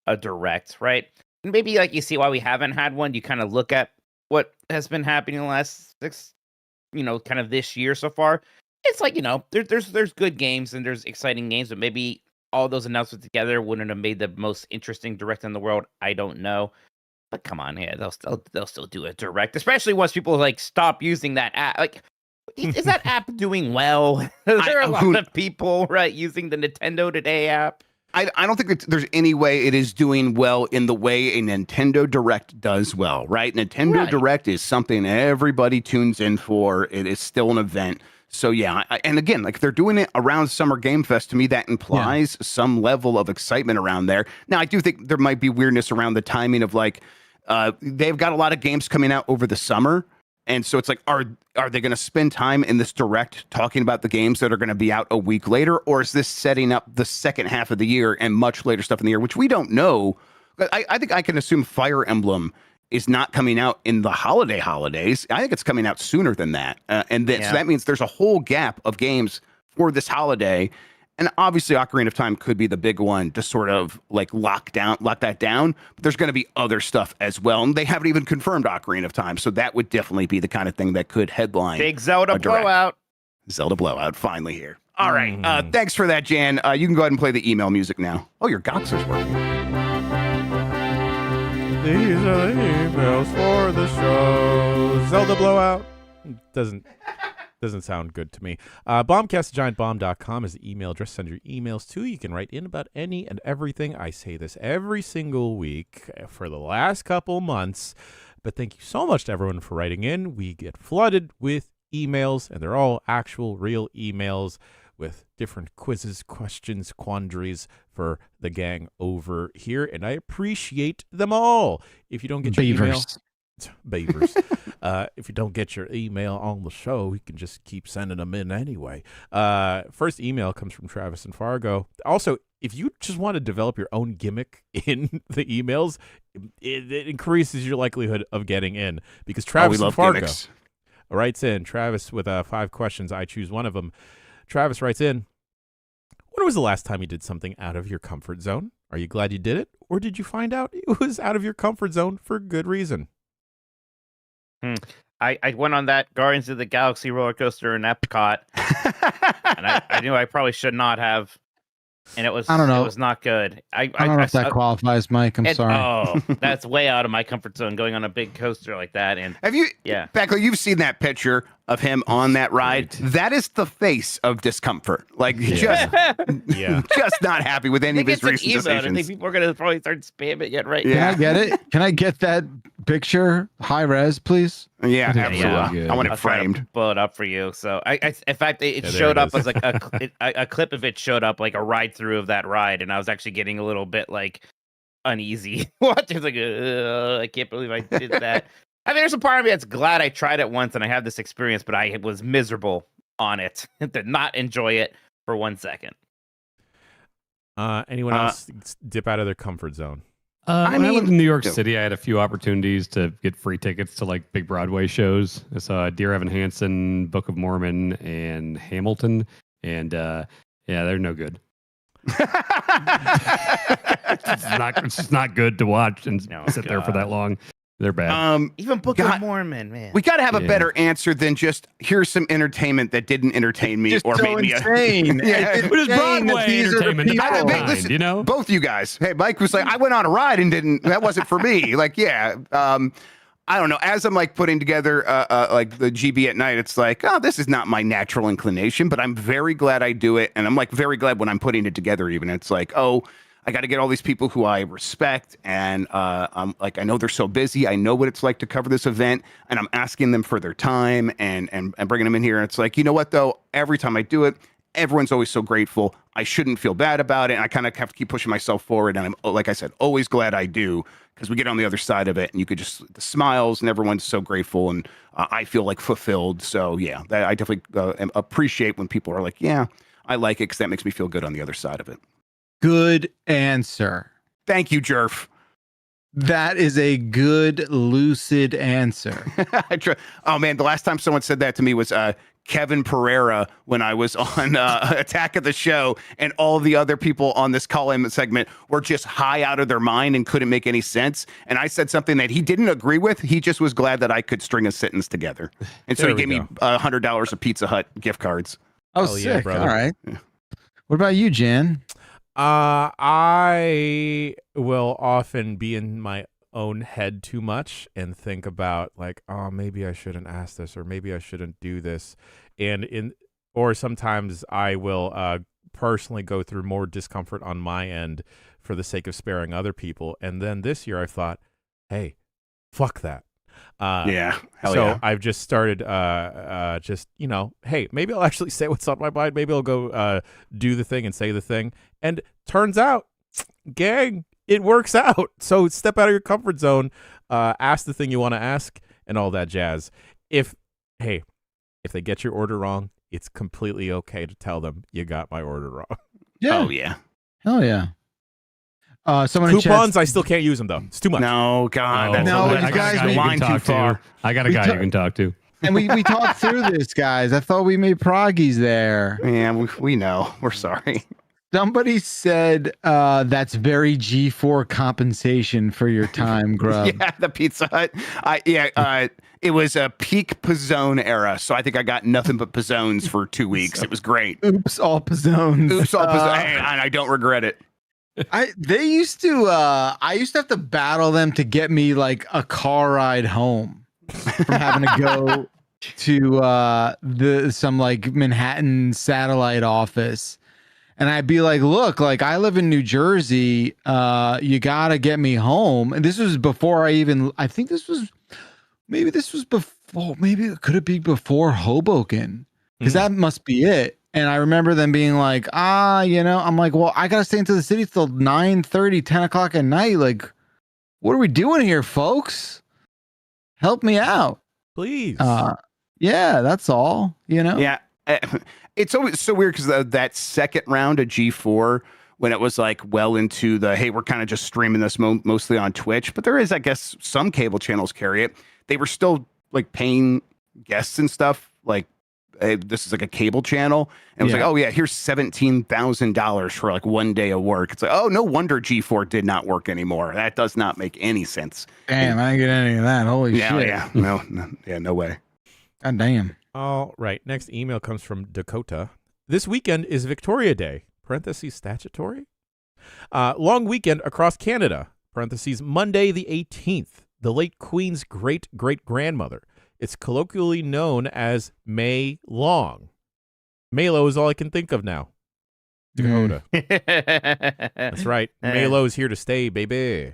a Direct, right? And maybe, like, you see why we haven't had one. You kind of look at what has been happening in the last kind of this year so far. It's like, there's good games and there's exciting games, but maybe all those announcements together wouldn't have made the most interesting Direct in the world. I don't know, but come on, yeah, they'll still do a Direct, especially once people like stop using that app. Like, is that app doing well? There are a lot of people using the Nintendo Today app. I don't think there's any way it is doing well in the way a Nintendo Direct does well, right? Nintendo Direct is something everybody tunes in for. It is still an event. So yeah, and again, like, if they're doing it around Summer Game Fest, to me that implies some level of excitement around there. Now, I do think there might be weirdness around the timing of like, they've got a lot of games coming out over the summer, and so it's like, are they going to spend time in this Direct talking about the games that are going to be out a week later, or is this setting up the second half of the year and much later stuff in the year, which we don't know? But I think I can assume Fire Emblem is not coming out in the holidays. I think it's coming out sooner than that. So that means there's a whole gap of games for this holiday. And obviously Ocarina of Time could be the big one to sort of like lock that down. But there's going to be other stuff as well. And they haven't even confirmed Ocarina of Time. So that would definitely be the kind of thing that could headline. Big Zelda blowout. Zelda blowout, finally here. All right. Thanks for that, Jan. You can go ahead and play the email music now. Oh, your Goxer's working. These are the emails for the show. Zelda blowout. Doesn't sound good to me. Bombcast@giantbomb.com is the email address. Send your emails to. You can write in about any and everything. I say this every single week for the last couple months. But thank you so much to everyone for writing in. We get flooded with emails, and they're all actual, real emails with different quizzes, questions, quandaries for the gang over here, and I appreciate them all. If you don't get your email, Beavers. If you don't get your email on the show, you can just keep sending them in anyway. First email comes from Travis and Fargo. Also, if you just want to develop your own gimmick in the emails, it increases your likelihood of getting in, because Travis and Fargo writes in. Travis with 5 questions. I choose one of them. Travis writes in, when was the last time you did something out of your comfort zone? Are you glad you did it? Or did you find out it was out of your comfort zone for good reason? I went on that Guardians of the Galaxy roller coaster in Epcot, and I knew I probably should not have. And it was, I don't know, it was not good. I don't know if that qualifies, Mike. I'm sorry. Oh, that's way out of my comfort zone, going on a big coaster like that. And have you, Beckley, you've seen that picture of him on that ride? That is the face of discomfort. Like, just not happy with any of his recent decisions. I think people are going to probably start spamming it now. Can I get it? Can I get that picture high res, please? Yeah, absolutely. I want it framed. Pull it up for you. So, in fact, it showed up as like a clip of it showed up like a ride through of that ride, and I was actually getting a little bit like uneasy. What? It's like, I can't believe I did that. I mean, there's a part of me that's glad I tried it once and I had this experience, but I was miserable on it. Did not enjoy it for 1 second. Anyone else dip out of their comfort zone? When I lived in New York City, I had a few opportunities to get free tickets to like big Broadway shows. I saw Dear Evan Hansen, Book of Mormon, and Hamilton, and yeah, they're no good. It's just not good to watch and sit there for that long. They're bad. Even Book of Mormon, man. We got to have a better answer than just here's some entertainment that didn't entertain me Just or so made me. insane. It was Broadway entertainment. Listen, You know, both you guys. Hey, Mike was like, I went on a ride and didn't. That wasn't for me. Like, yeah. I don't know. As I'm like putting together like the GB at night, it's like, oh, this is not my natural inclination, but I'm very glad I do it, and I'm like very glad when I'm putting it together. Even it's like, oh, I got to get all these people who I respect, and I'm like, I know they're so busy. I know what it's like to cover this event, and I'm asking them for their time and bringing them in here. And it's like, you know what though? Every time I do it, everyone's always so grateful. I shouldn't feel bad about it, and I kind of have to keep pushing myself forward. And I'm, like I said, always glad I do, because we get on the other side of it, and you could just the smiles, and everyone's so grateful, and I feel like fulfilled. So yeah, I definitely appreciate when people are like, yeah, I like it, because that makes me feel good on the other side of it. Good answer. Thank you, Jerf. That is a good, lucid answer. Oh man, the last time someone said that to me was Kevin Pereira when I was on Attack of the Show, and all the other people on this call-in segment were just high out of their mind and couldn't make any sense. And I said something that he didn't agree with. He just was glad that I could string a sentence together. And so he gave me $100 of Pizza Hut gift cards. Oh, Hell sick. yeah, brother. All right. Yeah. What about you, Jan? I will often be in my own head too much and think about like, oh, maybe I shouldn't ask this, or maybe I shouldn't do this. Or sometimes I will personally go through more discomfort on my end for the sake of sparing other people. And then this year I thought, hey, fuck that. Yeah. Hell so yeah. I've just started just, hey, maybe I'll actually say what's on my mind. Maybe I'll go do the thing and say the thing. And turns out, gang, it works out. So step out of your comfort zone, ask the thing you want to ask, and all that jazz. If they get your order wrong, it's completely okay to tell them you got my order wrong. Yeah. Oh yeah. Hell yeah. Someone Coupons, I still can't use them though. It's too much. No, God. No, that's you guys, the line too far. I got a guy you can talk to. And we talked through this, guys. I thought we made proggies there. Yeah, we know. We're sorry. Somebody said that's very G4 compensation for your time, Grubb. Yeah, the Pizza Hut. It was a peak Pizzone era, so I think I got nothing but Pizzones for 2 weeks. It was great. Oops, all Pizzones. Oops, all Pizzone. Hey, and I don't regret it. I used to have to battle them to get me like a car ride home from having to go to some like Manhattan satellite office. And I'd be like, look, like I live in New Jersey. You gotta get me home. And this was before I think this was before, maybe could it be before Hoboken? Because that must be it. And I remember them being like, I'm like, well, I gotta stay into the city till 9:30, 10 o'clock at night. Like, what are we doing here, folks? Help me out. Please. Yeah, that's all, Yeah. It's always so weird because that second round of G4, when it was like well into the, hey, we're kind of just streaming this mostly on Twitch, but there is, I guess, some cable channels carry it. They were still like paying guests and stuff. Like, hey, this is like a cable channel. And it was like, oh yeah, here's $17,000 for like 1 day of work. It's like, oh, no wonder G4 did not work anymore. That does not make any sense. Damn, I didn't get any of that. Holy shit. Yeah, no way. God damn. All right. Next email comes from Dakota. This weekend is Victoria Day, (statutory). Long weekend across Canada, Monday the 18th, the late Queen's great-great-grandmother. It's colloquially known as May Long. Maylo is all I can think of now. Dakota. That's right. Maylo is here to stay, baby.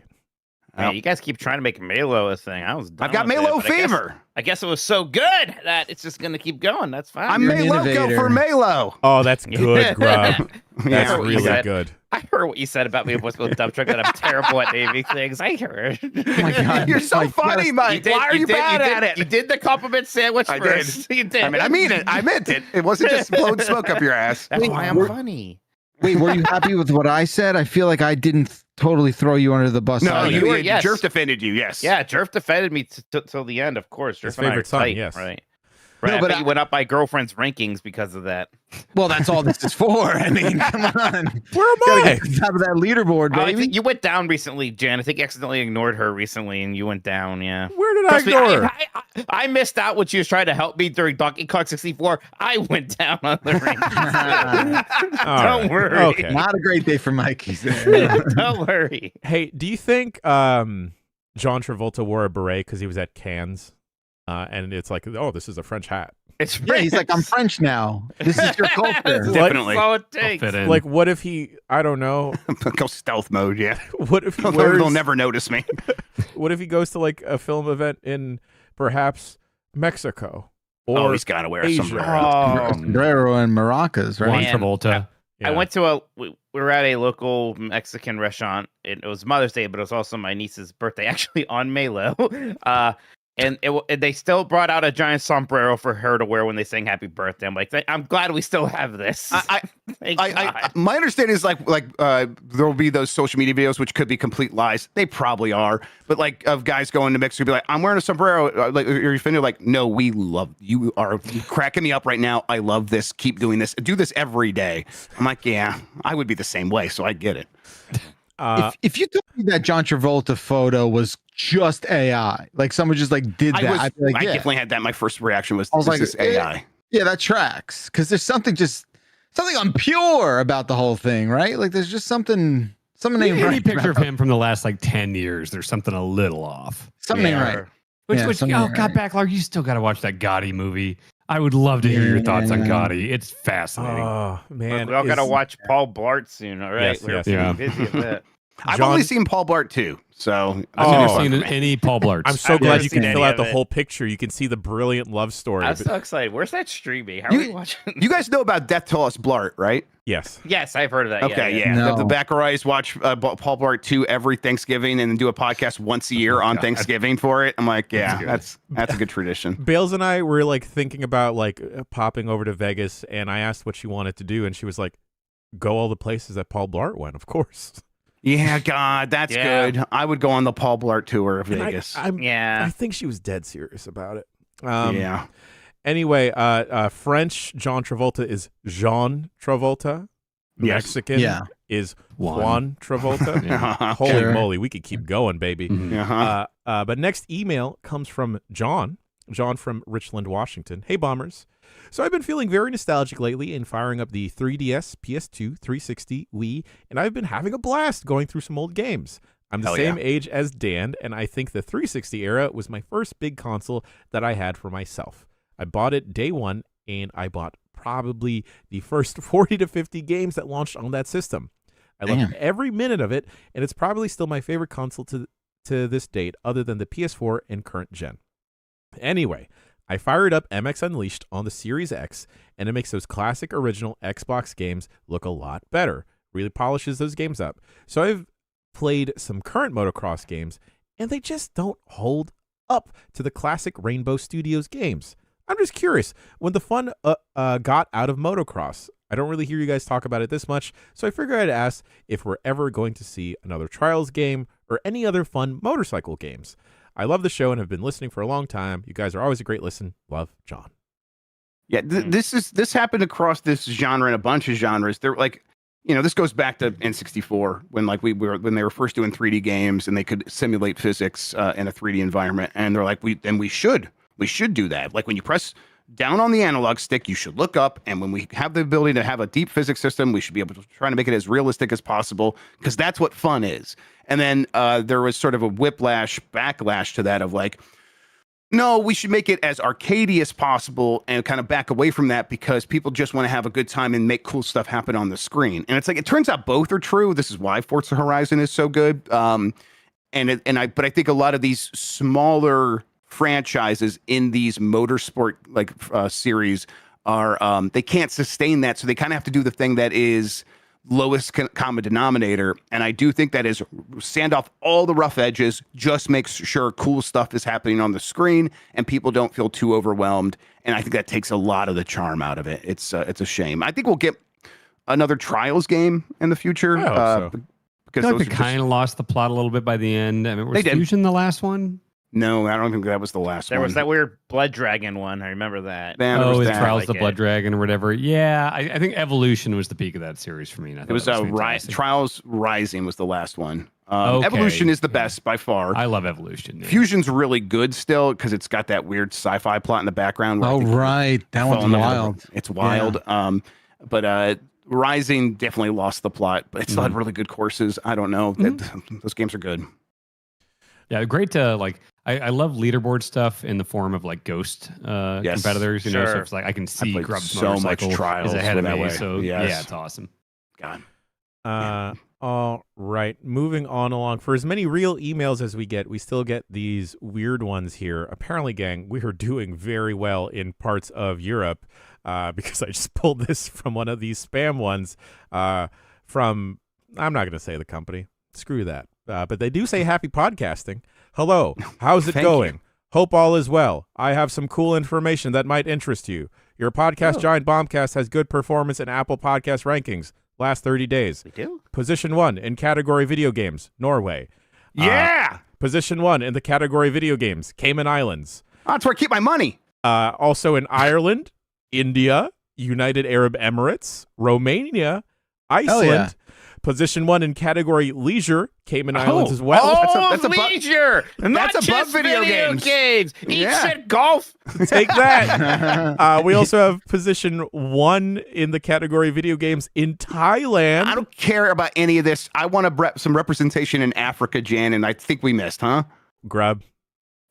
Man, you guys keep trying to make Malo a thing. I was done I've got with it, Malo but I guess- fever. I guess it was so good that it's just going to keep going. That's fine. I'm You're an Maloco innovator. for Malo. Oh, that's good, Grubb. That's Yeah. what you really said. good. I heard what you said about me with the dump truck that I'm terrible at naming things. I heard. Oh my God. You're so Like, funny, yes, Mike. Why are you bad at it? You did the compliment sandwich I first. did. You did. I mean it. I meant it. It wasn't just blowing smoke up your ass. That's Wait, why I'm we're- funny. Wait, were you happy with what I said? I feel like I didn't totally throw you under the bus. No, Oh, either. you were- yes. Jerf defended you. Yes. Yeah, Jerf defended me till the end, of course. His Jerf and I favorite are son, tight, yes. Right. No, Right. I but bet you went up my girlfriend's rankings because of that. Well, that's all this is for. I mean, come on. Where am Gotta I? get to the top of that leaderboard, Oh, I baby. think you went down recently, Jan. I think you accidentally ignored her recently, and you went down. Yeah. Where did I Trust me, ignore her? I missed out when she was trying to help me during Donkey Kong 64. I went down on the rankings. All Don't right. worry. Okay. Not a great day for Mike. He said. Don't worry. Hey, do you think John Travolta wore a beret because he was at Cannes? And it's like, oh, this is a French hat. It's Yeah, he's like, I'm French now. This is your culture. Definitely. That's all it I'll takes. fit in. Like, what if he? I don't know. Go stealth mode. Yeah. What if he They'll wears? never notice me. What if he goes to like a film event in perhaps Mexico Oh, or he's got to wear a Asia. sombrero. Sombrero and maracas, Juan right? Man. Travolta. I went to we were at a local Mexican restaurant. It was Mother's Day, but it was also my niece's birthday, actually on Malo. And they still brought out a giant sombrero for her to wear when they sang Happy Birthday. I'm like, I'm glad we still have this. Thank God. My understanding is there will be those social media videos which could be complete lies. They probably are, but like of guys going to Mexico, be like, I'm wearing a sombrero. Like, are you offended? Like, no, we love you. Are cracking me up right now. I love this. Keep doing this. Do this every day. I'm like, yeah, I would be the same way. So I get it. If you told me that John Travolta photo was just AI, like someone just like did that, I'd be like, I yeah, definitely had that. My first reaction was, I was like, this AI. yeah, that tracks. Because there's something impure about the whole thing, right? Like there's just something ain't Any right. picture of about- him from the last like 10 years, there's something a little off. Something ain't right. Which, Yeah, something ain't right. Backlark, you still got to watch that Gotti movie. I would love to hear your thoughts on Yeah. Gotti. It's fascinating. Oh man, we all got to is- watch Paul Blart soon. All right, Yes, we're yes. pretty Yeah. busy with that. I've John- only seen Paul Blart 2, so I've Oh. never fun seen for me. any Paul Blarts. I'm so I've glad never you can seen fill any out the of it. whole picture. You can see the brilliant love story. I'm so excited. Where's that streaming? How are You- we watching? You guys know about Death to Us Blart, right? Yes. Yes, I've heard of that. Okay, yeah. No. The Baccarais watch Paul Blart 2 every Thanksgiving and then do a podcast once a year on Thanksgiving for it. I'm like, yeah, that's a good tradition. Bales and I were like thinking about like popping over to Vegas, and I asked what she wanted to do, and she was like, "Go all the places that Paul Blart went, of course." Yeah, God, that's Yeah. good. I would go on the Paul Blart tour of And Vegas. I Yeah. think she was dead serious about it. Yeah. Anyway, French John Travolta is Jean Travolta. Yes. Mexican Yeah. is Juan. Juan Travolta. Yeah. Holy Sure. moly, we could keep going, baby. Mhm. Uh-huh. But next email comes from John from Richland, Washington. Hey, Bombers. So I've been feeling very nostalgic lately and firing up the 3DS, PS2, 360, Wii, and I've been having a blast going through some old games. I'm the Hell same yeah. age as Dan, and I think the 360 era was my first big console that I had for myself. I bought it day one, and I bought probably the first 40 to 50 games that launched on that system. I loved Damn. every minute of it, and it's probably still my favorite console to this date, other than the PS4 and current gen. Anyway, I fired up MX Unleashed on the Series X, and it makes those classic original Xbox games look a lot better. Really polishes those games up. So I've played some current motocross games, and they just don't hold up to the classic Rainbow Studios games. I'm just curious, when the fun got out of motocross, I don't really hear you guys talk about it this much, so I figured I'd ask if we're ever going to see another Trials game or any other fun motorcycle games. I love the show and have been listening for a long time. You guys are always a great listen. Love, John. Yeah, this happened across this genre and a bunch of genres. They're like, this goes back to N64 when when they were first doing 3D games and they could simulate physics in a 3D environment. And they're like, we should do that. Like when you press down on the analog stick, you should look up. And when we have the ability to have a deep physics system, we should be able to try to make it as realistic as possible because that's what fun is. And then there was sort of a backlash to that of like, no, we should make it as arcadey as possible and kind of back away from that because people just want to have a good time and make cool stuff happen on the screen. And it's like, it turns out both are true. This is why Forza Horizon is so good. But I think a lot of these smaller franchises in these motorsport series are they can't sustain that, so they kind of have to do the thing that is lowest common denominator. And I do think that is sand off all the rough edges, just makes sure cool stuff is happening on the screen and people don't feel too overwhelmed. And I think that takes a lot of the charm out of it. It's a shame. I think we'll get another Trials game in the future. I hope so. Because they kind of lost the plot a little bit by the end. I mean, was Fusion the last one? No, I don't think that was the last one. There was that weird Blood Dragon one. I remember that. Trials the Blood Dragon or whatever. Yeah, I think Evolution was the peak of that series for me. It was Trials Rising was the last one. Okay. Evolution is the best by far. I love Evolution. Yeah. Fusion's really good still because it's got that weird sci-fi plot in the background. Oh, right. That one's wild. It's wild. Yeah. But Rising definitely lost the plot, but it still had really good courses. I don't know. Those games are good. Yeah, great to I love leaderboard stuff in the form of like ghost competitors. You know, so it's like I can see Grubb's motorcycle is ahead of me. So yeah, it's awesome. God. All right, moving on along. For as many real emails as we get, we still get these weird ones here. Apparently, gang, we are doing very well in parts of Europe because I just pulled this from one of these spam ones from, I'm not going to say the company. Screw that. But they do say happy podcasting. Hello, how's it going? You. Hope all is well. I have some cool information that might interest you. Your podcast, Giant Bombcast, has good performance in Apple Podcast rankings last 30 days. We do? Position 1 in category video games, Norway. Yeah! Position 1 in the category video games, Cayman Islands. Oh, that's where I keep my money. Also in Ireland, India, United Arab Emirates, Romania, Iceland. Position 1 in category leisure, Cayman Islands as well. That's leisure! That's above video games. Eat shit, golf. Take that. We also have position 1 in the category video games in Thailand. I don't care about any of this. I want some representation in Africa, Jan, and I think we missed, huh? Grubb.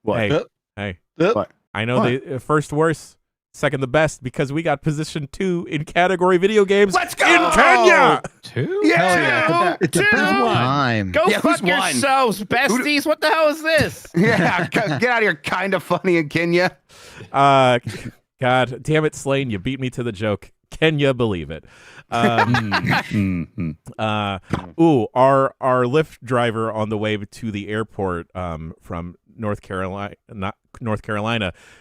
What? Hey. What? I know the first worst. Second the best because we got position 2 in category video games. Let's go! In Kenya! 2? Yeah! It's a time. Go fuck yourselves, besties. What the hell is this? Yeah, get out of here. Kind of funny in Kenya. God damn it, Slane. You beat me to the joke. Can you believe it? Our Lyft driver on the way to the airport from North Carolina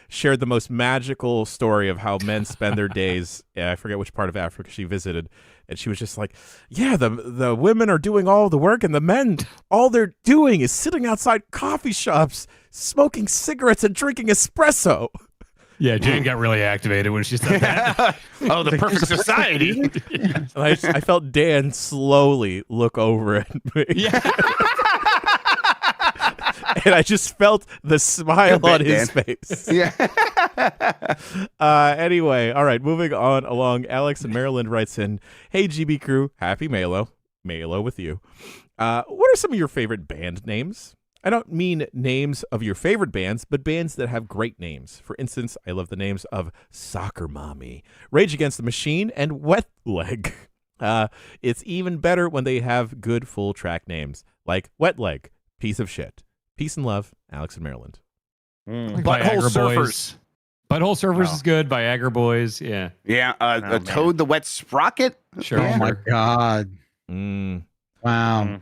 shared the most magical story of how men spend their days. I forget which part of Africa she visited, and she was just like, yeah, the women are doing all the work and the men, all they're doing is sitting outside coffee shops smoking cigarettes and drinking espresso. Yeah, Jane got really activated when she said that. Oh, the perfect society. Yeah. I felt Dan slowly look over at me. Yeah. And I just felt the smile on his face. Yeah. Anyway, all right, moving on along. Alex in Maryland writes in, hey, GB crew, happy Malo. Malo with you. What are some of your favorite band names? I don't mean names of your favorite bands, but bands that have great names. For instance, I love the names of Soccer Mommy, Rage Against the Machine, and Wet Leg. It's even better when they have good full track names, like Wet Leg, Piece of Shit. Peace and love, Alex in Maryland. Butthole Surfers. Butthole Surfers is good. Viagra Boys, yeah. Yeah, Toad the Wet Sprocket. Sure. Oh my God. Wow.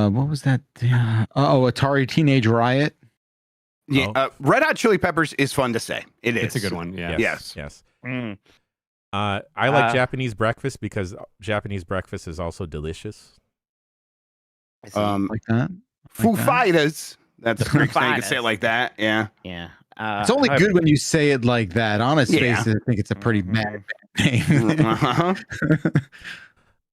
What was that? Atari Teenage Riot. Yeah, Red Hot Chili Peppers is fun to say. It is. It's a good one. Yeah. Yes. I like Japanese breakfast because Japanese breakfast is also delicious. Like that. Foo Fighters. That's a Greek thing. You can say it like that. Yeah. Yeah. It's only good when you say it like that. On its face, I think it's a pretty bad name.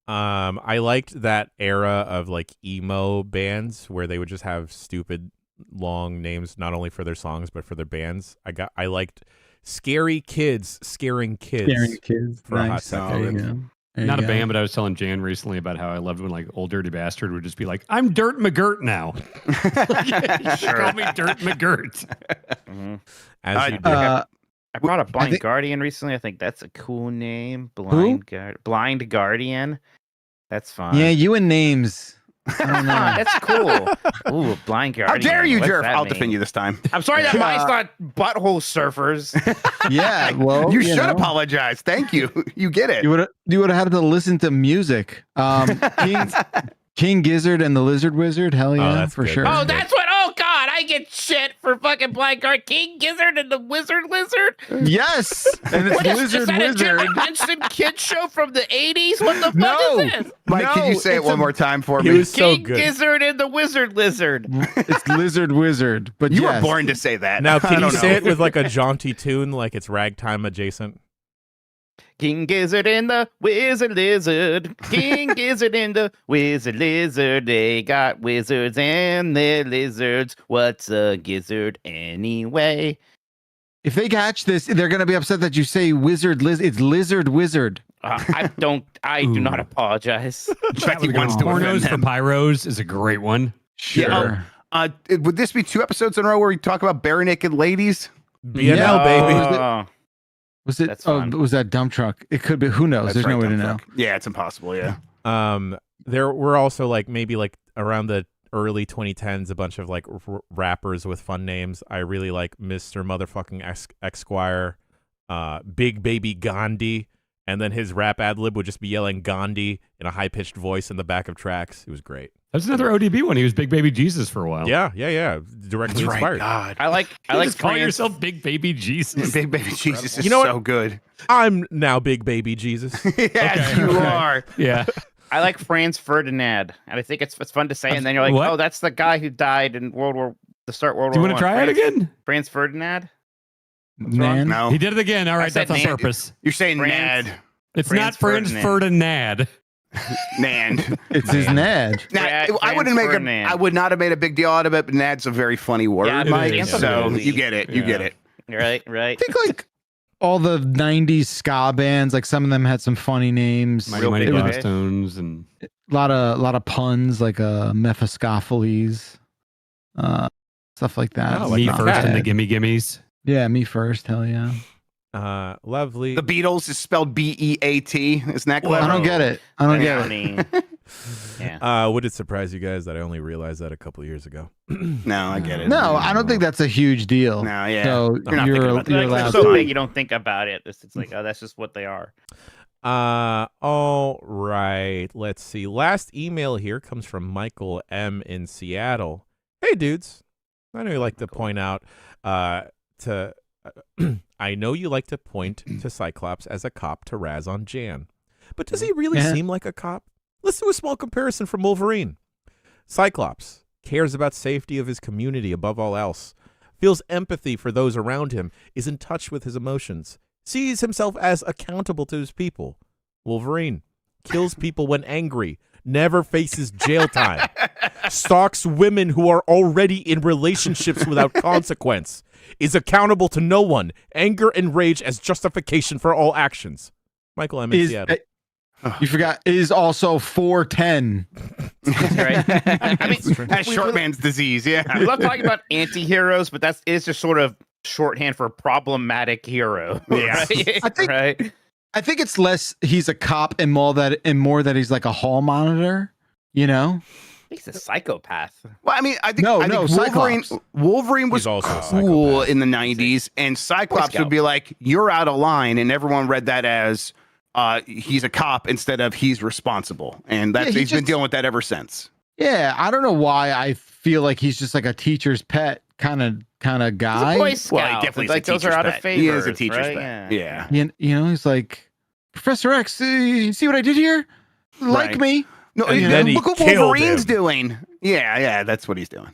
I liked that era of like emo bands where they would just have stupid long names, not only for their songs but for their bands. I liked Scary Kids scaring kids. Scaring kids for a hot second. Not a band, but I was telling Jan recently about how I loved when like Old Dirty Bastard would just be like, I'm Dirt McGirt now. Call me Dirt McGirt. I brought a Blind Guardian recently. I think that's a cool name. Blind Guardian. That's fun. Yeah, you and names. I don't know. That's cool. Ooh, blind guardian. How dare you, What's Jerf? that I'll mean? defend you this time. I'm sorry that mine's not butthole surfers. Yeah, well, you should know. apologize. Thank you. You get it. You would have had to listen to music. King Gizzard and the Lizard Wizard. Hell yeah, that's for good. sure. Oh, that's what. Oh God, I get shit for fucking blind guard. King Gizzard and the Wizard Lizard. Yes, and it's What is Lizard that? A Wizard. Jim Henson kid show from the '80s? What the fuck No. is this? Mike, can you say it it's one more time for He me? was so King good. Gizzard and the Wizard Lizard. It's Lizard Wizard. But You yes. were born to say that. Now, I can you don't say know. it with like a jaunty tune, like it's ragtime adjacent? King Gizzard and the Wizard Lizard. King Gizzard and the Wizard Lizard. They got wizards and they're lizards. What's a gizzard anyway? If they catch this, they're gonna be upset that you say Wizard Lizard. It's Lizard Wizard. I do not apologize. Becky wants to offend Pornos for them. Pyros is a great one. Sure. Would this be 2 episodes in a row where we talk about bare naked ladies? BNL, Yeah. baby. Oh, Was it? That's Oh, fun. was that dump truck? It could be. Who knows? That's There's right, no way to dump know. truck. Yeah, it's impossible. Yeah. There were also like maybe like around the early 2010s a bunch of like rappers with fun names. I really like Mr. Motherfucking Esquire, Big Baby Gandhi, and then his rap ad lib would just be yelling Gandhi in a high pitched voice in the back of tracks. It was great. That's another ODB one. He was Big Baby Jesus for a while. Yeah. Directly That's inspired. God. I like Just call France. yourself Big Baby Jesus. Big Baby Jesus is You know what? so good. I'm now Big Baby Jesus. Yes, you okay. are. Yeah. I like Franz Ferdinand, and I think it's fun to say. And then you're like, What? oh, that's the guy who died in World War War. Do you want to try it again? Franz Ferdinand. Man. No, He did it again. All right, said that's on Nan- purpose. you're saying France. Nad. It's Franz not Franz Ferdinand. Ferdinand. Nad. It's his Nad. Nah, Franz I wouldn't make a, Ferdinand. I would not have made a big deal out of it, but Nad's a very funny word, Yeah, it Mike. is. So Absolutely. you get it. You Yeah. get it. Right. I think like all the '90s ska bands, like some of them had some funny names. Mighty Real Mighty big Boss hit. Stones and A lot of puns, like Mephistopheles, stuff like that. Oh, It's like Me not First and the bad. Gimme Gimmes. Yeah, Me First. Hell yeah. Lovely. The Beatles is spelled Beat. Isn't that I clever? don't get it. I don't get it. it. Yeah. Would it surprise you guys that I only realized that a couple years ago? No, I get it. No, I don't think that's a huge deal. No, yeah. So You're not thinking about that. you're Like, they're allowed so to. big, you don't think about it. It's like, oh, that's just what they are. All right. Let's see. Last email here comes from Michael M in Seattle. Hey, dudes. I know you like to point out I know you like to point to Cyclops as a cop to razz on Jan, but does he really Yeah. seem like a cop? Let's do a small comparison from Wolverine. Cyclops cares about safety of his community above all else, feels empathy for those around him, is in touch with his emotions, sees himself as accountable to his people. Wolverine kills people when angry, never faces jail time, stalks women who are already in relationships without consequence, is accountable to no one, anger and rage as justification for all actions. Michael M. in Seattle. You forgot is also 4'10". Right? I mean, That's short man's disease. Yeah. we love talking about anti-heroes, but it's just sort of shorthand for problematic hero. Yeah. Right? I think- Right? I think it's less he's a cop and more that he's like a hall monitor. You know? He's a psychopath. Well, I mean, I think, No, I think Cyclops. Wolverine was He's also a cool psychopath. in the 90s, and Cyclops would be like, you're out of line, and everyone read that as he's a cop instead of he's responsible. And that's Yeah, he's he been just- dealing with that ever since. Yeah, I don't know why I feel like he's just like a teacher's pet kind of guy. He's a Boy Scout. Well, he definitely is like a those are teacher's out of pet. favor. He is a teacher's right? pet. Yeah. You know, he's like, Professor X, you see what I did here? Like Right. me? No, And then he look what killed Wolverine's him. doing. Yeah, that's what he's doing.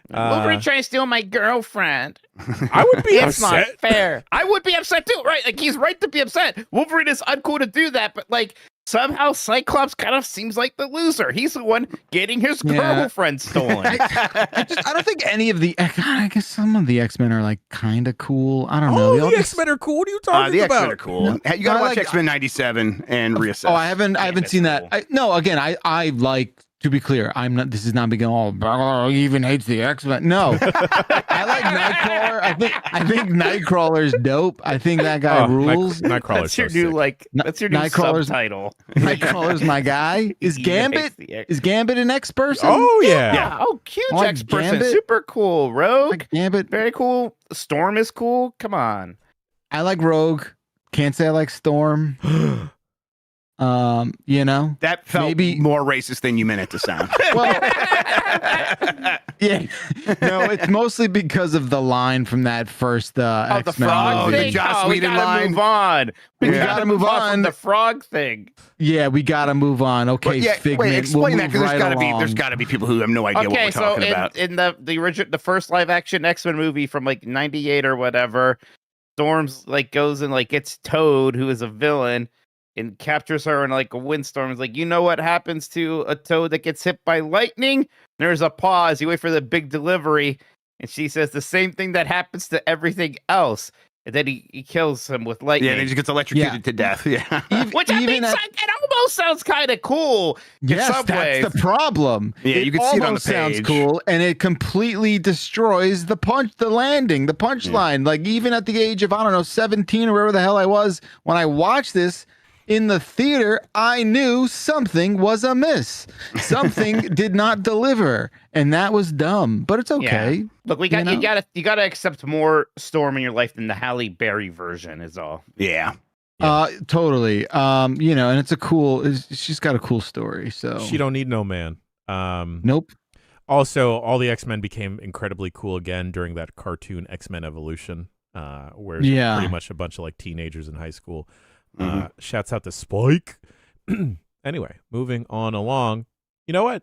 Wolverine trying to steal my girlfriend. I would be It's not upset. fair. I would be upset too, right? Like he's right to be upset. Wolverine is uncool to do that, but like somehow Cyclops kind of seems like the loser. He's the one getting his Yeah. girlfriend stolen. I don't think any of the. God, I guess some of the X-Men are like kind of cool. I don't know. Oh, They all the just- X-Men are cool. What are you talking The about? X-Men are cool. You gotta No, I watch like- X-Men 97 and reassess. Oh, I haven't it's seen that. cool. No, again, I like To be clear, I'm not. This is not being all. He even hates the X-Men. No, I like Nightcrawler. I think Nightcrawler's dope. I think that guy rules. Nightcrawler's That's your so new sick. That's your new Nightcrawler's- subtitle. Nightcrawler's my guy. Is He even Gambit? hates the X- Is Gambit an X person? Oh yeah. Yeah. Oh, huge I like X person. Gambit. Super cool. Rogue. Like Gambit. Very cool. Storm is cool. Come on. I like Rogue. Can't say I like Storm. You know. That felt Maybe- more racist than you meant it to sound. Well, yeah. No, it's mostly because of the line from that first Oh, the X-Men frog movie. the thing. Joss We Whedon gotta line. move on. We gotta move from on. the frog thing. Yeah, we gotta move on. Okay, But yeah, Figment. wait, explain we'll that move because right there's along. got to be people who have no idea what Okay, we're so talking about. in the first live action X-Men movie from like 98 or whatever, Storm's like goes and like gets Toad, who is a villain, and captures her in like a windstorm. It's like, you know what happens to a Toad that gets hit by lightning? There's a pause. You wait for the big delivery, and she says the same thing that happens to everything else. And then he kills him with lightning. Yeah, and he just gets electrocuted Yeah. to death. Yeah. Which I mean, it almost sounds kind of cool. Yes, some ways. that's the problem. Yeah, you can see it on the almost sounds page. cool, and it completely destroys the punchline. Like even at the age of 17 or wherever the hell I was when I watched this in the theater, I knew something was amiss. Something did not deliver, and that was dumb. But it's okay. Look, you gotta accept more Storm in your life than the Halle Berry version is all. Yeah. Totally. You know, and she's got a cool story. So She don't need no man. Nope. Also, all the X-Men became incredibly cool again during that cartoon X-Men Evolution, where it's pretty much a bunch of like teenagers in high school. Shouts out to Spike. Anyway, moving on along. You know what?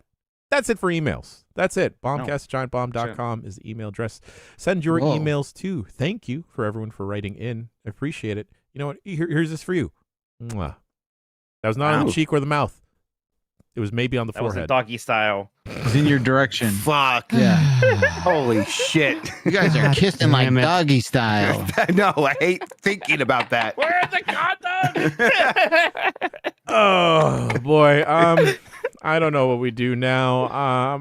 That's it for emails. That's it. Bombcast@giantbomb.com is the email address. Send your emails too. Thank you for everyone for writing in. I appreciate it. You know what? Here's this for you. Mwah. That was not on the cheek or the mouth. It was maybe on the That was forehead. doggy style. It's in your direction. Fuck. Yeah. Holy shit. You guys are kissing like Damn it. doggy style. No, I hate thinking about that. Where are the condoms? Oh boy. I don't know what we do now.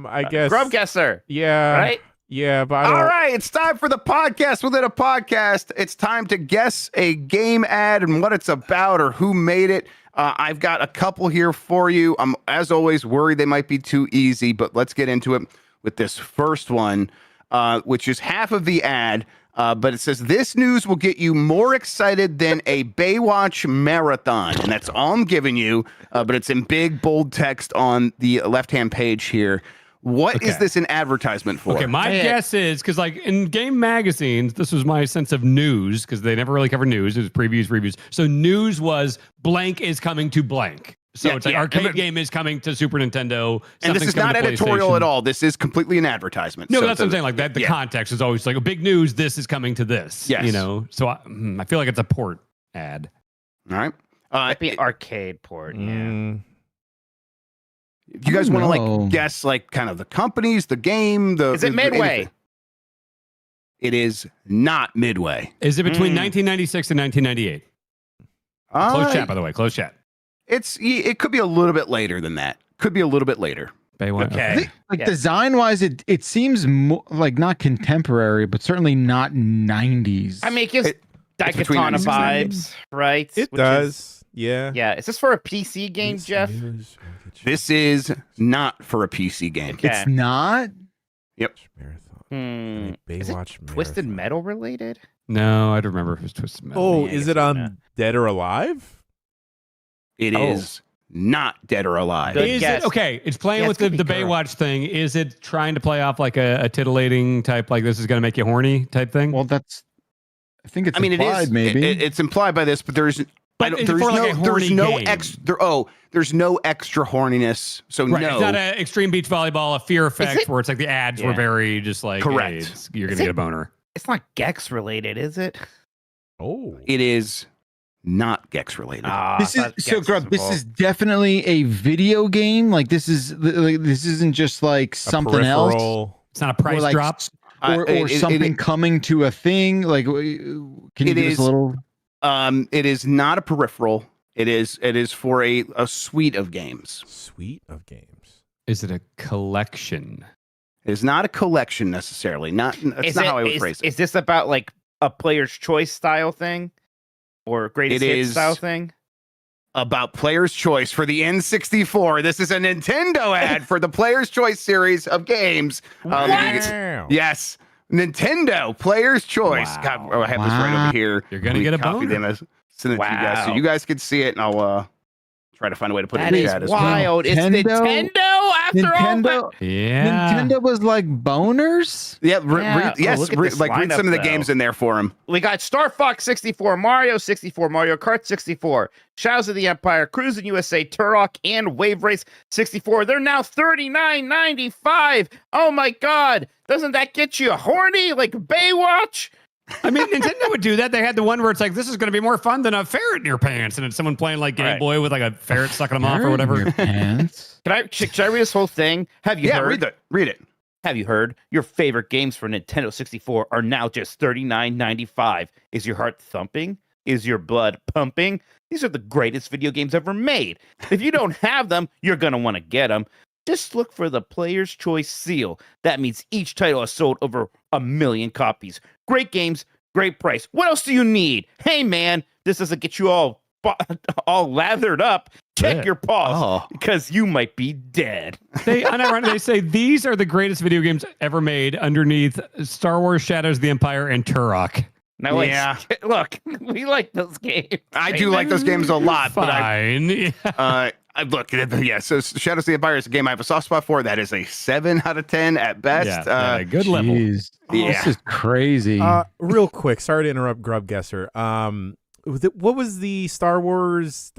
I guess Grubb Guesser. Yeah. Right? Yeah, but I don't All right, it's time for the podcast within a podcast. It's time to guess a game ad and what it's about or who made it. I've got a couple here for you. I'm, as always, worried they might be too easy, but let's get into it with this first one, which is half of the ad. But it says, this news will get you more excited than a Baywatch marathon. And that's all I'm giving you, but it's in big, bold text on the left-hand page here. What is this an advertisement for? Okay, my guess is, because like in game magazines, this was my sense of news, because they never really cover news. It was previews, reviews. So news was blank is coming to blank. So it's like arcade game is coming to Super Nintendo. And this is not editorial at all. This is completely an advertisement. No, So that's what I'm saying. Like that, the context is always like a big news. This is coming to this. Yes. You know. So I feel like it's a port ad. All right. Might be arcade port. Yeah. If you guys want to like guess like kind of the companies, the game, Is it Midway? anything. It is not Midway. Is it between 1996 and 1998? Close chat, by the way. Close chat. It could be a little bit later than that. Could be a little bit later. Baywatch. Okay. Like design wise, it seems like not contemporary, but certainly not 90s. I mean, it gives between Daikatana 96 and vibes, right? It does. Yeah. Yeah. Is this for a PC game, Jeff? This is not for a PC game. Okay. It's not. Yep. Marathon. Is it Baywatch Twisted Marathon. Metal related? No, I don't remember if it was Twisted Metal. Oh, Yeah, is I it guess Dead or Alive? It is not Dead or Alive. Good Is guess. it okay? It's playing Yeah, with it's the gonna be correct. Baywatch thing. Is it trying to play off like a titillating type, like this is going to make you horny type thing? Well, I think it's I mean, implied, it is. maybe. It's implied by this, but there's. But is it for like a horny there's no game? there's no extra horniness. So right. no. It's not an extreme beach volleyball, a fear effect where it's like the ads were Yeah. very just like, Correct. hey, you're going Is to it- get a boner. It's not Gex related, is it? Oh. It is not Gex related. This is so Grubb. This is definitely a video game. Like this isn't just like something else, Peripheral. It's not a price like, drop. or something coming to a thing. Like, can you give us a little? It is not a peripheral. It is for a suite of games. Suite of games. Is it a collection? It is not a collection necessarily. That's not how I would phrase it. Is this about like a player's choice style thing, or greatest hits style thing? About player's choice for the N64. This is a Nintendo ad for the player's choice series of games. Yes, Nintendo player's choice. Wow. God, I have this right over here. You're gonna get a copy boner. them, send it to you guys so you guys can see it, and I'll try to find a way to put it in the chat as well. Wild. It's Nintendo after all. Yeah. Nintendo was like boners. Yeah, look at this read lineup, some of the though. games in there for him. We got Star Fox 64, Mario 64, Mario Kart 64, Shadows of the Empire, Cruising USA, Turok, and Wave Race 64. They're now $39.95. Oh my God. Doesn't that get you horny like Baywatch? I mean, Nintendo would do that. They had the one where it's like, this is going to be more fun than a ferret in your pants. And it's someone playing like Game Boy with like a ferret sucking them off or whatever. Your pants. Should I read this whole thing? Have you heard? Read it. Have you heard? Your favorite games for Nintendo 64 are now just $39.95. Is your heart thumping? Is your blood pumping? These are the greatest video games ever made. If you don't have them, you're going to want to get them. Just look for the Player's Choice seal. That means each title has sold over 1 million copies. Great games, great price. What else do you need? Hey, man, this doesn't get you all lathered up. Check your paws because you might be dead. They say these are the greatest video games ever made underneath Star Wars Shadows of the Empire and Turok. Now, look, we like those games. I do like those games a lot. Fine. Look, so Shadows of the Empire is a game I have a soft spot for. That is a 7 out of 10 at best. Good level. This is crazy. Real quick, sorry to interrupt, Grubb Guesser. What was the Star Wars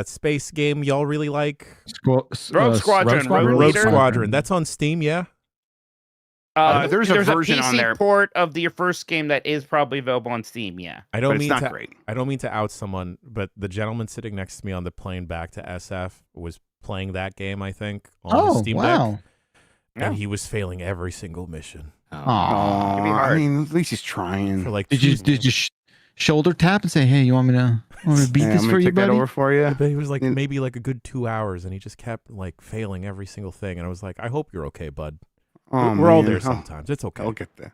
space game y'all really like? Rogue Squadron. Rogue Squadron. That's on Steam, yeah? There's a version PC on there. Port of your first game that is probably available on Steam, yeah. I don't it's not great. I don't mean to out someone, but the gentleman sitting next to me on the plane back to SF was playing that game, I think, on the Steam Deck. And he was failing every single mission. I mean, at least he's trying. For like did you shoulder tap and say, "Hey, you want me to beat this for you, take that buddy?" over for you. But he was like maybe like a good 2 hours, and he just kept like failing every single thing. And I was like, I hope you're okay, bud. We're all there sometimes. It's okay. I'll get there.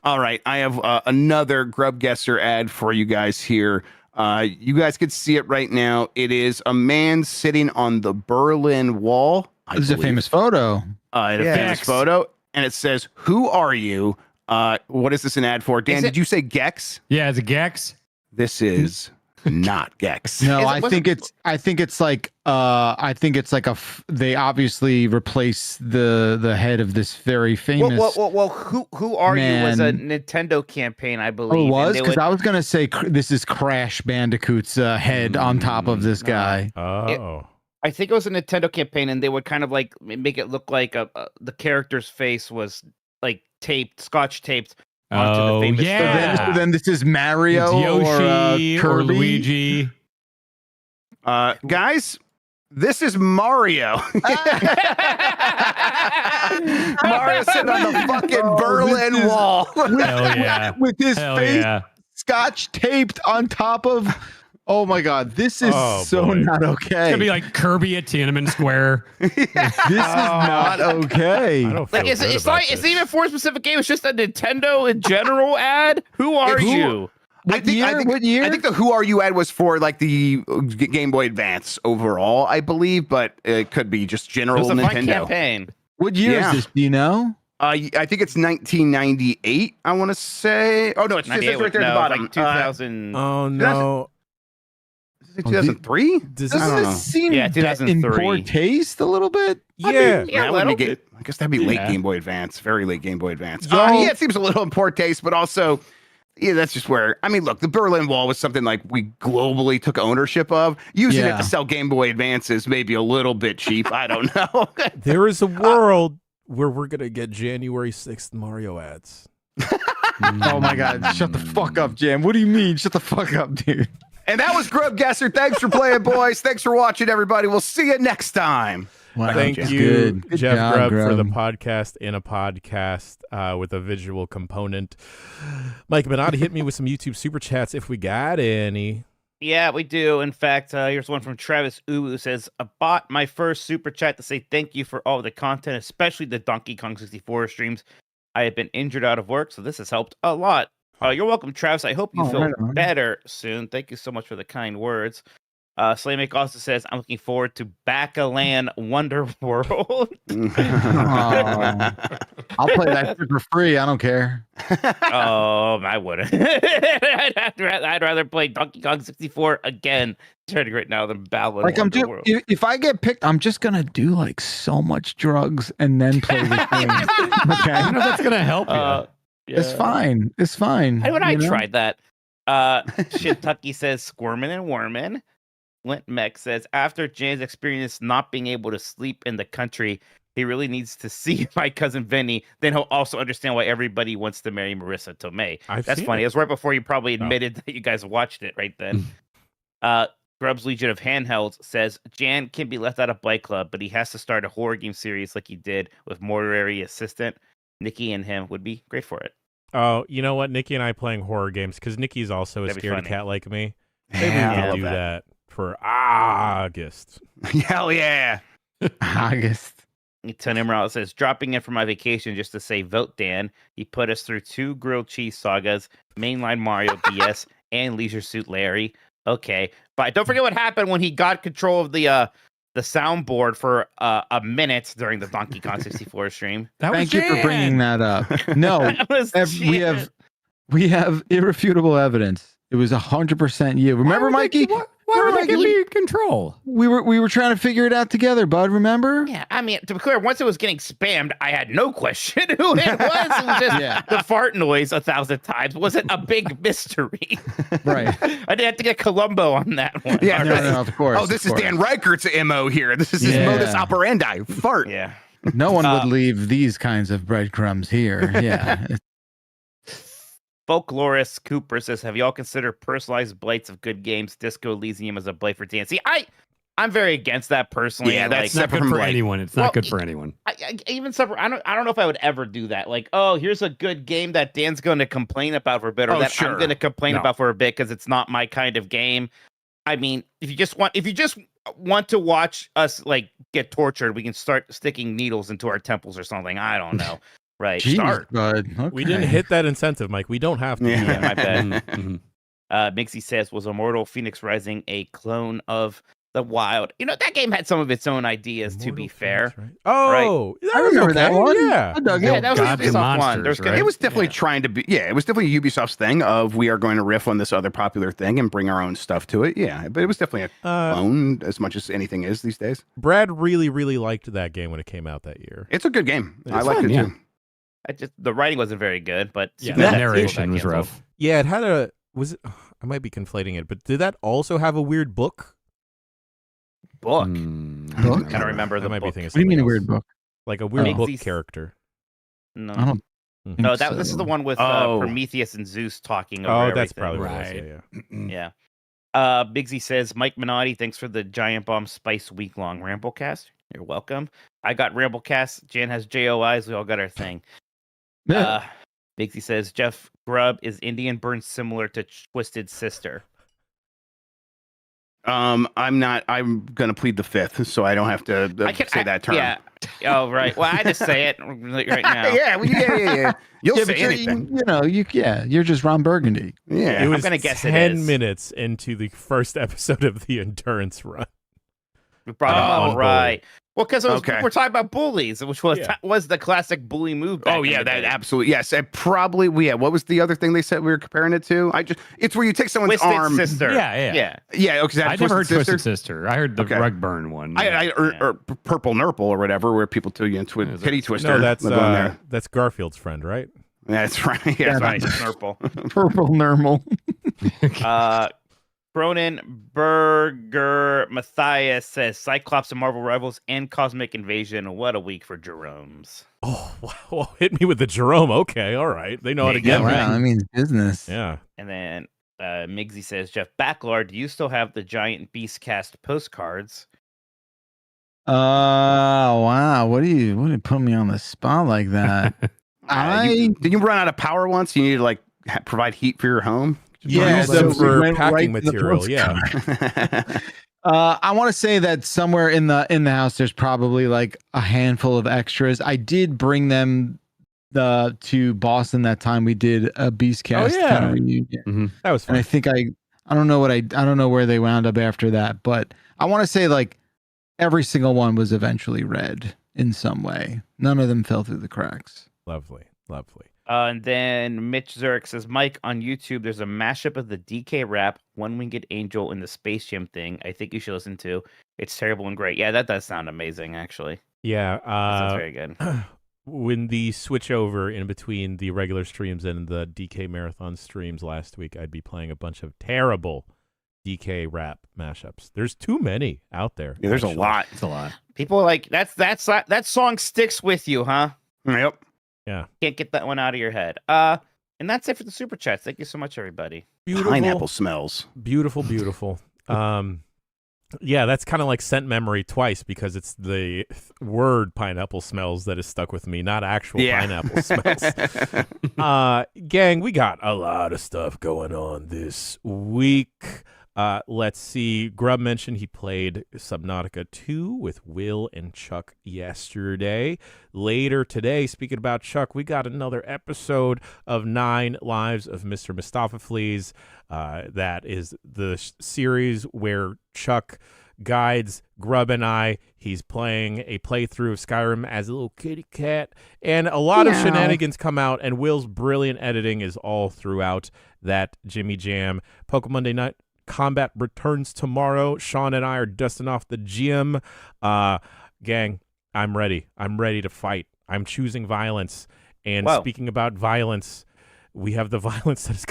All right. I have another Grubb Guesser ad for you guys here. You guys can see it right now. It is a man sitting on the Berlin Wall. This is a famous photo. Famous photo. And it says, "Who are you?" What is this an ad for? Dan, did you say Gex? Yeah, it's a Gex. This is not Gex. No, I think it's like they obviously replace the head of this very famous. Well, who are you was a Nintendo campaign, I believe. Oh, it was? Because I was gonna say this is Crash Bandicoot's head on top of this guy. I think it was a Nintendo campaign, and they would kind of like make it look like the character's face was like scotch taped onto the famous. Yeah. So then this is Mario, it's Yoshi, or Kirby, or Luigi. Guys, this is Mario. Mario sitting on the fucking Berlin Wall. Hell yeah. With his face scotch taped on top of. Oh my God, this is not okay. It's gonna be like Kirby at Tiananmen Square. This is not okay. I don't feel like it's even for a specific game. It's just a Nintendo in general ad. Who are you? What year? I think the "Who Are You" ad was for like the Game Boy Advance overall, I believe, but it could be just general Nintendo. Nintendo. Fun campaign. What year is this? Do you know? I think it's 1998. I want to say. Oh no, it's right there at the bottom. Like 2000. Oh no. 2003? Doesn't this seem in poor taste a little bit? Yeah. I guess that'd be late Game Boy Advance. Very late Game Boy Advance. It seems a little in poor taste, but also, that's just where, I mean, look, the Berlin Wall was something like we globally took ownership of. Using it to sell Game Boy Advances may be a little bit cheap. I don't know. There is a world where we're going to get January 6th Mario ads. Oh my God. Shut the fuck up, Jam. What do you mean? Shut the fuck up, dude. And that was Grubb Guesser. Thanks for playing, boys. Thanks for watching, everybody. We'll see you next time. Wow, Thank Jeff. you, Good Jeff job, Grubb, for the Grubb. podcast in a podcast with a visual component. Mike Minotti, hit me with some YouTube super chats if we got any. Yeah, we do. In fact, here's one from Travis Uwu who says, I bought my first super chat to say thank you for all the content, especially the Donkey Kong 64 streams. I have been injured out of work, so this has helped a lot. You're welcome, Travis. I hope you feel right on. better soon. Thank you so much for the kind words. Slaymaker also says, I'm looking forward to Back-A-Land Wonder World. I'll play that shit for free. I don't care. I wouldn't. I'd rather play Donkey Kong 64 again right now than Battleland Like Wonder World. if I get picked, I'm just gonna do like so much drugs and then play the game. Okay, I know that's gonna help you. it's fine. It's fine. I you know? tried that. Shintucky says squirmin' and wormin'. Flint Mech says after Jan's experience not being able to sleep in the country, he really needs to see my cousin Vinny. Then he'll also understand why everybody wants to marry Marissa Tomei. That's funny. It was right before you probably admitted that you guys watched it right then. Grubb's Legion of Handhelds says Jan can be left out of Bike Club, but he has to start a horror game series like he did with Mortuary Assistant. Nikki and him would be great for it. Oh, you know what? Nikki and I playing horror games because Nikki's also a scaredy cat like me. Maybe we can do that for August. Hell yeah. August. Tony Morales says, dropping in for my vacation just to say, vote Dan. He put us through 2 grilled cheese sagas, mainline Mario DS, and Leisure Suit Larry. Okay. But don't forget what happened when he got control of the soundboard for a minute during the Donkey Kong 64 stream. Thank you for bringing that up. No, we have irrefutable evidence. It was 100% you. Remember, Mikey? Why would I give you control? We were trying to figure it out together, bud. Remember? Yeah, I mean, to be clear, once it was getting spammed, I had no question who it was. It was just the fart noise 1,000 times. Was it a big mystery? Right. I did have to get Columbo on that one. Yeah, no, of course. Oh, this is Dan Reichert's MO here. This is his modus operandi. Fart. Yeah. No one would leave these kinds of breadcrumbs here. Yeah. Folklorist Cooper says, have y'all considered personalized blights of good games? Disco Elysium as a blight for Dan. See, I'm very against that personally. Yeah, that's not good for anyone. It's not good for anyone. Even separate. I don't know if I would ever do that. Like, oh, here's a good game that Dan's going to complain about for a bit, or that I'm going to complain about for a bit because it's not my kind of game. I mean, if you just want to watch us like get tortured, we can start sticking needles into our temples or something. I don't know. Right. Jeez, Start. bud. Okay. We didn't hit that incentive, Mike. We don't have to. Yeah, my bad. Mixie says, was Immortal Phoenix Rising a clone of The Wild? You know, that game had some of its own ideas, to be fair. Right? Oh, right? I remember that one. Yeah. I dug it. Yeah, that was a Ubisoft one. It was definitely trying to be, it was definitely Ubisoft's thing of we are going to riff on this other popular thing and bring our own stuff to it. Yeah, but it was definitely a clone as much as anything is these days. Brad really, really liked that game when it came out that year. It's a good game. I liked fun, it too. The writing wasn't very good, but the narration was rough. Yeah, it had I might be conflating it, but did that also have a weird book? Book? Book? I don't remember the might book. be thinking What do you mean a something weird else. book? Like a weird book Mixie's- character. No, I don't. no, think this is so. the one with Prometheus and Zeus talking over That's everything. probably what Right. it was. Yeah. Yeah. Bigsy says, Mike Minotti, thanks for the Giant Bomb Spice week-long Ramblecast. You're welcome. I got Ramblecast. Jan has JOIs. We all got our thing. Bigsy says, Jeff Grubb is Indian burn similar to Twisted Sister. I'm gonna plead the fifth, so I don't have to say that term. Yeah. Oh, right. Well, I just say it right now. yeah. You'll say but anything. You're just Ron Burgundy. Yeah. It was gonna guess it 10 is. minutes into the first episode of the Endurance Run. We brought it up. on Right. Well, because Okay. we're talking about bullies, which was the classic bully move. Back Oh in yeah, the that day. absolutely yes. And probably what was the other thing they said we were comparing it to? It's where you take someone's Twisted arm. Sister. Yeah. Yeah, okay. I never heard Twisted Sister. I heard the rug burn one. Or Purple Nurple or whatever, where people do pity twister. No, that's Live on there. that's Garfield's friend, right? That's right. Yeah, Right. Nurple. Purple Nermal. Cronenberger Matthias says Cyclops and Marvel Rivals and Cosmic Invasion. What a week for Jerome's. Oh, wow. Hit me with the Jerome. Okay, all right. They know how to get me. Wow, that means business. Yeah. And then Migsy says, Jeff Backlard, do you still have the Giant Beastcast postcards? Wow. What do you put me on the spot like that? did you run out of power once? You need to provide heat for your home? You Yeah, use so them we for went packing right to the material. Yeah. I want to say that somewhere in the house, there's probably like a handful of extras. I did bring them to Boston that time we did a Beastcast yeah. kind of reunion, Mm-hmm. That was fun. and I think I don't know I don't know where they wound up after that, but I want to say like every single one was eventually read in some way. None of them fell through the cracks. Lovely. And then Mitch Zurich says, Mike, on YouTube, there's a mashup of the DK rap, One Winged Angel, and the Space Jam thing. I think you should listen to. It's terrible and great. Yeah, that does sound amazing, actually. Yeah. That sounds very good. When the switch over in between the regular streams and the DK Marathon streams last week, I'd be playing a bunch of terrible DK rap mashups. There's too many out there. Yeah, there's a lot. It's a lot. People are like, that song sticks with you, huh? Yep. Yeah. Can't get that one out of your head. And that's it for the super chats. Thank you so much, everybody. Beautiful. Pineapple smells. Beautiful. Yeah, that's kind of like sent memory twice because it's the word pineapple smells that is stuck with me, not actual pineapple smells. Gang, we got a lot of stuff going on this week. Let's see. Grubb mentioned he played Subnautica 2 with Will and Chuck yesterday. Later today, speaking about Chuck, we got another episode of 9 Lives of Mr. Mistopheles. That is the series where Chuck guides Grubb and I. He's playing a playthrough of Skyrim as a little kitty cat, and a lot of shenanigans come out, and Will's brilliant editing is all throughout that Jimmy Jam. Pokemon Monday Night Combat returns tomorrow. Sean and I are dusting off the gym. Gang, I'm ready. I'm ready to fight. I'm choosing violence. And speaking about violence, we have the violence that is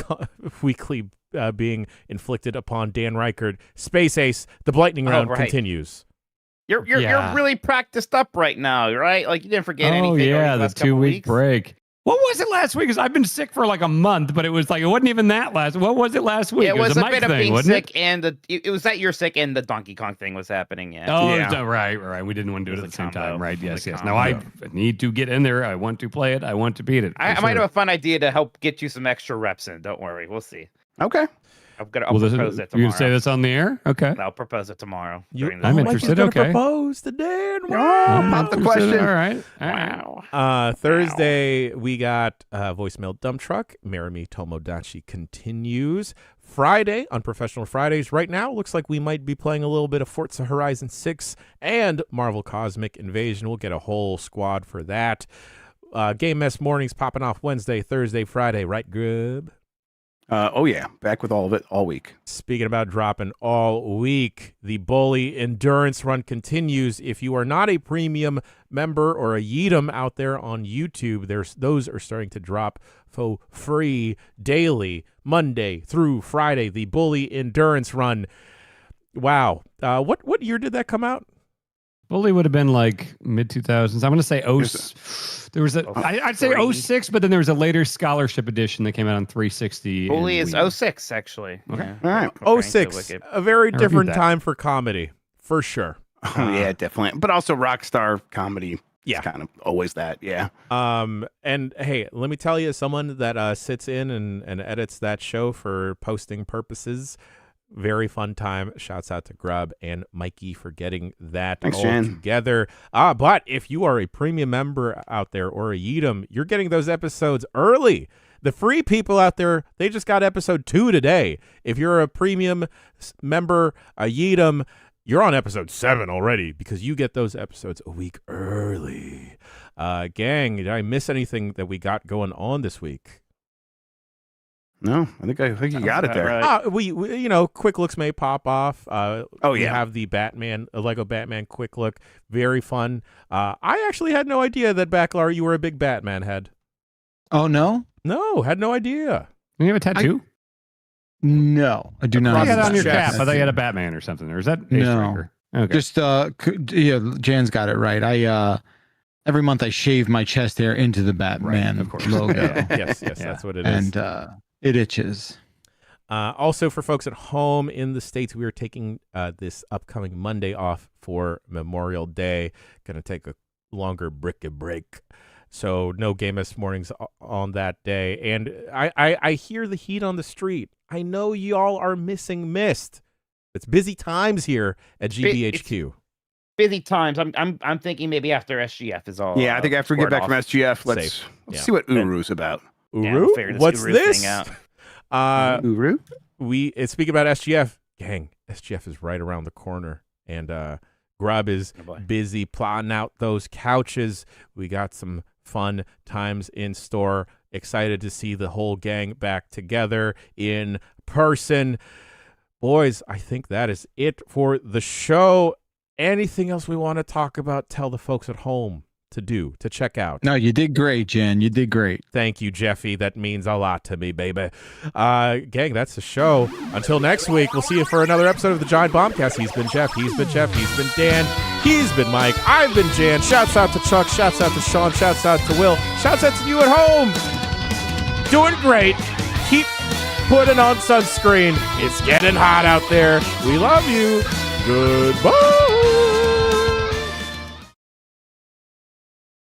weekly being inflicted upon Dan Reichert. Space Ace, the Lightning Round continues. You're really practiced up right now, right? Like you didn't forget anything. Oh yeah, the 2-week break. What was it last week? Because I've been sick for like a month, but it was like it wasn't even that last. What was it last week? Yeah, it was a Mike bit of thing, being sick, it? and it was that you're sick, and the Donkey Kong thing was happening. Yeah. Oh, yeah. Right. We didn't want to do it at the same time, right? Yes. Now I need to get in there. I want to play it. I want to beat it. I might have a fun idea to help get you some extra reps in. Don't worry, we'll see. Okay. I'll propose it tomorrow. You say this on the air? Okay. I'll propose it tomorrow. I'm interested. Okay. Propose to Dan. Pop the question. All right. Wow. Thursday, we got voicemail dump truck. Marimi Tomodachi continues. Friday, on Professional Fridays, right now, looks like we might be playing a little bit of Forza Horizon 6 and Marvel Cosmic Invasion. We'll get a whole squad for that. Game Mess mornings popping off Wednesday, Thursday, Friday, right, Grubb? Oh yeah, back with all of it all week. Speaking about dropping all week, the Bully Endurance Run continues. If you are not a premium member or a Yeetum out there on YouTube, those are starting to drop for free daily, Monday through Friday. The Bully Endurance Run. Wow. What year did that come out? Bully would have been like mid 2000s. I'm going to say I'd say 06, but then there was a later scholarship edition that came out on 360. Bully is 06, actually. Okay. All right. 06. A very different time for comedy, for sure. Oh yeah, definitely. But also Rockstar comedy. Yeah, kind of always that. Yeah. And hey, let me tell you, someone that sits in and edits that show for posting purposes. Very fun time. Shouts out to Grubb and Mikey for getting that all together. But if you are a premium member out there or a Yeetum, you're getting those episodes early. The free people out there, they just got episode 2 today. If you're a premium member, a Yeetum, you're on episode 7 already because you get those episodes a week early. Gang, did I miss anything that we got going on this week? No, I think you got it there. Right. We quick looks may pop off. We have the Lego Batman quick look, very fun. I actually had no idea that Backlar you were a big Batman head. Oh no, had no idea. You have a tattoo? No, I do not. You had it on your chest. cap. I thought you had a Batman or something. Or is that no? Okay. Just Jan's got it right. I every month I shave my chest hair into the Batman of course. Oh, logo. yes, that's what it is. And it itches. Also, for folks at home in the States, we are taking this upcoming Monday off for Memorial Day. Going to take a longer break. So no Game S mornings on that day. And I hear the heat on the street. I know y'all are missing Mist. It's busy times here at GBHQ. Busy times. I'm thinking maybe after SGF is all. Yeah, I think after we get back from SGF, let's Safe. see what Uru's about. Uru? We'll What's Uru this? thing out. Uru? Speaking about SGF, gang, SGF is right around the corner, and Grubb is busy plotting out those couches. We got some fun times in store. Excited to see the whole gang back together in person. Boys, I think that is it for the show. Anything else we want to talk about? Tell the folks at home to check out. No, you did great, Jen. You did great. Thank you, Jeffy. That means a lot to me, baby. Gang, that's the show. Until next week, we'll see you for another episode of the Giant Bombcast. He's been Jeff. He's been Jeff. He's been Dan. He's been Mike. I've been Jan. Shouts out to Chuck. Shouts out to Sean. Shouts out to Will. Shouts out to you at home. Doing great. Keep putting on sunscreen. It's getting hot out there. We love you. Goodbye.